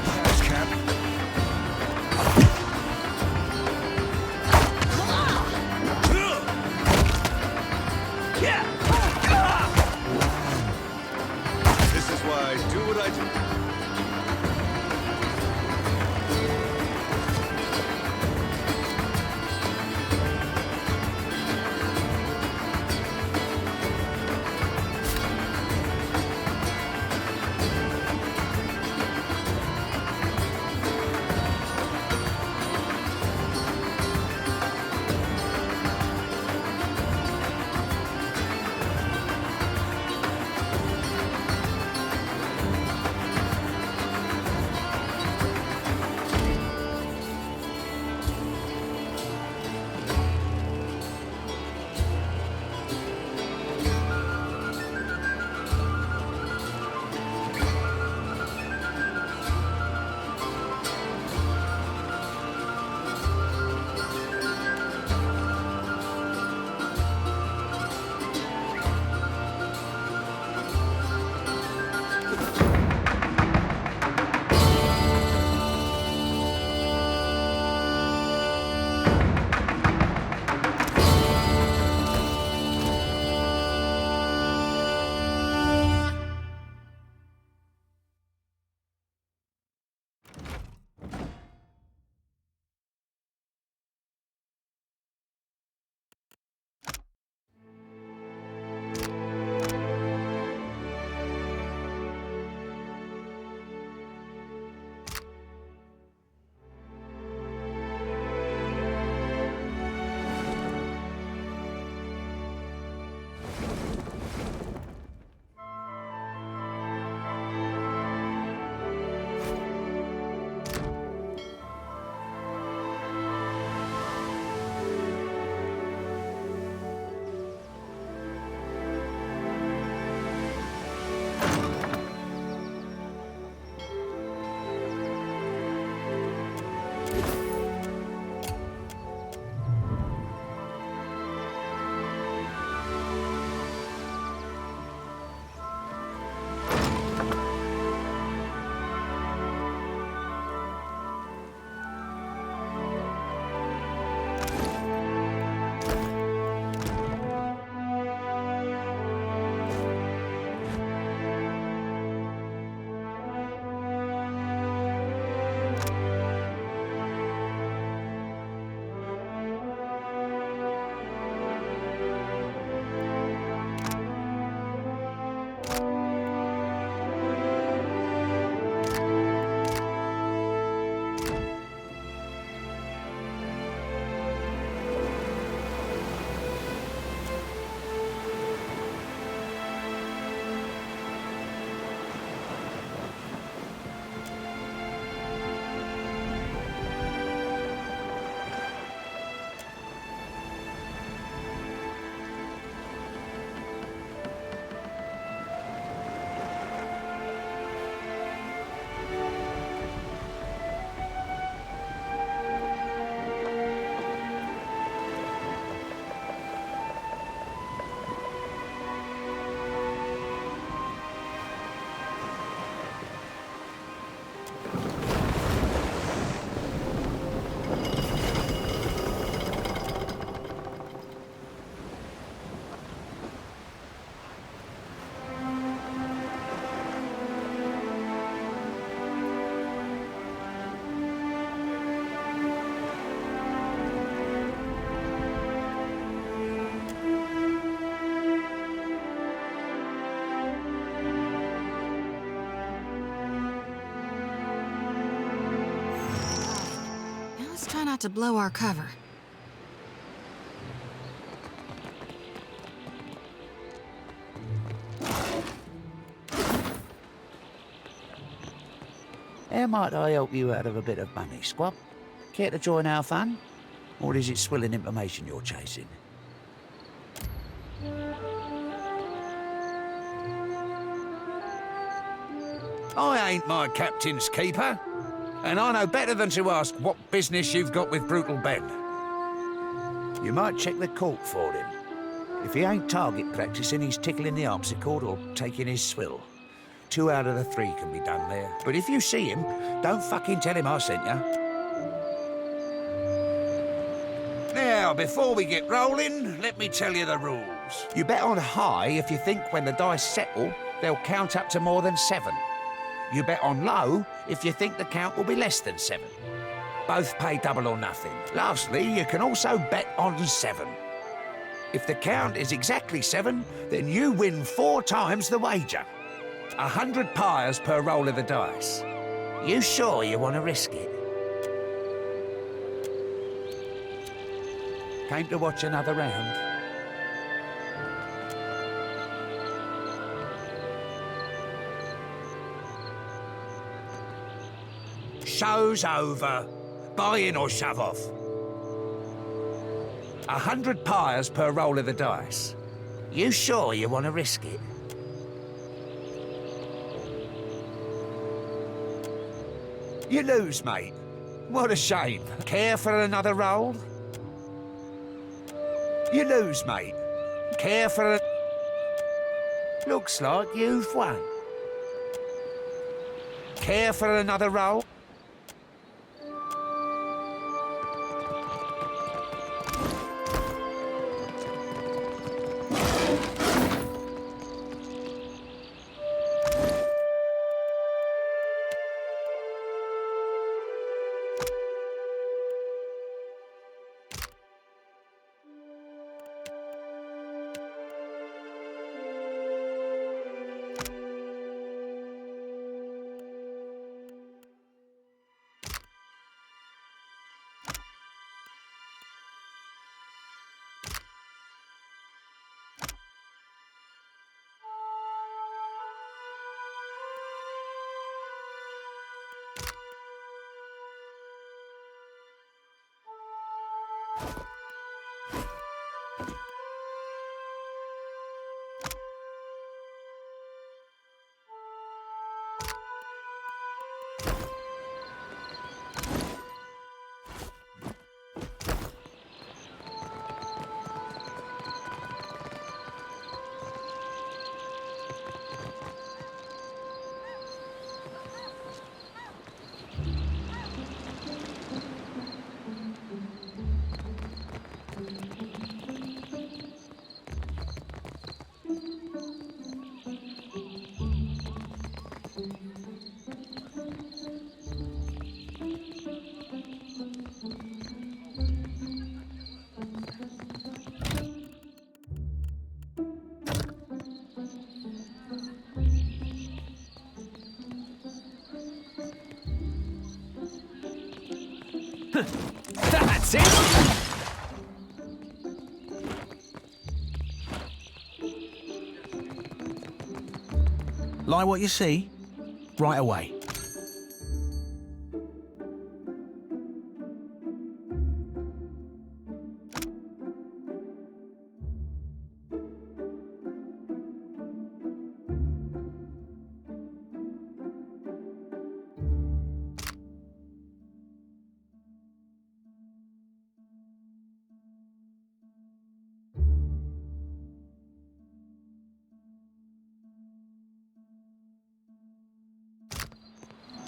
H: Thanks, Cap.
D: This is why I do what I do.
F: Try not to blow our cover.
J: How might I help you out of a bit of money, Squab? Care to join our fun? Or is it swilling information you're chasing? I ain't my captain's keeper, and I know better than to ask what business you've got with Brutal Ben. You might check the court for him. If he ain't target practicing, he's tickling the harpsichord or taking his swill. 2 out of the 3 can be done there. But if you see him, don't fucking tell him I sent you. Now, before we get rolling, let me tell you the rules. You bet on high if you think when the dice settle, they'll count up to more than 7. You bet on low if you think the count will be less than 7. Both pay double or nothing. Lastly, you can also bet on 7. If the count is exactly 7, then you win 4 times the wager. 100 pyres per roll of the dice. You sure you want to risk it? Came to watch another round? Show's over. Buy in or shove off. 100 pyres per roll of the dice. You sure you want to risk it? You lose, mate. What a shame. Care for another roll? You lose, mate. Care for a... Looks like you've won. Care for another roll?
K: That's it!
J: Like what you see? Right away.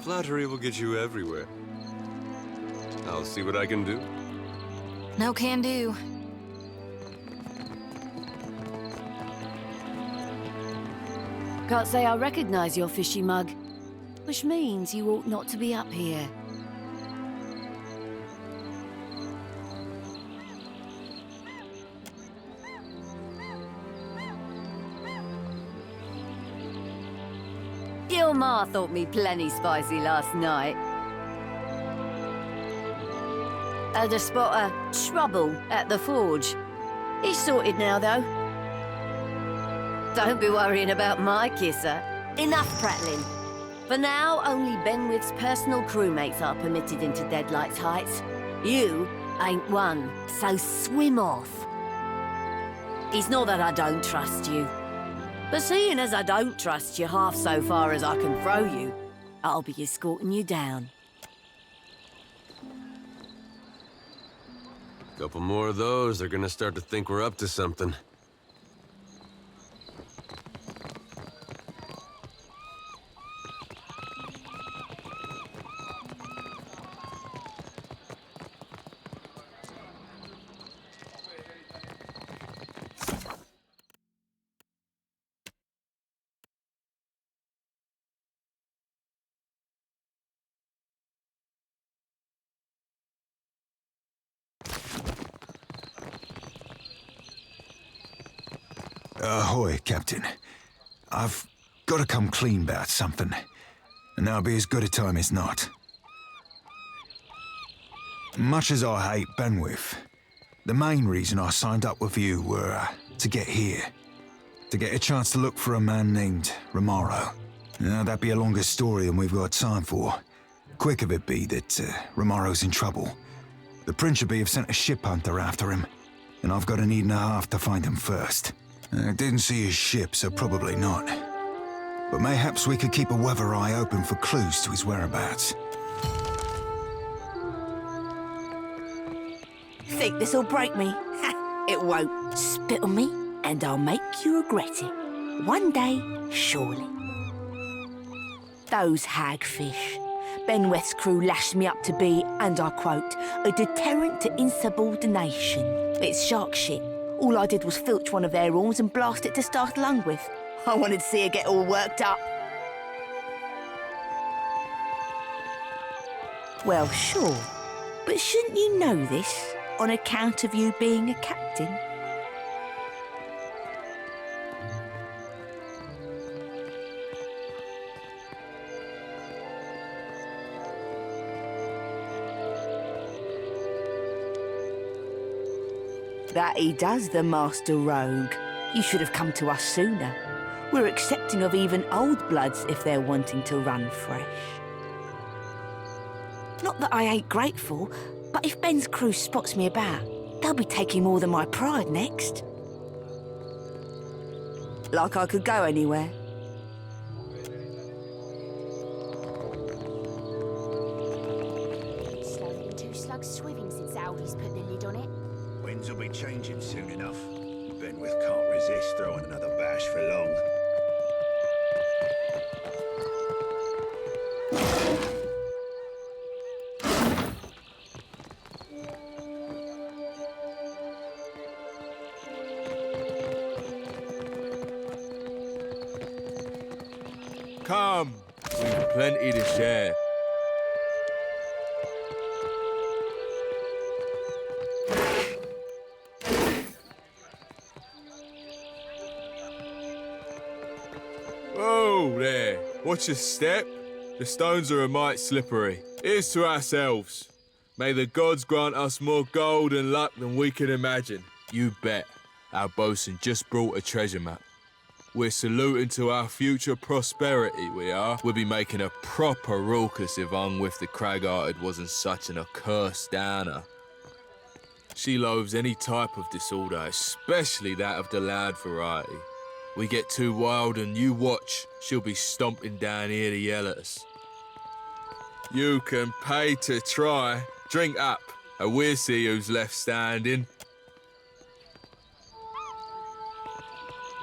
C: Flattery will get you everywhere. I'll see what I can do.
U: No can do. Can't say I recognize your fishy mug, which means you ought not to be up here. Your ma thought me plenty spicy last night. Had a spot of trouble at the forge. He's sorted now, though. Don't be worrying about my kisser. Enough prattling.
P: For now, only Benwith's personal crewmates are permitted into Deadlight's Heights. You ain't one, so swim off. It's not that I don't trust you, but seeing as I don't trust you half so far as I can throw you, I'll be escorting you down.
C: Couple more of those, they're gonna start to think we're up to something.
H: Ahoy, Captain. I've got to come clean about something, and that'll be as good a time as not. Much as I hate Benwith, the main reason I signed up with you were to get here. To get a chance to look for a man named Romaro. Now, that'd be a longer story than we've got time for. Quick of it be that Romaro's in trouble. The Principe have sent a ship hunter after him, and I've got an evening and a half to find him first. I didn't see his ship, so probably not. But mayhaps we could keep a weather eye open for clues to his whereabouts.
N: Think this'll break me? Ha! It won't. Spit on me, and I'll make you regret it. One day, surely. Those hagfish. Benweth's crew lashed me up to be, and I quote, a deterrent to insubordination. It's shark shit. All I did was filch one of their horns and blast it to start along with. I wanted to see her get all worked up. Well, sure. But shouldn't you know this, on account of you being a captain? That he does, the master rogue. You should have come to us sooner. We're accepting of even old bloods if they're wanting to run fresh. Not that I ain't grateful, but if Ben's crew spots me about, they'll be taking more than my pride next. Like I could go anywhere.
V: Slowly been 2 slugs swimming since Aldi's put the lid on it.
J: Winds will be changing soon enough. Benwith can't resist throwing another bash for long.
W: Come, we've plenty to share. Whoa there, watch your step. The stones are a mite slippery. Here's to ourselves. May the gods grant us more gold and luck than we can imagine. You bet. Our bosun just brought a treasure map. We're saluting to our future prosperity, we are. We'll be making a proper raucous if Ungwith the Crag-Hearted wasn't such an accursed downer. She loathes any type of disorder, especially that of the loud variety. We get too wild and you watch, she'll be stomping down here to yell at us. You can pay to try. Drink up, and we'll see who's left standing.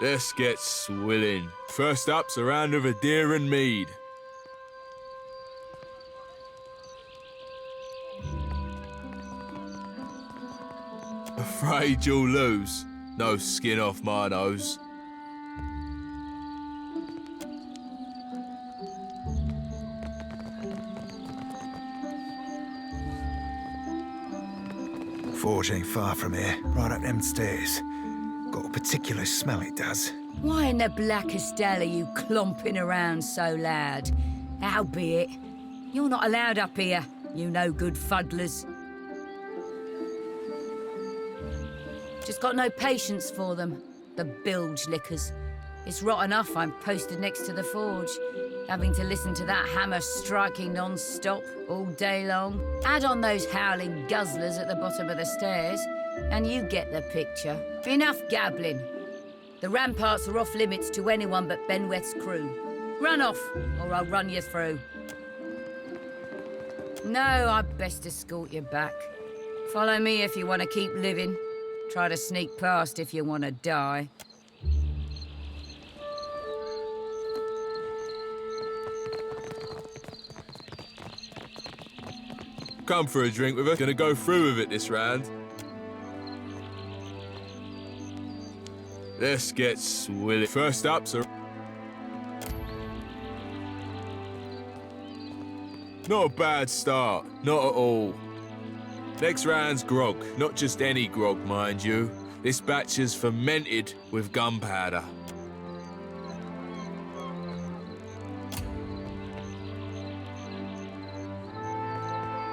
W: Let's get swilling. First up's a round of a deer and mead. Afraid you'll lose. No skin off my nose.
H: Forge ain't far from here, right up them stairs. Got a particular smell it does.
P: Why in the blackest hell are you clomping around so loud? Howbeit, you're not allowed up here, you no good fuddlers. Just got no patience for them, the bilge lickers. It's rot enough I'm posted next to the forge.
A: Having to listen to that hammer striking non-stop all day long. Add on those howling guzzlers at the bottom of the stairs, and you get the picture. Enough gabbling. The ramparts are off limits to anyone but Benweth's crew. Run off, or I'll run you through. No, I'd best escort you back. Follow me if you want to keep living. Try to sneak past if you want to die.
W: Come for a drink with us. Gonna go through with it this round. Let's get swilly. First up, sir. Not a bad start, not at all. Next round's grog, not just any grog, mind you. This batch is fermented with gunpowder.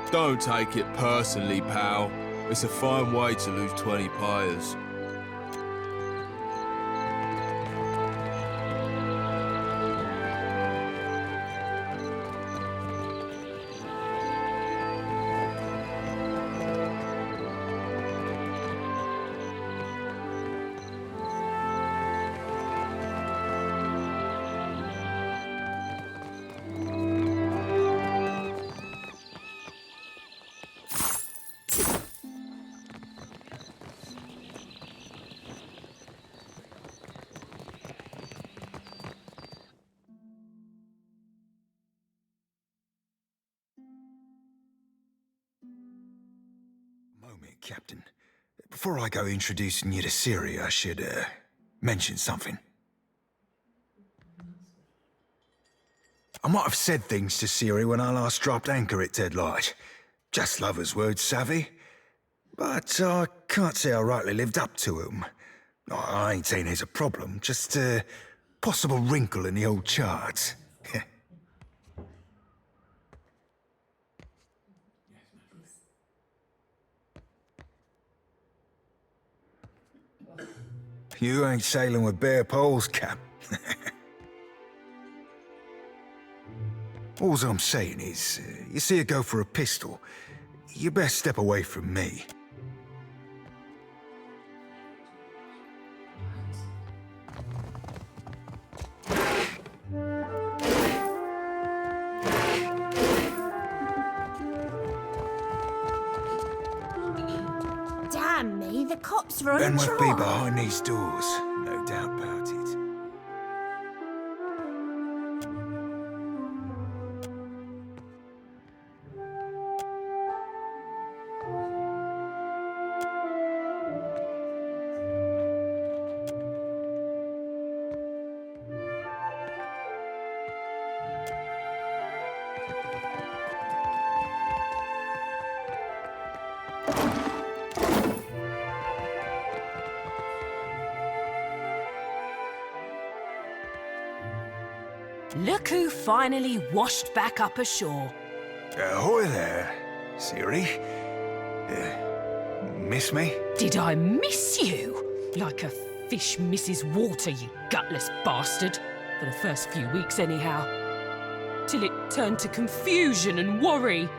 W: Don't take it personally, pal. It's a fine way to lose 20 players.
H: Moment, Captain. Before I go introducing you to Siri, I should, mention something. I might have said things to Siri when I last dropped anchor at Deadlight. Just lovers' words, savvy? But I can't say I rightly lived up to 'em. I ain't saying there's a problem, just a possible wrinkle in the old charts. You ain't sailing with bare poles, Cap. All I'm saying is, you see her go for a pistol, you best step away from me.
V: Damn me, the cops were on
H: Ben must be
V: trial.
H: behind these doors, no doubt about it.
E: Look who finally washed back up ashore.
H: Ahoy there, Siri. Miss me?
E: Did I miss you? Like a fish misses water, you gutless bastard. For the first few weeks, anyhow. Till it turned to confusion and worry.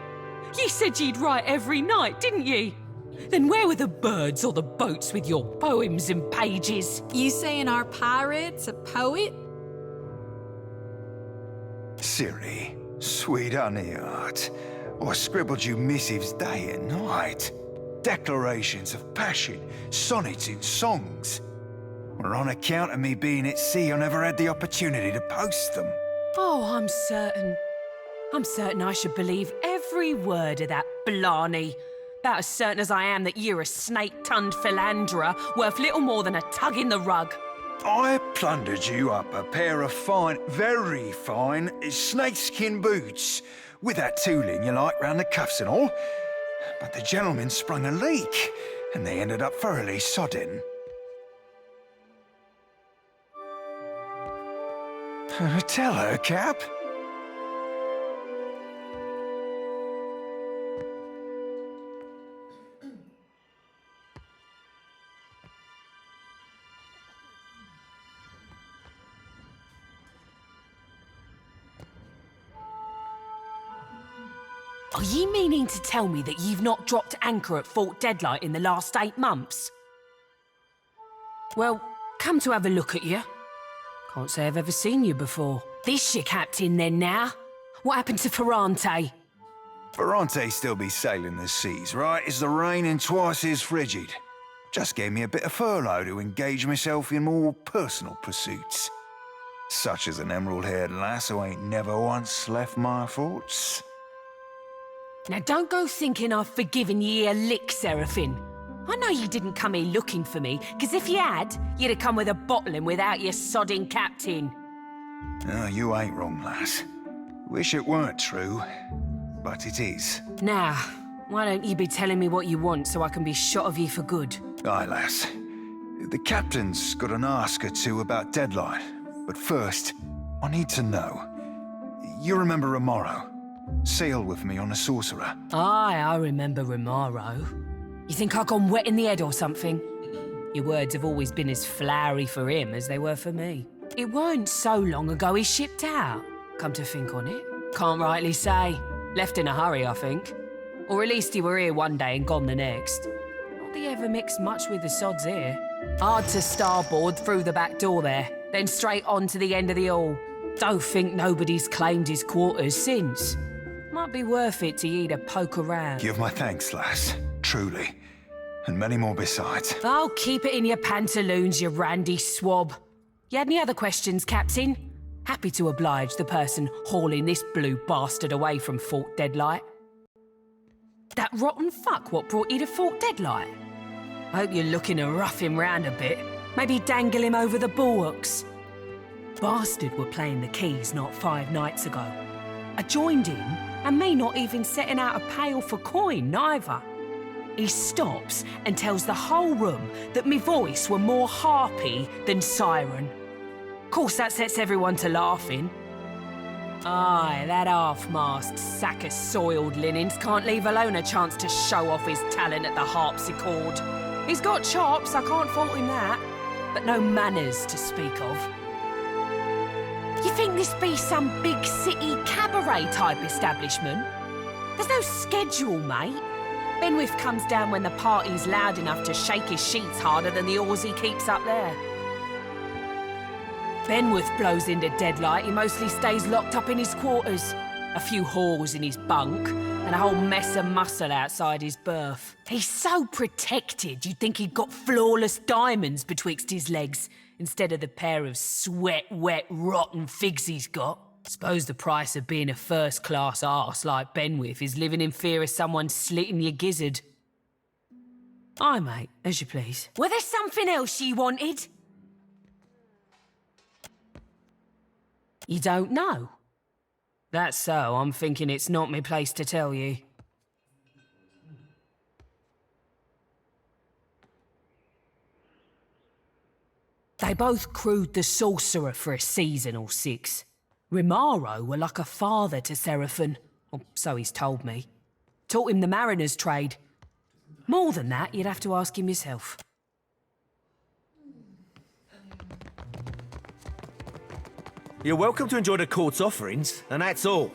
E: You said you'd write every night, didn't you? Then where were the birds or the boats with your poems and pages?
F: You saying our pirate's a poet?
H: Siri, sweet honey heart. I scribbled you missives day and night. Declarations of passion, sonnets and songs. Well, on account of me being at sea, I never had the opportunity to post them.
E: Oh, I'm certain. I'm certain I should believe every word of that blarney. About as certain as I am that you're a snake-tongued philanderer worth little more than a tug in the rug.
H: I plundered you up a pair of fine, very fine, snakeskin boots, with that tooling you like round the cuffs and all. But the gentleman sprung a leak, and they ended up thoroughly sodden. Tell her, Cap.
E: Are ye meaning to tell me that you've not dropped anchor at Fort Deadlight in the last 8 months? Well, come to have a look at you. Can't say I've ever seen you before. This your captain then now? What happened to Ferrante?
H: Ferrante still be sailing the seas, right? Is the rain and twice as frigid. Just gave me a bit of furlough to engage myself in more personal pursuits. Such as an emerald-haired lass who ain't never once left my thoughts.
E: Now don't go thinking I've forgiven ye a lick, Seraphine. I know you didn't come here looking for me, because if you had, you'd have come with a bottle and without your sodding captain.
H: No, you ain't wrong, lass. Wish it weren't true, but it is.
E: Now, why don't you be telling me what you want so I can be shot of you for good?
H: Aye, lass. The captain's got an ask or two about Deadlight, but first, I need to know. You remember Romaro? Sailed with me on a sorcerer.
E: Aye, I remember Romaro. You think I've gone wet in the head or something? Your words have always been as flowery for him as they were for me. It weren't so long ago he shipped out, come to think on it. Can't rightly say. Left in a hurry, I think. Or at least he were here one day and gone the next. Not that he ever mixed much with the sods here. Hard to starboard through the back door there, then straight on to the end of the hall. Don't think nobody's claimed his quarters since. Might be worth it to ye to poke around.
H: Give my thanks, lass. Truly. And many more besides.
E: Oh, keep it in your pantaloons, you randy swab. You had any other questions, Captain? Happy to oblige the person hauling this blue bastard away from Fort Deadlight. That rotten fuck what brought you to Fort Deadlight? I hope you're looking to rough him round a bit. Maybe dangle him over the bulwarks. Bastard were playing the keys not 5 nights ago. I joined him, and me not even setting out a pail for coin, neither. He stops and tells the whole room that me voice were more harpy than siren. Course that sets everyone to laughing. Aye, that half-mast sack of soiled linens can't leave alone a chance to show off his talent at the harpsichord. He's got chops, I can't fault him that, but no manners to speak of. You think this be some big city cabaret type establishment? There's no schedule, mate. Benwith comes down when the party's loud enough to shake his sheets harder than the oars he keeps up there. Benwith blows into Deadlight, he mostly stays locked up in his quarters. A few whores in his bunk, and a whole mess of muscle outside his berth. He's so protected, you'd think he'd got flawless diamonds betwixt his legs, instead of the pair of sweat-wet, rotten figs he's got. Suppose the price of being a first-class arse like Benwith is living in fear of someone slitting your gizzard. Aye, mate, as you please. Were there something else you wanted? You don't know? That's so, I'm thinking it's not my place to tell you. They both crewed the Sorcerer for a season or 6. Romaro were like a father to Seraphine, or so he's told me. Taught him the mariner's trade. More than that, you'd have to ask him yourself.
B: You're welcome to enjoy the court's offerings, and that's all.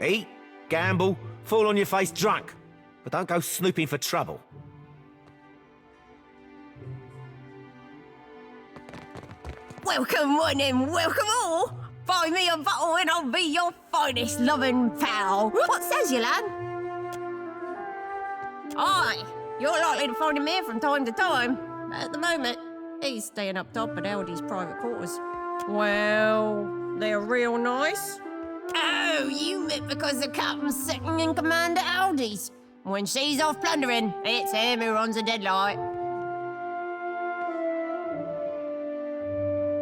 B: Eat, gamble, fall on your face drunk, but don't go snooping for trouble.
P: Welcome one and welcome all. Buy me a bottle and I'll be your finest loving pal. What says you, lad? Aye, you're likely to find him here from time to time. At the moment, he's staying up top at Aldi's private quarters. Well, they're real nice. Oh, you meant because the captain's second in command at Aldi's. When she's off plundering, it's him who runs the Deadlight.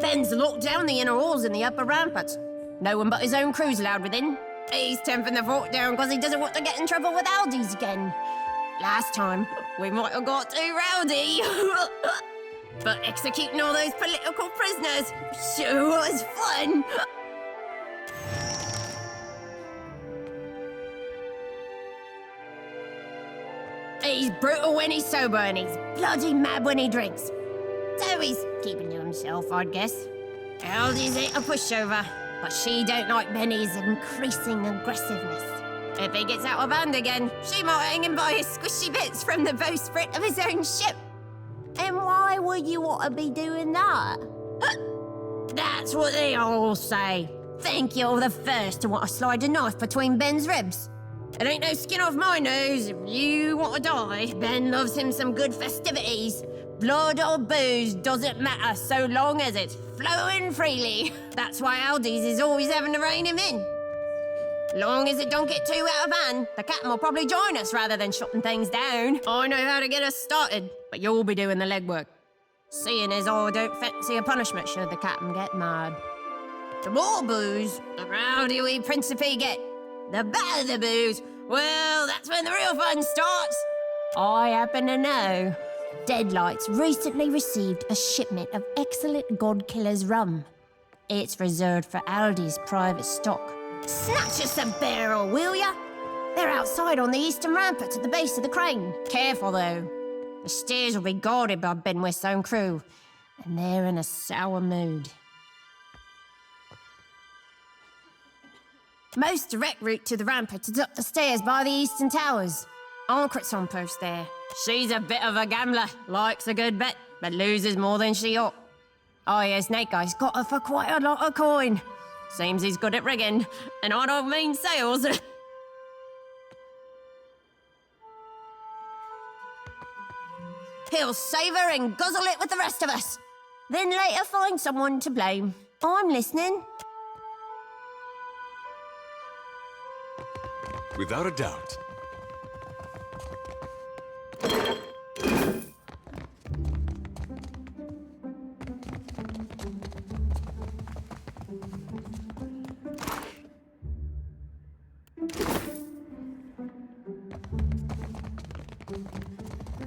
P: Ben's locked down the inner halls and the upper ramparts. No one but his own crew's allowed within. He's temping the fort down because he doesn't want to get in trouble with Aldi's again. Last time, we might have got too rowdy. But executing all those political prisoners sure was fun. He's brutal when he's sober and he's bloody mad when he drinks. So he's keeping to himself, I'd guess. Aldi's ain't a pushover, but she don't like Benny's increasing aggressiveness.
I: If he gets out of hand again, she might hang him by his squishy bits from the bowsprit of his own ship.
P: And why would you want to be doing that?
I: That's what they all say. Think you're the first to want to slide a knife between Ben's ribs. It ain't no skin off my nose if you want to die. Ben loves him some good festivities. Blood or booze doesn't matter so long as it's flowing freely. That's why Aldi's is always having to rein him in. Long as it don't get too out of hand, the captain will probably join us rather than shutting things down. I know how to get us started, but you'll be doing the legwork. Seeing as I don't fancy a punishment should the captain get mad. The more booze, the rowdier we Principe get. The better the booze, well, that's when the real fun starts. I happen to know.
U: Deadlights recently received a shipment of excellent Godkiller's rum. It's reserved for Aldi's private stock.
I: Snatch us a barrel, will ya? They're outside on the eastern rampart at the base of the crane. Careful, though. The stairs will be guarded by Benwith's own crew, and they're in a sour mood. Most direct route to the rampart is up the stairs by the eastern towers. Ancret's on post there. She's a bit of a gambler, likes a good bet, but loses more than she ought. Oh yeah, Snake Eye's got her for quite a lot of coin. Seems he's good at rigging, and I don't mean sales. He'll save her and guzzle it with the rest of us. Then later find someone to blame. I'm listening.
C: Without a doubt.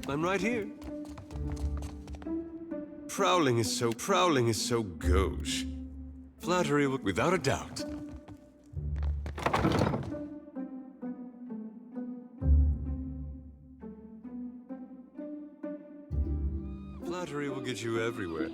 C: I'm right here. Prowling is so gauche. Flattery will, without a doubt. Flattery will get you everywhere.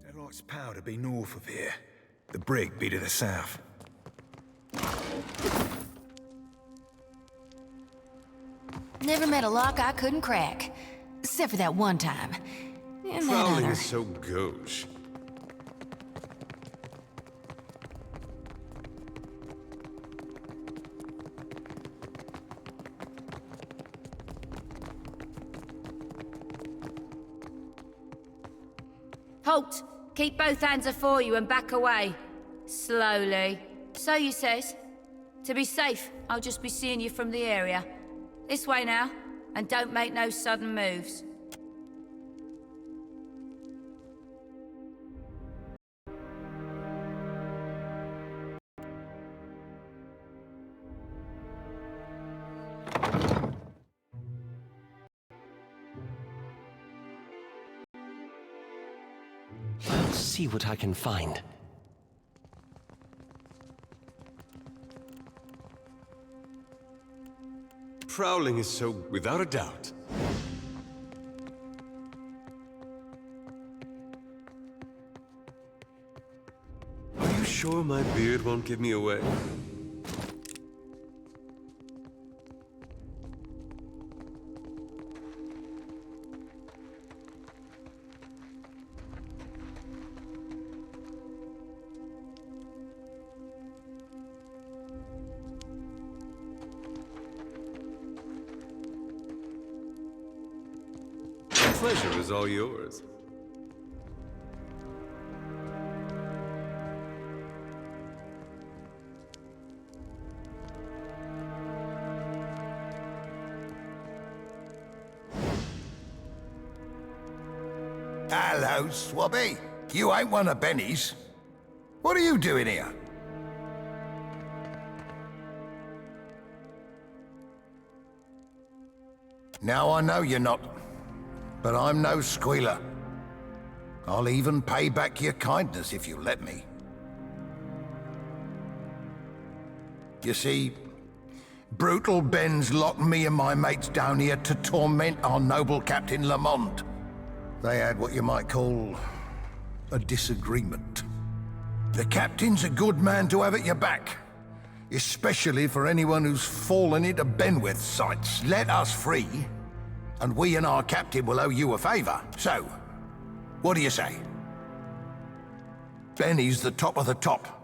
H: Deadlight's powder be north of here. The brig be to the south.
F: Never met a lock I couldn't crack. Except for that one time. And that
C: Prowling
F: other.
C: is so gauche.
A: Halt! Keep both hands afore you and back away. Slowly. So you says. To be safe, I'll just be seeing you from the area. This way now, and don't make no sudden moves.
T: I'll see what I can find.
C: Prowling is so, without a doubt. Are you sure my beard won't give me away? The pleasure is all yours.
J: Hello, Swabby. You ain't one of Benny's. What are you doing here?
L: Now I know you're not, but I'm no squealer. I'll even pay back your kindness if you let me. You see, brutal Ben's locked me and my mates down here to torment our noble Captain Lamont. They had what you might call a disagreement. The captain's a good man to have at your back, especially for anyone who's fallen into Benwith's sights. Let us free, and we and our captain will owe you a favor. So, what do you say? Benny's the top of the top.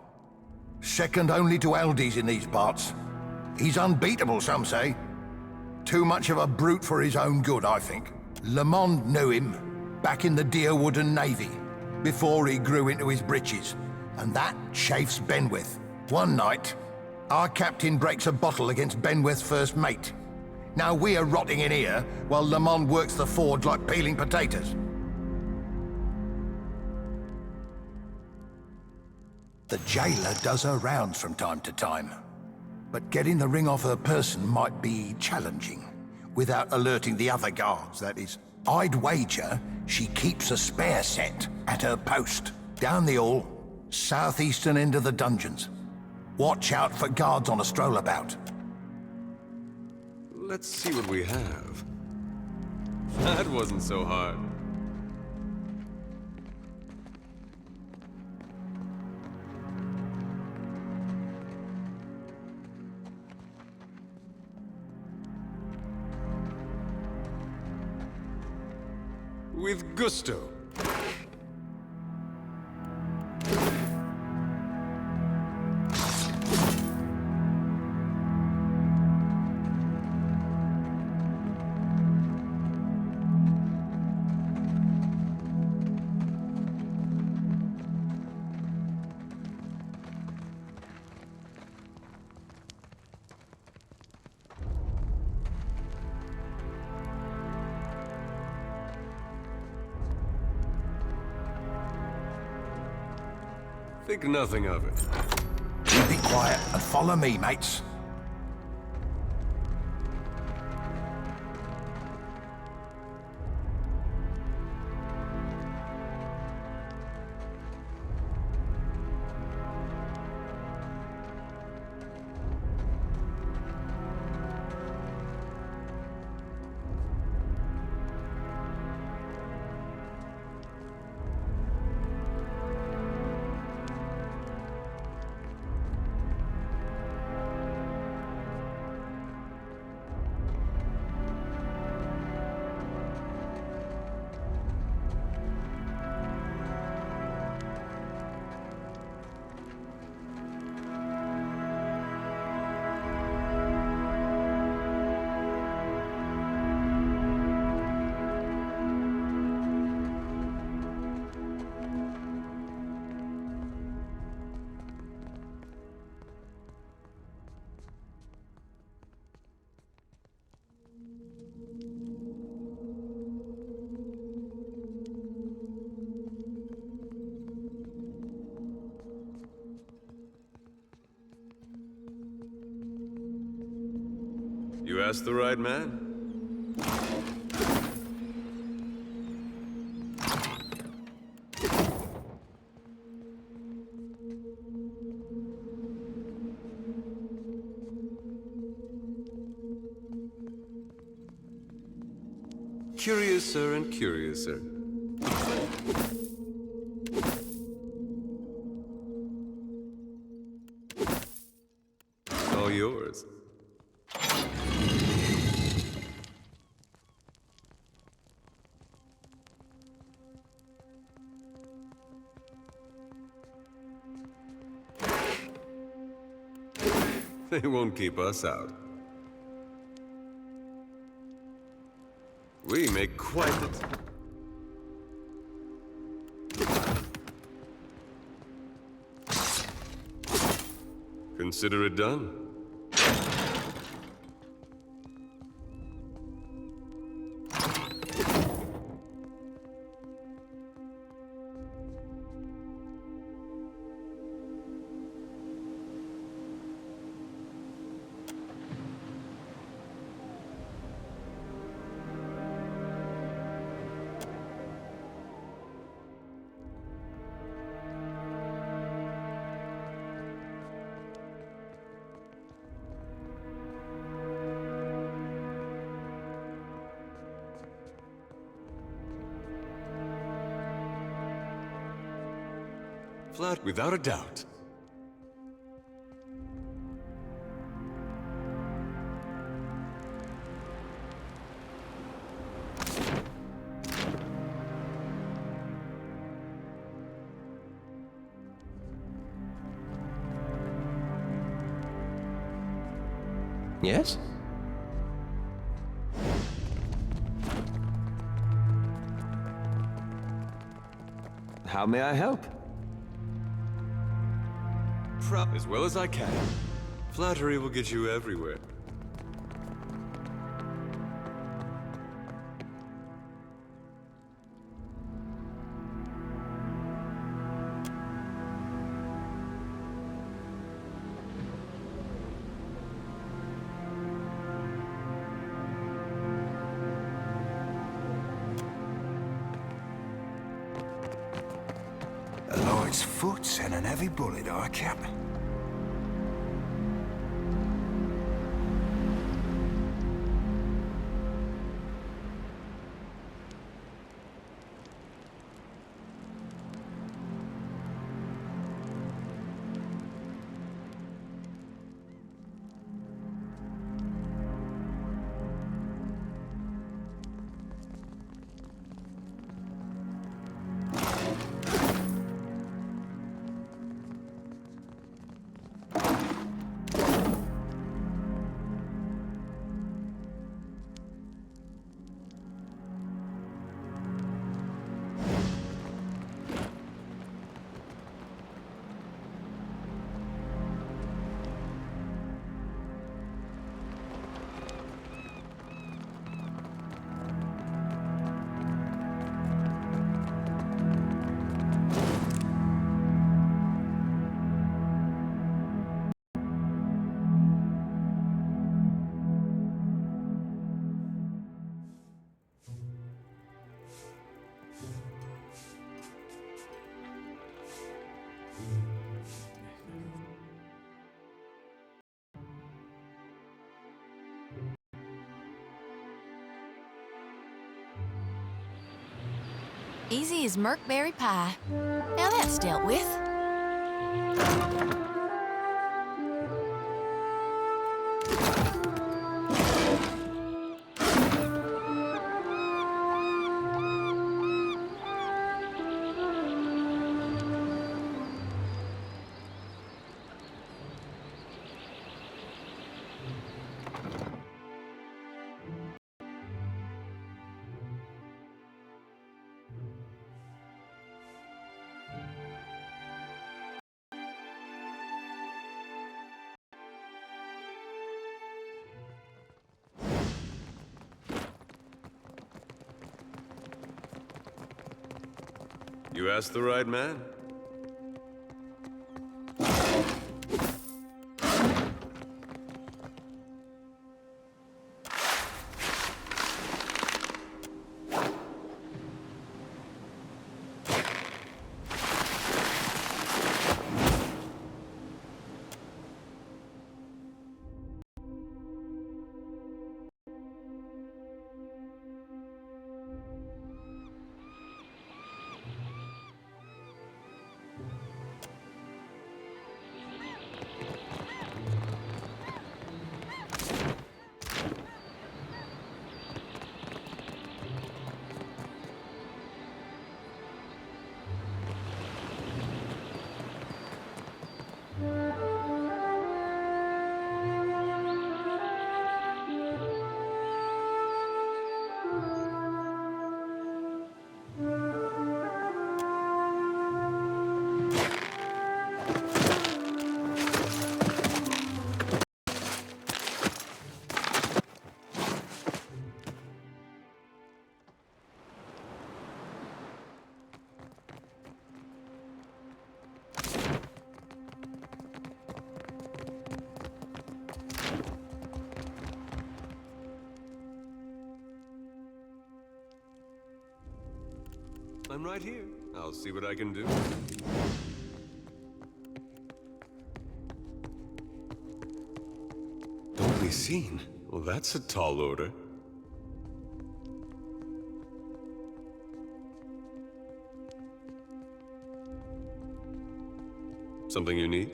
L: Second only to Aldi's in these parts. He's unbeatable, some say. Too much of a brute for his own good, I think. Lamont knew him back in the Deerwooden Navy, before he grew into his britches, and that chafes Benwith. One night, our captain breaks a bottle against Benwith's first mate. Now we are rotting in here, while Lamont works the forge like peeling potatoes. The jailer does her rounds from time to time, but getting the ring off her person might be challenging, without alerting the other guards, that is. I'd wager she keeps a spare set at her post, down the hall, southeastern end of the dungeons. Watch out for guards on a stroll about.
C: Let's see what we have. That wasn't so hard. With gusto. Think nothing of it.
L: You be quiet and follow me, mates.
C: You asked the right man. Curiouser and curiouser. All yours. They won't keep us out. We make quite the... Consider it done. Flat, without a doubt.
S: Yes? How may I help?
C: As well as I can. Flattery will get you everywhere.
H: A light's foot and an heavy bullet, I cap.
F: Easy as Merkberry pie. Now that's dealt with.
C: You asked the right man. I'm right here. I'll see what I can do. Don't be seen. Well, that's a tall order. Something you need?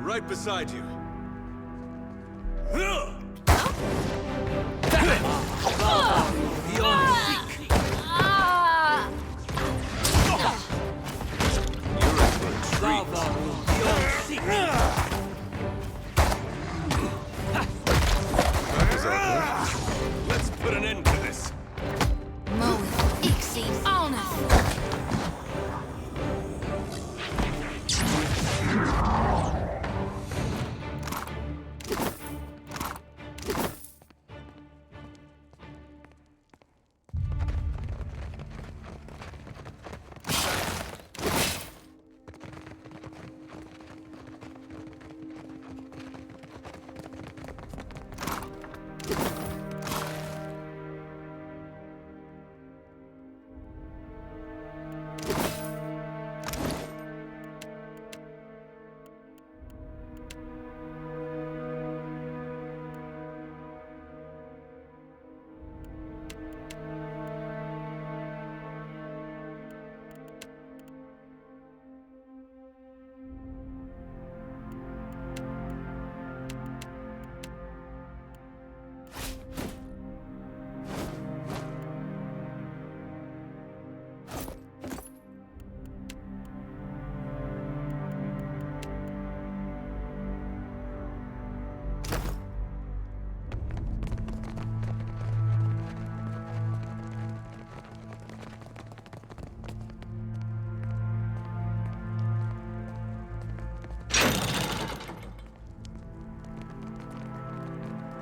C: Right beside you. Let's put an end to this.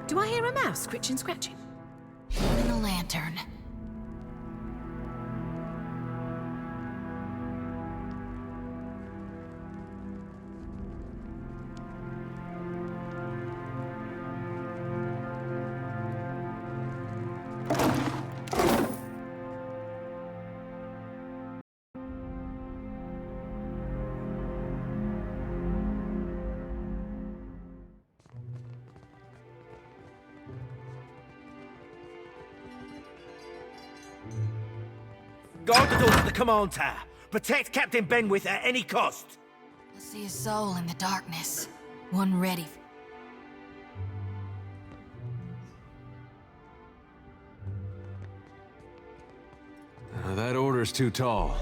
E: Do I hear a mouse scritching, scratching?
F: In the lantern.
B: Guard the door to the command tower. Protect Captain Benwith at any cost.
F: I see a soul in the darkness. One ready.
C: That order's too tall.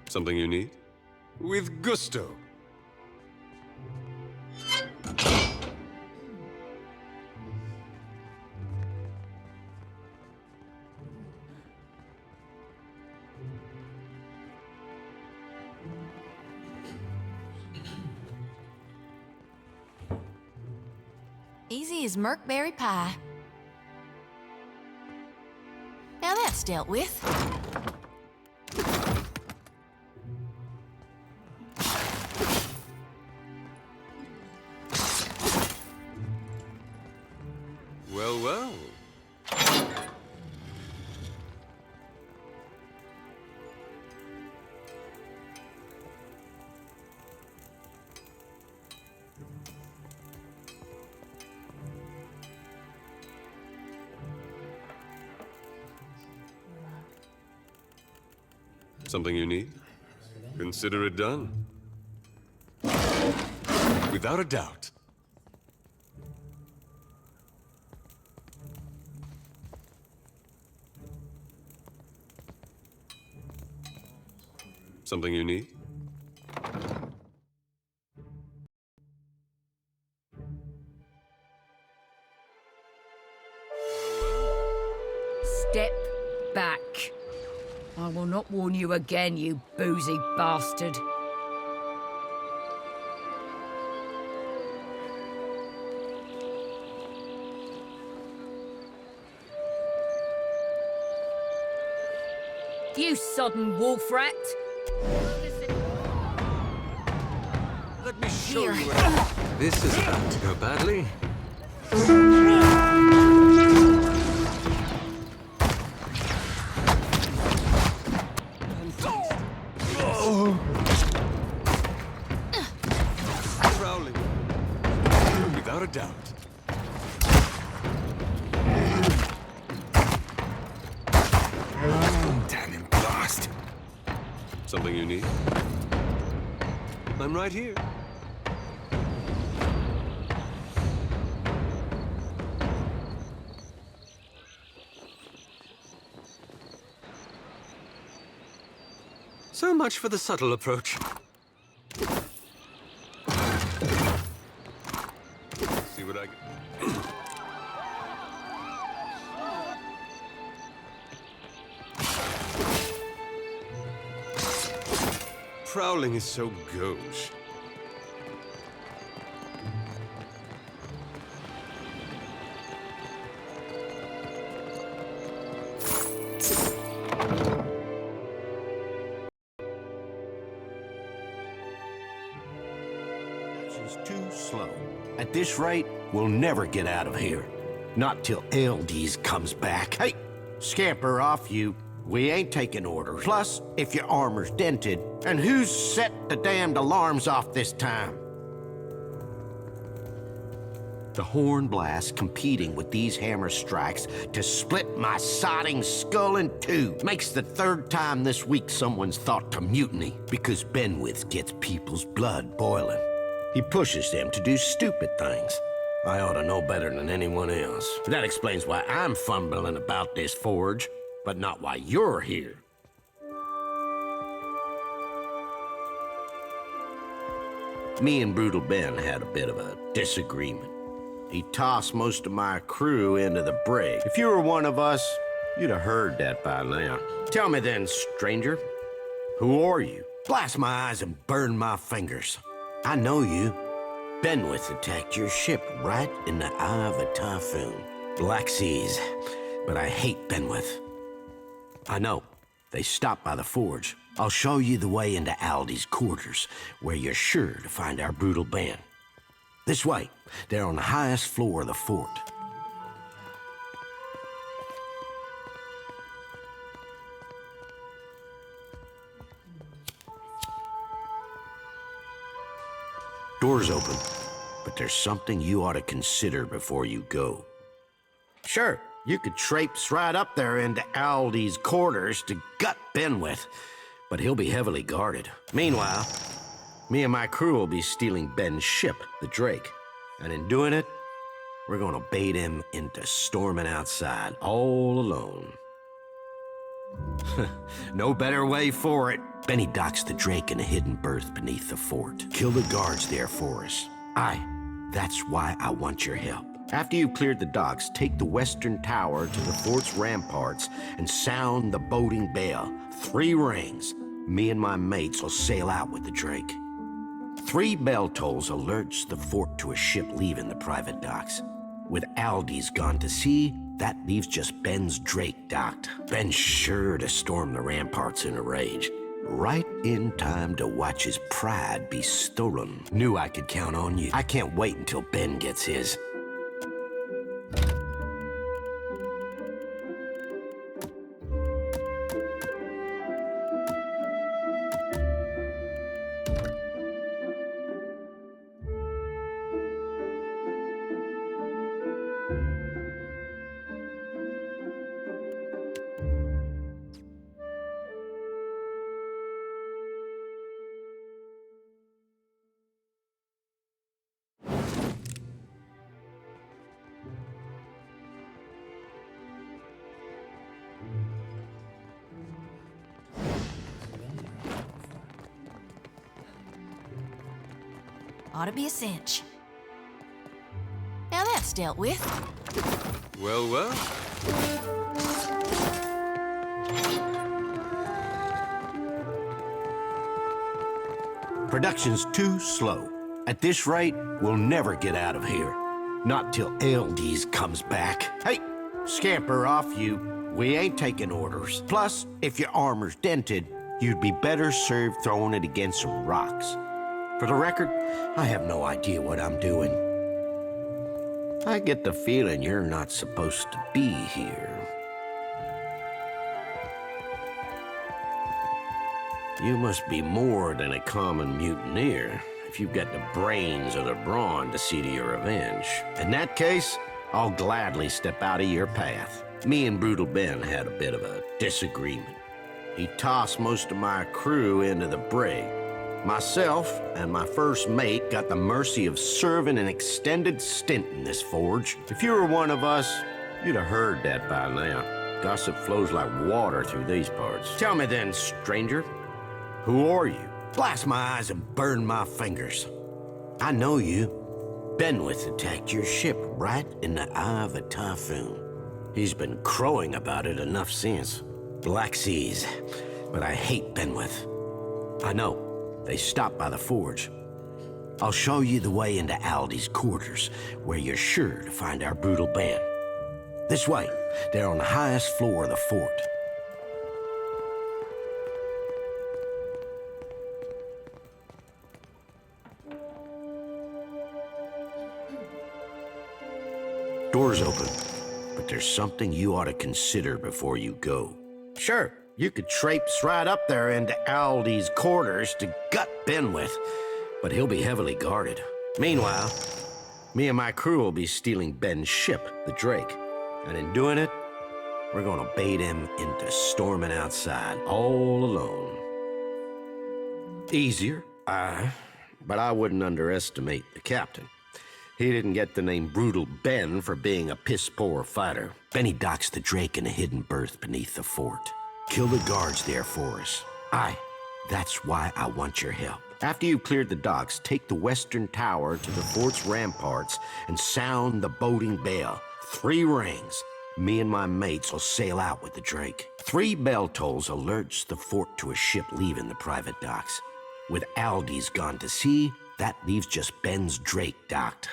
C: Something you need? With gusto.
F: Easy as Merkberry pie. Now that's dealt with.
C: Well, well. Something you need? Consider it done. Without a doubt. Something you need?
A: Step back. I will not warn you again, you boozy bastard. You sodden wolf rat.
C: Let me show you what... This is about to go badly. Prowling. Without a doubt.
H: Damn blast.
C: Something you need? I'm right here. So much for the subtle approach. See what I can... Prowling is so gauche.
R: Is too slow. At this rate, we'll never get out of here. Not till LD's comes back. Hey, scamper off you. We ain't taking orders. Plus, if your armor's dented, and who's set the damned alarms off this time? The horn blast competing with these hammer strikes to split my sodding skull in two. Makes the third time this week someone's thought to mutiny, because Benwith gets people's blood boiling. He pushes them to do stupid things. I ought to know better than anyone else. That explains why I'm fumbling about this forge, but not why you're here. Me and Brutal Ben had a bit of a disagreement. He tossed most of my crew into the brig. If you were one of us, you'd have heard that by now. Tell me then, stranger, who are you? Blast my eyes and burn my fingers. I know you. Benwith attacked your ship right in the eye of a typhoon. Black seas, but I hate Benwith. I know. They stopped by the forge. I'll show you the way into Aldi's quarters, where you're sure to find our brutal band. This way. They're on the highest floor of the fort. Door's open, but there's something you ought to consider before you go. Sure, you could traipse right up there into Aldi's quarters to gut Benwith, but he'll be heavily guarded. Meanwhile, me and my crew will be stealing Ben's ship, the Drake. And in doing it, we're gonna bait him into storming outside all alone. No better way for it. Benny docks the Drake in a hidden berth beneath the fort. Kill the guards there for us. Aye, that's why I want your help. After you've cleared the docks, take the western tower to the fort's ramparts and sound the boating bell. 3 rings. Me and my mates will sail out with the Drake. 3 bell tolls alerts the fort to a ship leaving the private docks. With Aldi's gone to sea, that leaves just Ben's Drake docked. Ben's sure to storm the ramparts in a rage. Right in time to watch his pride be stolen. Knew I could count on you. I can't wait until Ben gets his.
V: Ought to be a cinch. Now that's dealt with.
D: Well, well.
R: Production's too slow. At this rate, we'll never get out of here. Not till Eldies comes back. Hey, scamper off you. We ain't taking orders. Plus, if your armor's dented, you'd be better served throwing it against some rocks. For the record, I have no idea what I'm doing. I get the feeling you're not supposed to be here. You must be more than a common mutineer if you've got the brains or the brawn to see to your revenge. In that case, I'll gladly step out of your path. Me and Brutal Ben had a bit of a disagreement. He tossed most of my crew into the brig. Myself and my first mate got the mercy of serving an extended stint in this forge. If you were one of us, you'd have heard that by now. Gossip flows like water through these parts. Tell me then, stranger, who are you? Blast my eyes and burn my fingers. I know you. Benwith attacked your ship right in the eye of a typhoon. He's been crowing about it enough since. Black Seas, but I hate Benwith. I know. They stopped by the forge. I'll show you the way into Aldi's quarters, where you're sure to find our brutal band. This way. They're on the highest floor of the fort. Door's open, but there's something you ought to consider before you go. Sure, you could traipse right up there into Aldi's quarters to gut Benwith, but he'll be heavily guarded. Meanwhile, me and my crew will be stealing Ben's ship, the Drake, and in doing it, we're gonna bait him into storming outside all alone. Easier, but I wouldn't underestimate the captain. He didn't get the name Brutal Ben for being a piss-poor fighter. Benny docks the Drake in a hidden berth beneath the fort. Kill the guards there for us. That's why I want your help. After you've cleared the docks, take the western tower to the fort's ramparts and sound the boating bell. 3 rings. Me and my mates will sail out with the Drake. 3 bell tolls alerts the fort to a ship leaving the private docks. With Aldi's gone to sea, that leaves just Ben's Drake docked.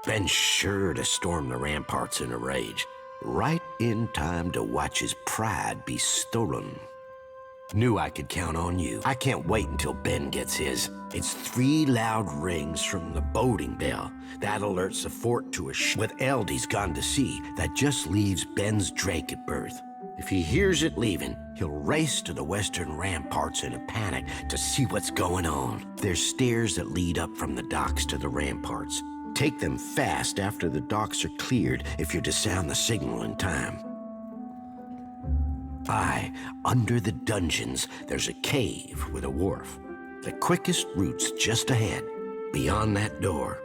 R: Ben's sure to storm the ramparts in a rage, right in time to watch his pride be stolen. Knew I could count on you. I can't wait until Ben gets his. It's 3 loud rings from the boating bell. That alerts the fort to a ship. With Aldi's gone to sea, that just leaves Ben's Drake at berth. If he hears it leaving, he'll race to the western ramparts in a panic to see what's going on. There's stairs that lead up from the docks to the ramparts. Take them fast after the docks are cleared if you're to sound the signal in time. Under the dungeons, there's a cave with a wharf. The quickest route's just ahead, beyond that door.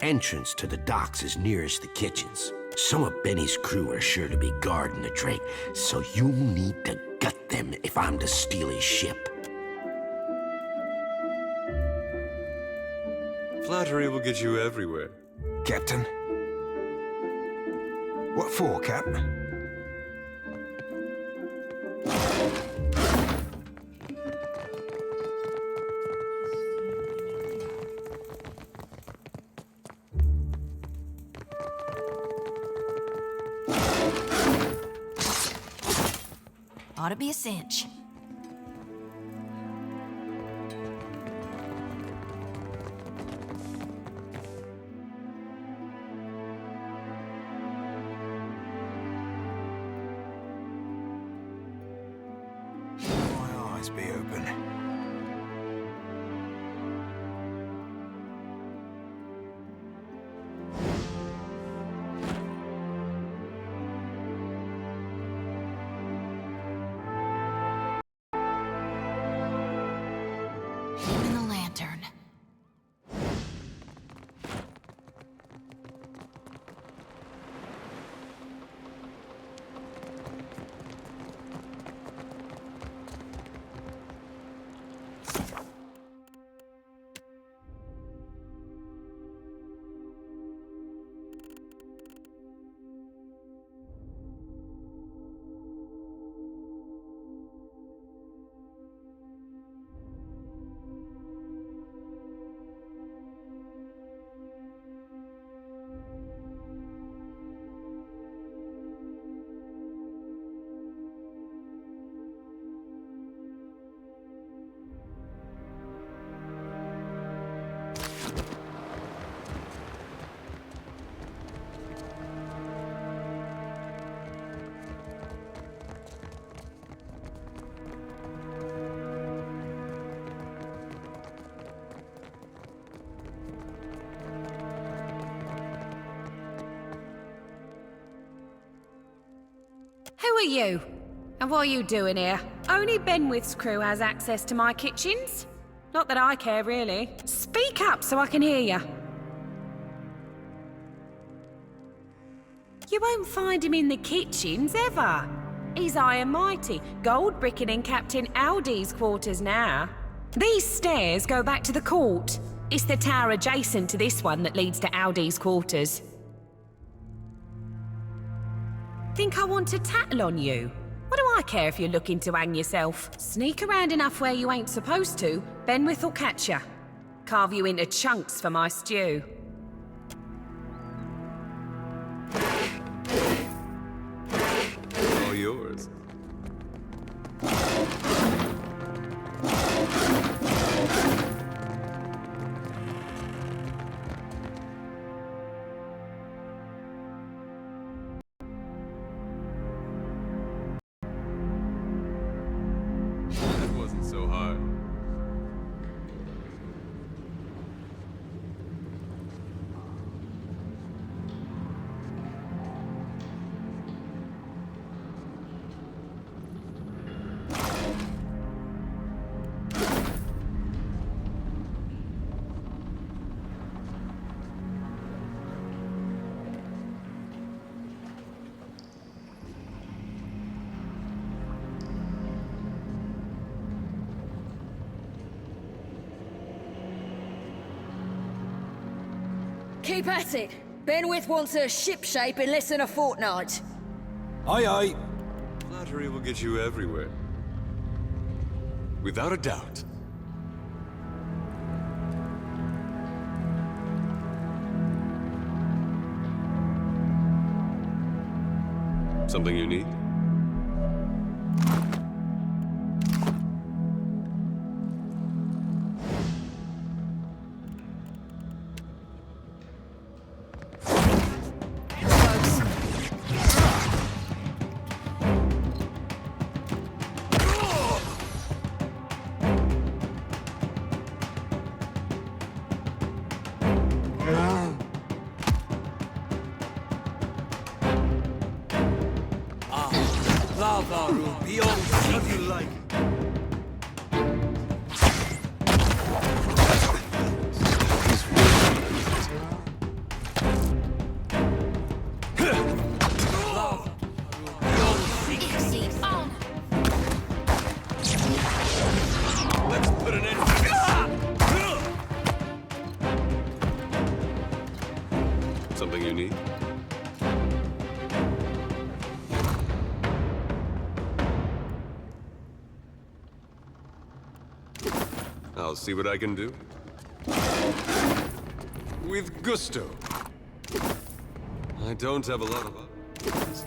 R: Entrance to the docks is nearest the kitchens. Some of Benny's crew are sure to be guarding the Drake, so you'll need to gut them if I'm to steal his ship.
D: Flattery will get you everywhere.
H: Captain? What for, Cap?
V: Ought to be a cinch.
H: My eyes be open.
V: Him and the lantern.
E: are you? And what are you doing here? Only Benwith's crew has access to my kitchens. Not that I care, really. Speak up so I can hear you. You won't find him in the kitchens, ever. He's high and mighty, gold bricking in Captain Aldi's quarters now. These stairs go back to the court. It's the tower adjacent to this one that leads to Aldi's quarters. Think I want to tattle on you? What do I care if you're looking to hang yourself? Sneak around enough where you ain't supposed to, Benwith will catch you. Carve you into chunks for my stew.
C: All yours.
W: That wasn't so hard.
P: Keep at it. Benwith wants her shipshape in less than a fortnight.
C: Aye, aye. Flattery will get you everywhere. Without a doubt. Something you need? Something you need? I'll see what I can do. With gusto. I don't have a lot of options.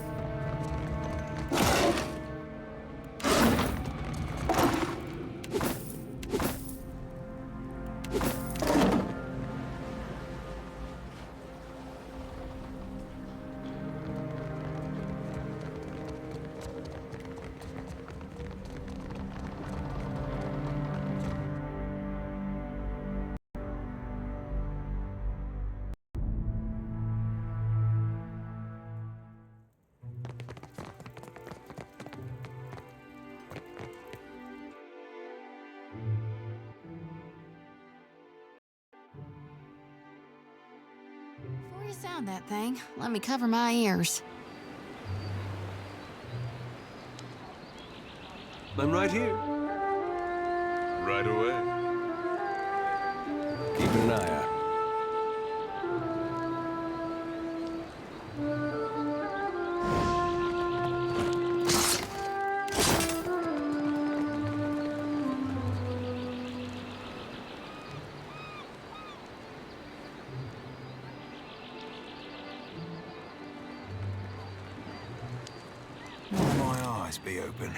F: Before you sound that thing, let me cover my ears.
C: I'm right here. Right away.
K: Keep an eye out.
H: Let my eyes be open.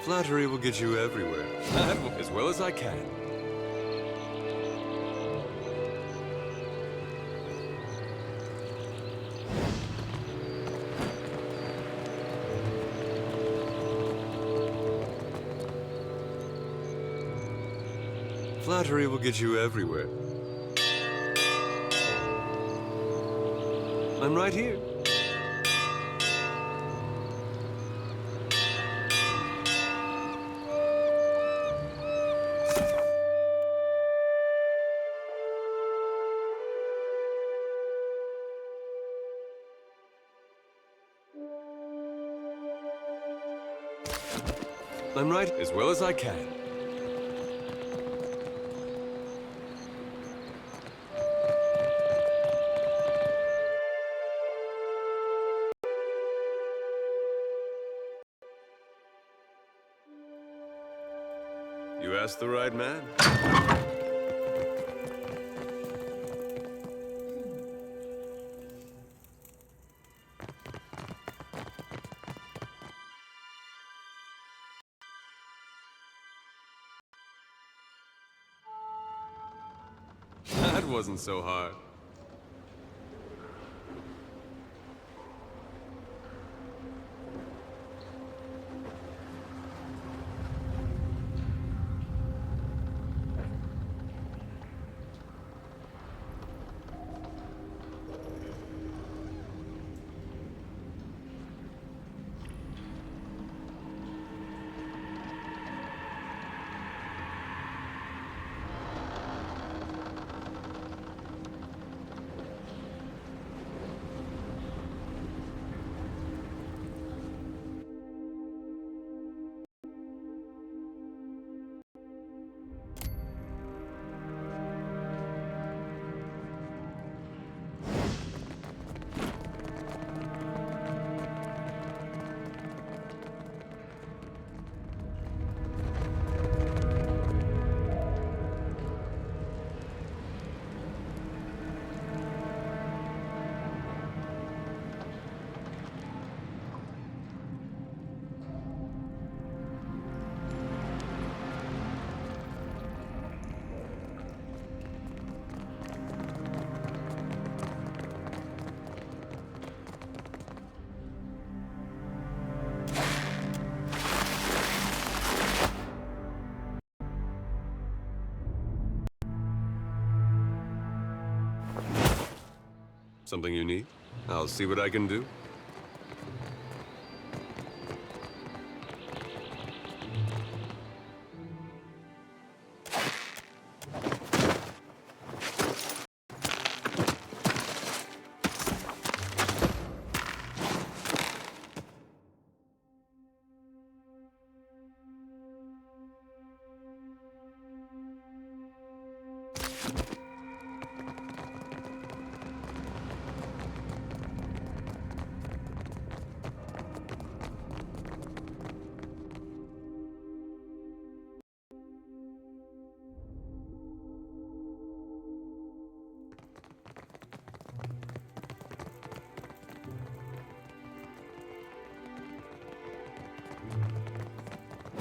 C: Flattery will get you everywhere. As well as I can. Flattery will get you everywhere. I'm right here. I'm right as well as I can. You asked the right man. That wasn't so hard. Something you need? I'll see what I can do.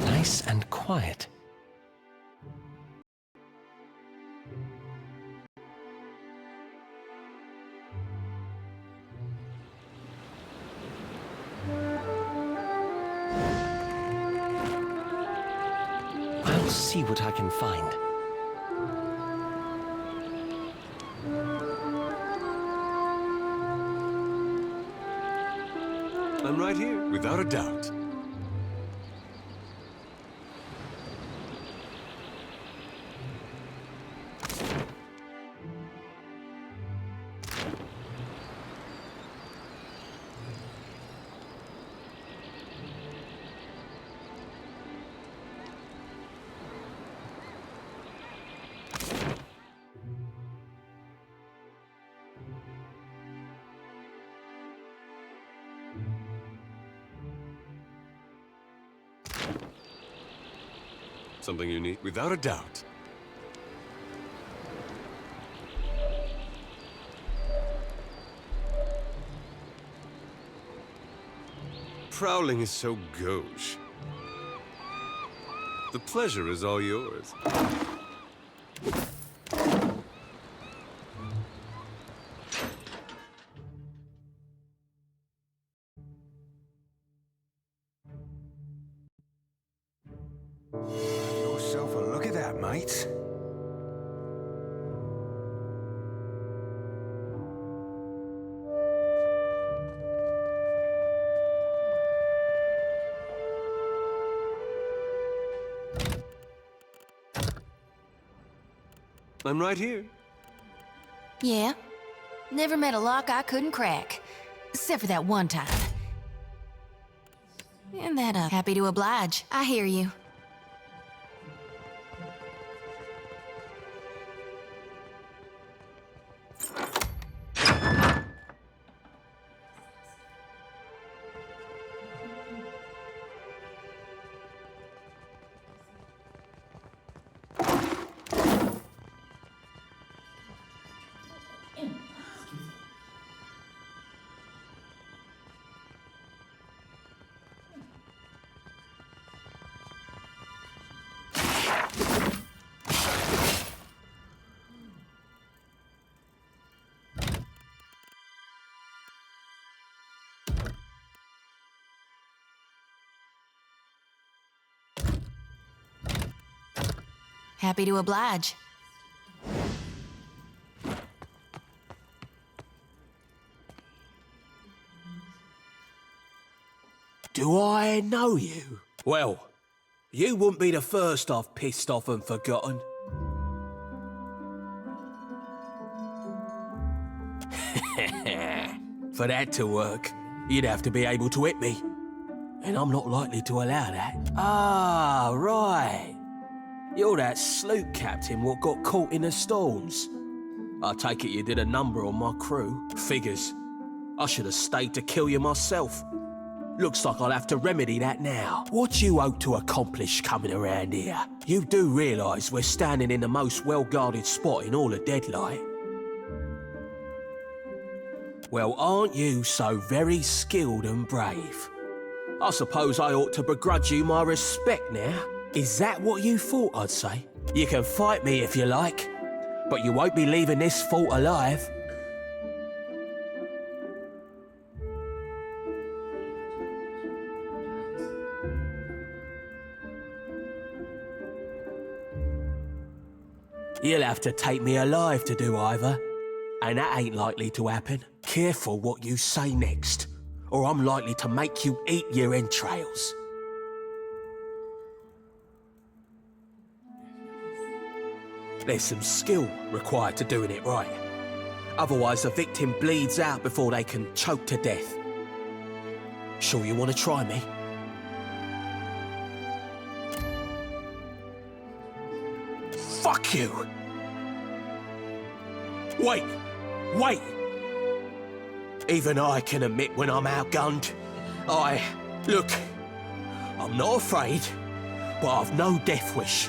T: Nice and quiet. I'll see what I can find.
C: I'm right here, without a doubt. Something you need, without a doubt. Prowling is so gauche. The pleasure is all yours.
H: Have yourself a look at that, mate.
C: I'm right here.
F: Yeah. Never met a lock I couldn't crack. Except for that one time. And that, happy to oblige. I hear you. Happy to oblige.
M: Do I know you? Well, you wouldn't be the first I've pissed off and forgotten. For that to work, you'd have to be able to hit me. And I'm not likely to allow that. Ah, right. You're that sloop captain what got caught in the storms. I take it you did a number on my crew. Figures. I should have stayed to kill you myself. Looks like I'll have to remedy that now. What you hope to accomplish coming around here? You do realise we're standing in the most well-guarded spot in all of Deadlight? Well, aren't you so very skilled and brave? I suppose I ought to begrudge you my respect now. Is that what you thought I'd say? You can fight me if you like, but you won't be leaving this fort alive. You'll have to take me alive to do either, and that ain't likely to happen. Careful what you say next, or I'm likely to make you eat your entrails. There's some skill required to doing it right. Otherwise, the victim bleeds out before they can choke to death. Sure you want to try me? Fuck you! Wait! Wait! Even I can admit when I'm outgunned. Look, I'm not afraid, but I've no death wish.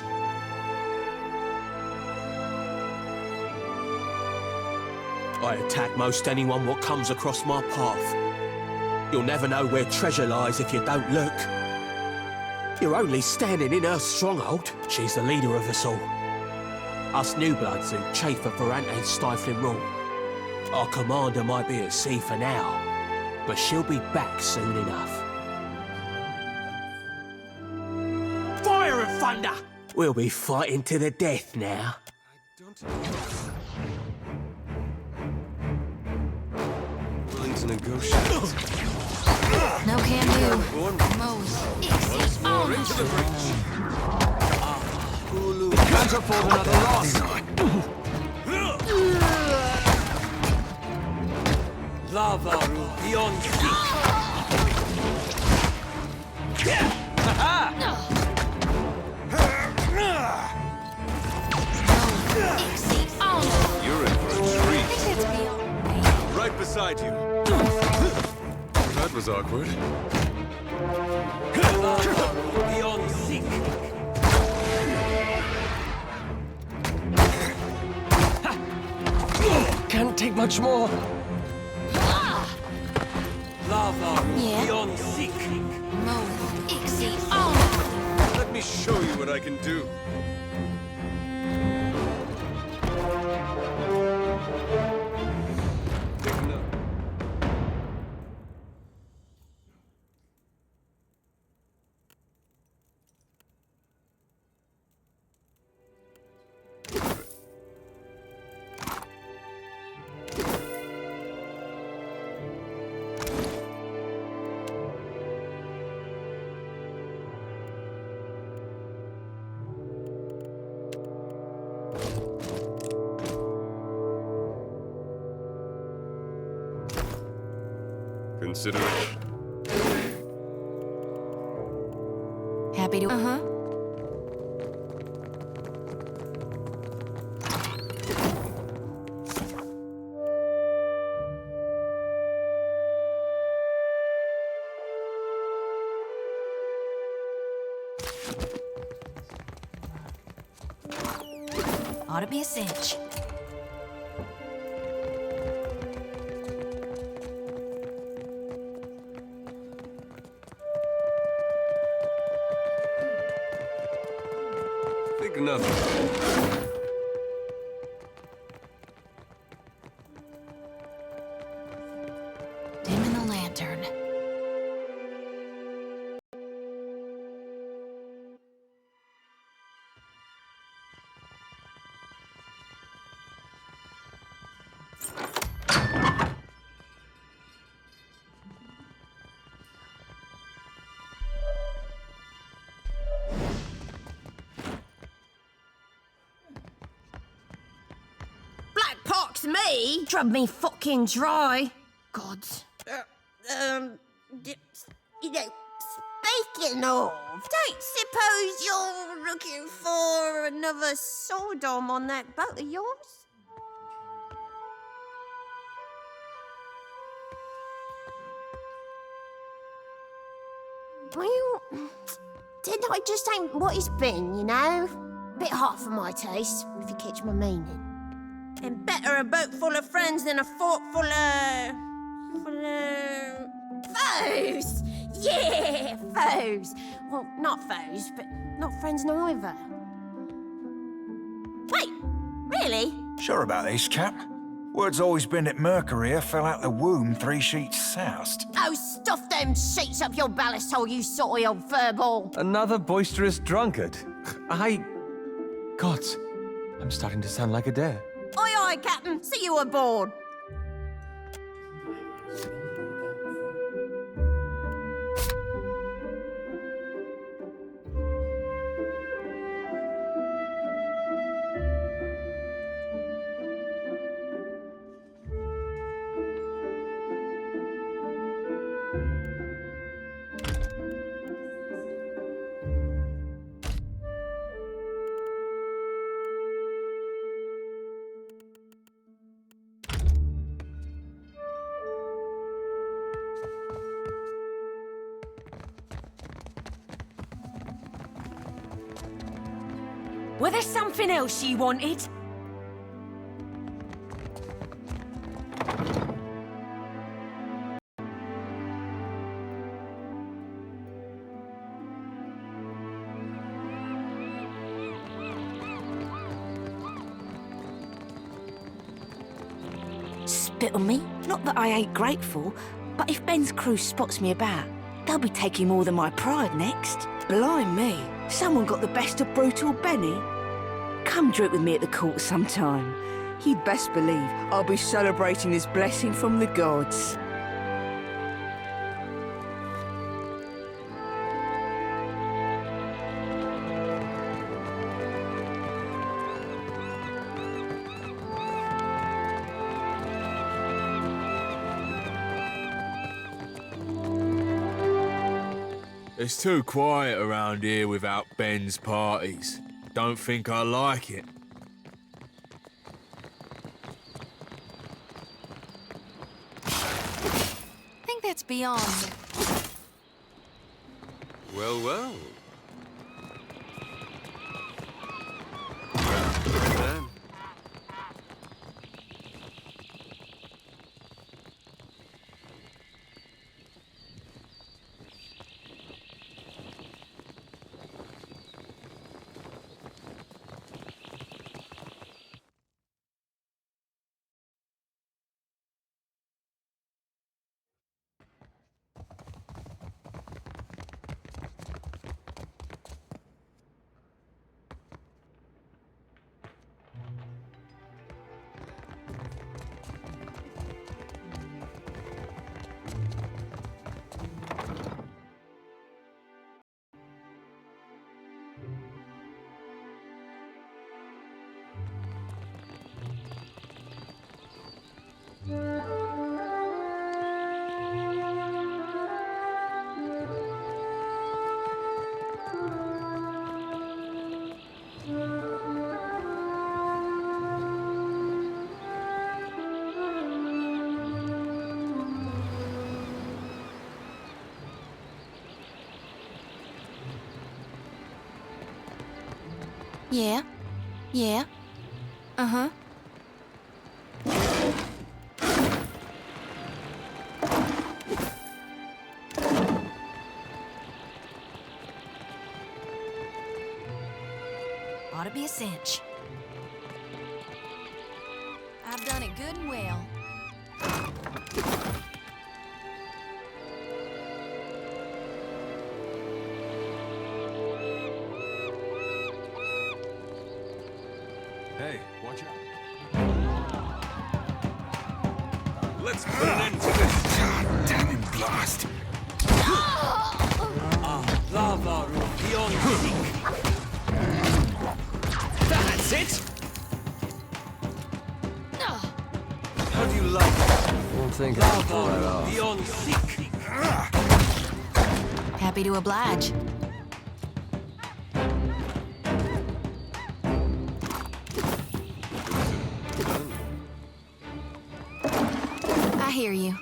M: I attack most anyone what comes across my path. You'll never know where treasure lies if you don't look. You're only standing in her stronghold. She's the leader of us all. Us new bloods who chafe at Verante's stifling rule. Our commander might be at sea for now, but she'll be back soon enough. Fire and thunder! We'll be fighting to the death now.
C: Willing to negotiate.
F: No can do. Most
C: More into the breach.
M: Can't afford another loss. Lava beyond
D: You're in for a treat. Right beside you.
C: That was awkward.
M: beyond seek. Can't take much more. Lava
F: Yeah.
M: beyond seek.
F: Most
D: me show you what I can do. Picking up. Consider it.
F: Happy to. Ought to be a cinch.
D: Think nothing.
F: Dimming the lantern.
I: Black pox me? Drub me fucking dry. Gods. You know, speaking of, don't suppose you're looking for another Sodom on that boat of yours? Well, tonight just ain't what it's been, you know? Bit hot for my taste, if you catch my meaning. And better a boat full of friends than a fort full of foes! Yeah, foes! Well, not foes, but not friends neither. Wait, really?
H: Sure about this, Cap? Word's always been that Mercury fell out the womb 3 sheets soused.
I: Oh, stuff them sheets up your ballast hole, you sorty old furball!
S: Another boisterous drunkard. Gods, I'm starting to sound like a dare.
I: Aye, aye, Captain. See you aboard.
E: Were there something else you wanted?
N: Spit on me? Not that I ain't grateful, but if Ben's crew spots me about, they'll be taking more than my pride next. Blind me, someone got the best of brutal Benny. Come drink with me at the court sometime. You'd best believe I'll be celebrating his blessing from the gods.
W: It's too quiet around here without Ben's parties. Don't think I like it.
F: I think that's beyond.
D: Well, well. Then.
F: Yeah. Yeah. Uh-huh. Ought to be a cinch. I've done it good and well.
D: Hey, watch out. Let's put an end to this.
H: God damn him, blast.
T: Lava beyond That's it! How do you like it?
K: I don't think I can pull that
T: Lava
K: off.
T: beyond seek.
F: Happy to oblige. I hear you.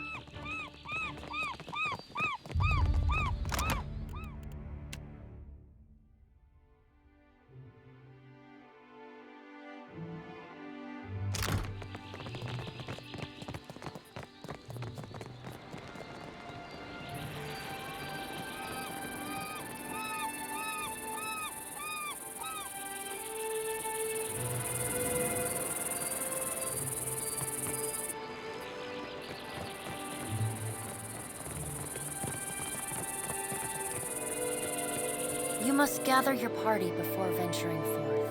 U: You must gather your party before venturing forth.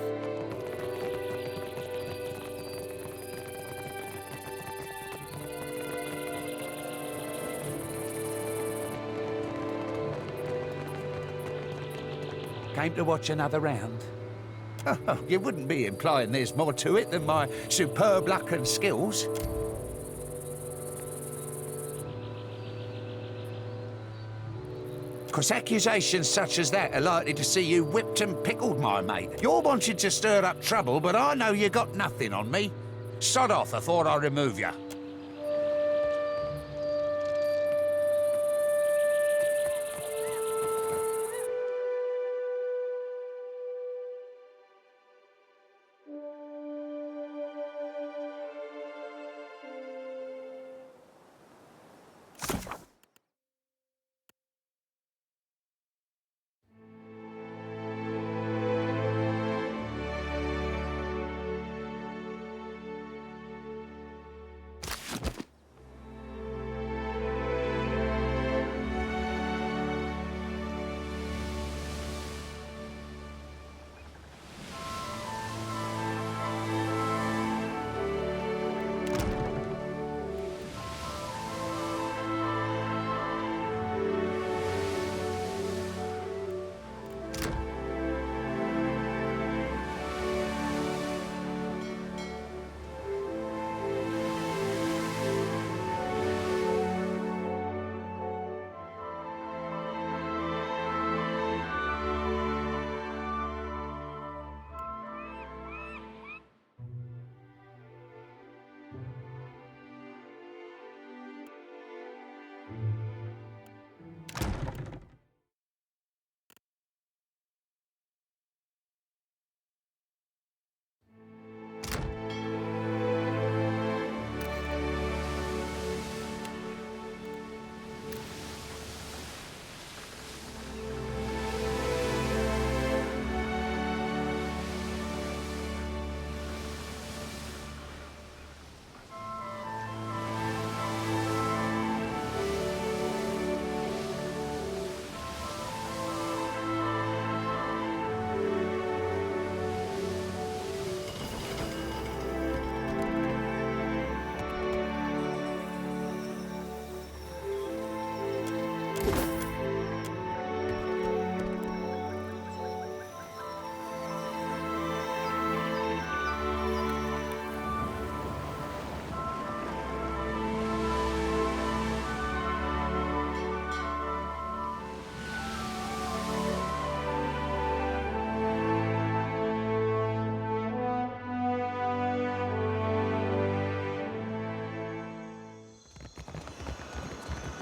J: Came to watch another round? You wouldn't be implying there's more to it than my superb luck and skills. Because accusations such as that are likely to see you whipped and pickled, my mate. You're wanting to stir up trouble, but I know you got nothing on me. Sod off before I remove you.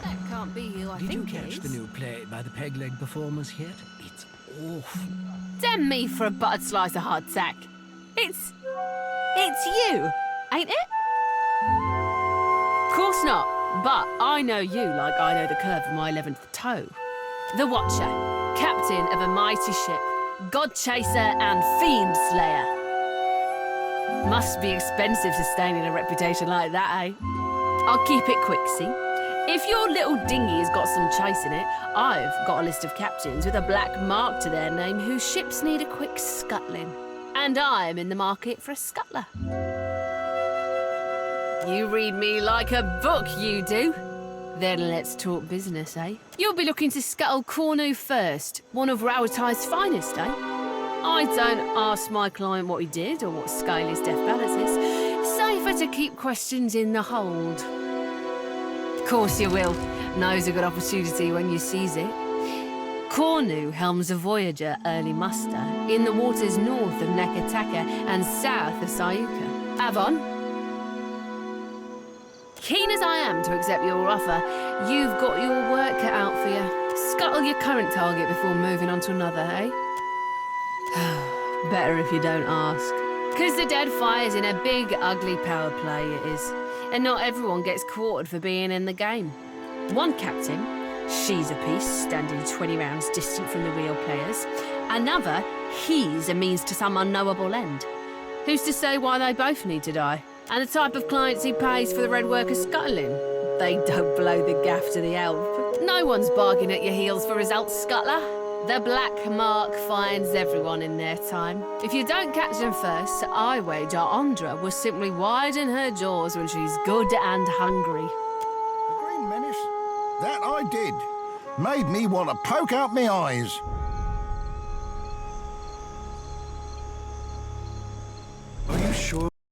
U: That can't be you, I
G: Did you
U: think it
G: catch
U: is.
G: the new play by the Peg Leg performers yet? It's
E: Damn me for a buttered slice of hardtack. It's you, ain't it? Course not, but I know you like I know the curve of my 11th toe. The Watcher, captain of a mighty ship, god chaser and fiend slayer. Must be expensive sustaining a reputation like that, eh? I'll keep it quick, see? If your little dinghy has got some chase in it, I've got a list of captains with a black mark to their name whose ships need a quick scuttling. And I'm in the market for a scuttler. You read me like a book, you do. Then let's talk business, eh? You'll be looking to scuttle Cornu first, one of Rowatai's finest, eh? I don't ask my client what he did or what scale his death balance is. Safer to keep questions in the hold. Of course you will. Knows a good opportunity when you seize it. Cornu helms a Voyager early muster in the waters north of Nakataka and south of Sayuka. Avon? Keen as I am to accept your offer, you've got your work cut out for you. Scuttle your current target before moving on to another, eh? Better if you don't ask. 'Cause the Deadfire's in a big, ugly power play, it is. And not everyone gets quartered for being in the game. One captain, she's a piece, standing 20 rounds distant from the real players. Another, he's a means to some unknowable end. Who's to say why they both need to die? And the type of clients he pays for the red worker scuttling? They don't blow the gaff to the elf. No one's bargaining at your heels for results, scuttler. The black mark finds everyone in their time. If you don't catch them first, I wager Andra will simply widen her jaws when she's good and hungry.
L: The Green Menace? That I did. Made me want to poke out my eyes.